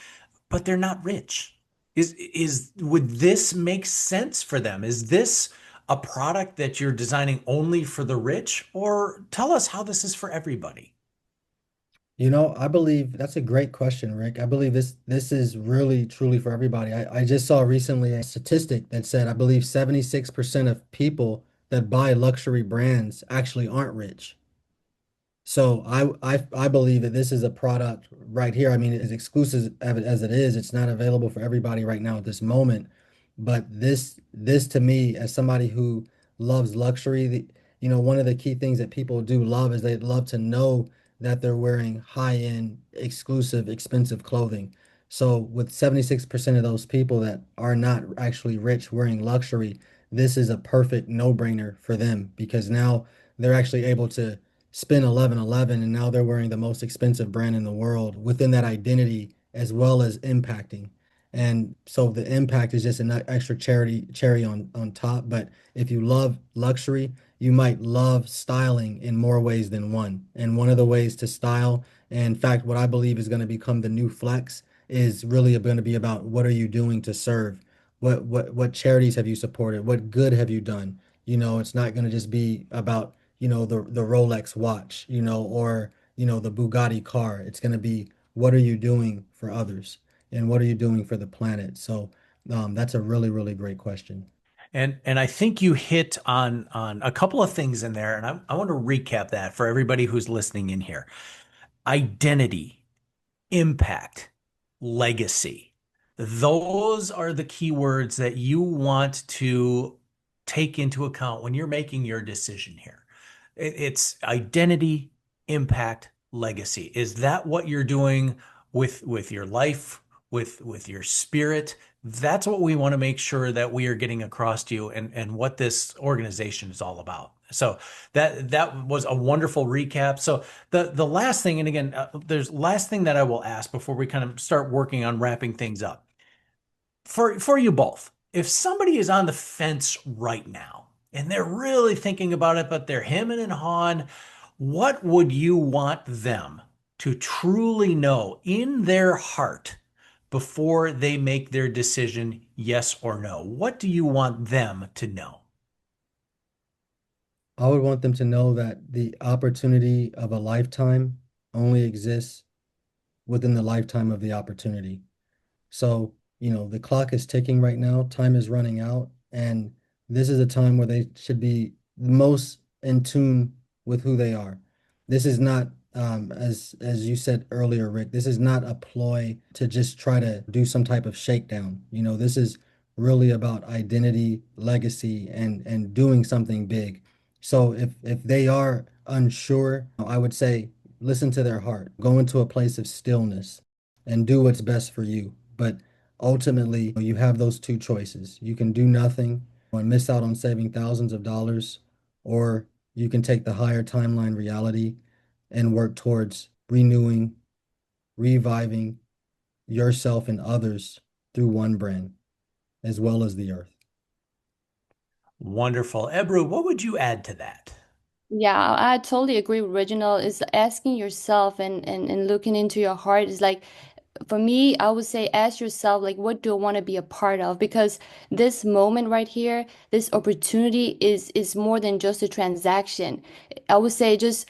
but they're not rich. Would this make sense for them? Is this a product that you're designing only for the rich, or tell us how this is for everybody? I believe that's a great question, Rick. I believe this is really truly for everybody. I just saw recently a statistic that said I believe 76% of people that buy luxury brands actually aren't rich. So I believe that this is a product right here. I mean, as exclusive as it is, it's not available for everybody right now at this moment. But this to me, as somebody who loves luxury, one of the key things that people do love is they love to know that they're wearing high-end, exclusive, expensive clothing. So with 76% of those people that are not actually rich wearing luxury, this is a perfect no-brainer for them because now they're actually able to spend 1111 and now they're wearing the most expensive brand in the world within that identity as well as impacting. And so the impact is just an extra cherry on top. But if you love luxury, you might love styling in more ways than one. And one of the ways to style, and in fact, what I believe is going to become the new flex is really going to be about what are you doing to serve? What charities have you supported? What good have you done? It's not going to just be about, the Rolex watch, or, the Bugatti car. It's going to be what are you doing for others and what are you doing for the planet? So that's a really, really great question. And I think you hit on a couple of things in there, and I want to recap that for everybody who's listening in here. Identity, impact, legacy. Those are the keywords that you want to take into account when you're making your decision here. It's identity, impact, legacy. Is that what you're doing with your life, with your spirit? That's what we want to make sure that we are getting across to you and what this organization is all about. So that was a wonderful recap. So the last thing, and again, there's last thing that I will ask before we kind of start working on wrapping things up. For you both, if somebody is on the fence right now and they're really thinking about it, but they're hemming and hawing, what would you want them to truly know in their heart before they make their decision, yes or no? What do you want them to know? I would want them to know that the opportunity of a lifetime only exists within the lifetime of the opportunity. So, the clock is ticking right now, time is running out, and this is a time where they should be most in tune with who they are. This is not, as you said earlier, Rick, this is not a ploy to just try to do some type of shakedown. This is really about identity, legacy, and doing something big. So if they are unsure, I would say listen to their heart, go into a place of stillness and do what's best for you. But ultimately, you have those two choices. You can do nothing and miss out on saving thousands of dollars, or you can take the higher timeline reality and work towards renewing, reviving yourself and others through one brand, as well as the earth. Wonderful. Ebru, what would you add to that? Yeah, I totally agree with Reginald. Is asking yourself and looking into your heart is like, for me, I would say ask yourself, like, what do I want to be a part of? Because this moment right here, this opportunity is more than just a transaction. I would say just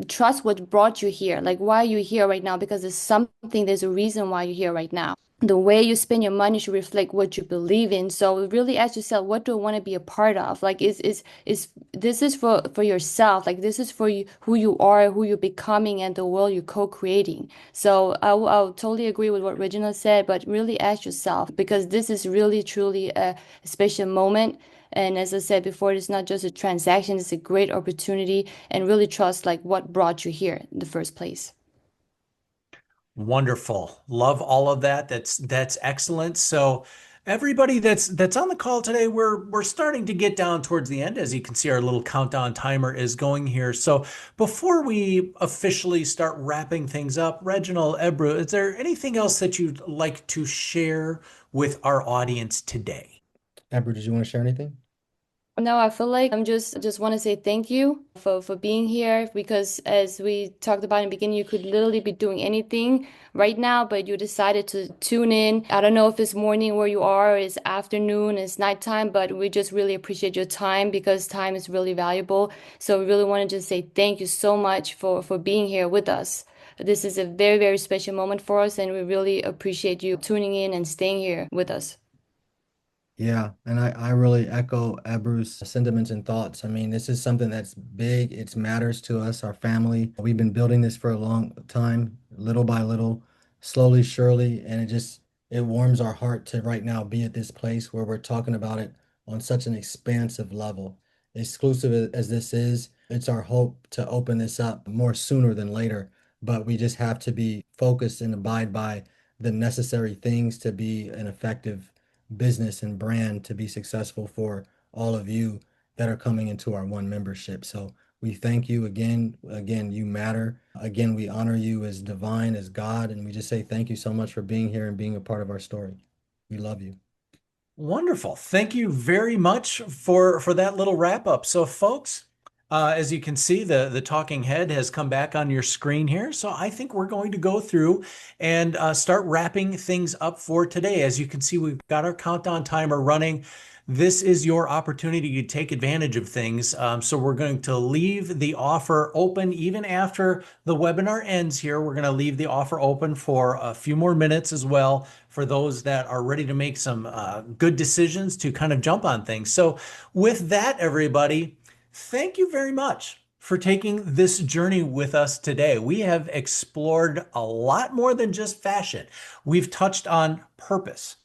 trust what brought you here. Like, why are you here right now? Because there's a reason why you're here right now. The way you spend your money should reflect what you believe in. So really ask yourself, what do I want to be a part of? Like, is this is for yourself? Like, this is for you, who you are, who you're becoming, and the world you're co-creating. So I'll totally agree with what Regina said, but really ask yourself because this is really truly a special moment. And as I said before, it's not just a transaction, it's a great opportunity, and really trust like what brought you here in the first place. Wonderful. Love all of that. That's excellent. So everybody that's on the call today, we're starting to get down towards the end. As you can see, our little countdown timer is going here. So before we officially start wrapping things up, Reginald, Ebru, is there anything else that you'd like to share with our audience today? Amber, did you want to share anything? No, I feel like I'm just want to say thank you for being here because as we talked about in the beginning, you could literally be doing anything right now, but you decided to tune in. I don't know if it's morning where you are, or it's afternoon, it's nighttime, but we just really appreciate your time because time is really valuable. So we really want to just say thank you so much for being here with us. This is a very, very special moment for us, and we really appreciate you tuning in and staying here with us. Yeah, and I really echo Ebru's sentiments and thoughts. I mean, this is something that's big. It matters to us, our family. We've been building this for a long time, little by little, slowly, surely, and it warms our heart to right now be at this place where we're talking about it on such an expansive level. Exclusive as this is, it's our hope to open this up more sooner than later, but we just have to be focused and abide by the necessary things to be an effective business and brand to be successful for all of you that are coming into our One membership. So we thank you again. Again, you matter. Again, we honor you as divine, as God, and we just say thank you so much for being here and being a part of our story. We love you. Wonderful. Thank you very much for that little wrap up. So folks, as you can see, the talking head has come back on your screen here. So I think we're going to go through and start wrapping things up for today. As you can see, we've got our countdown timer running. This is your opportunity to take advantage of things. So we're going to leave the offer open even after the webinar ends here. We're going to leave the offer open for a few more minutes as well for those that are ready to make some good decisions to kind of jump on things. So with that, everybody, thank you very much for taking this journey with us today. We have explored a lot more than just fashion. We've touched on purpose,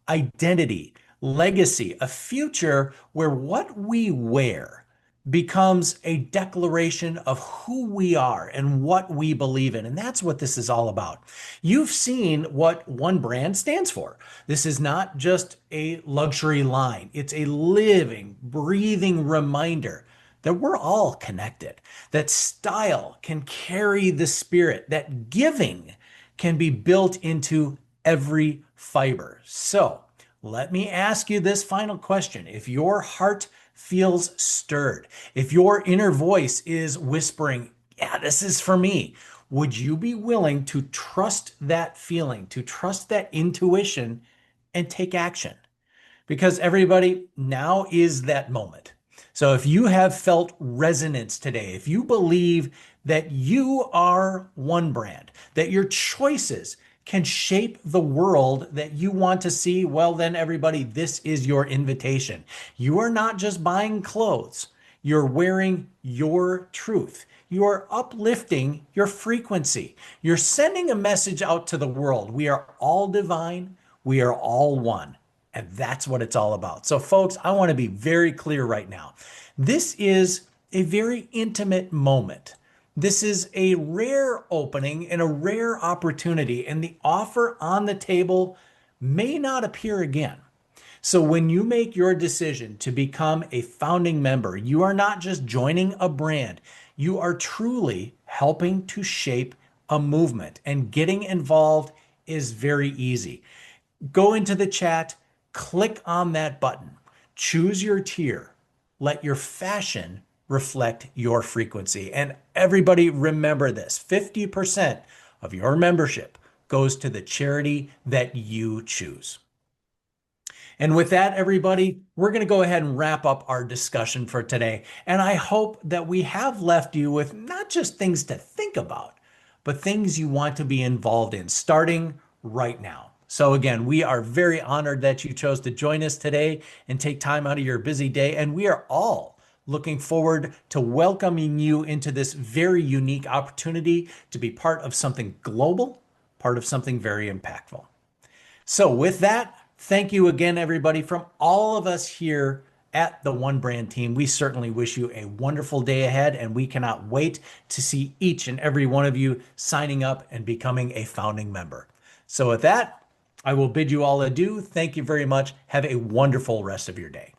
identity, legacy, a future where what we wear becomes a declaration of who we are and what we believe in. And that's what this is all about. You've seen what One Brand stands for. This is not just a luxury line. It's a living, breathing reminder that we're all connected, that style can carry the spirit, that giving can be built into every fiber. So let me ask you this final question. If your heart feels stirred, if your inner voice is whispering, yeah, this is for me, would you be willing to trust that feeling, to trust that intuition and take action? Because everybody, now is that moment. So if you have felt resonance today, if you believe that you are One Brand, that your choices can shape the world that you want to see, well then everybody, this is your invitation. You are not just buying clothes. You're wearing your truth. You are uplifting your frequency. You're sending a message out to the world. We are all divine. We are all one. And that's what it's all about. So folks, I want to be very clear right now. This is a very intimate moment. This is a rare opening and a rare opportunity, and the offer on the table may not appear again. So when you make your decision to become a founding member, you are not just joining a brand, you are truly helping to shape a movement, and getting involved is very easy. Go into the chat, click on that button, choose your tier, let your fashion reflect your frequency. And everybody remember this, 50% of your membership goes to the charity that you choose. And with that, everybody, we're going to go ahead and wrap up our discussion for today. And I hope that we have left you with not just things to think about, but things you want to be involved in starting right now. So again, we are very honored that you chose to join us today and take time out of your busy day. And we are all looking forward to welcoming you into this very unique opportunity to be part of something global, part of something very impactful. So with that, thank you again, everybody, from all of us here at the One Brand team. We certainly wish you a wonderful day ahead, and we cannot wait to see each and every one of you signing up and becoming a founding member. So with that, I will bid you all adieu. Thank you very much. Have a wonderful rest of your day.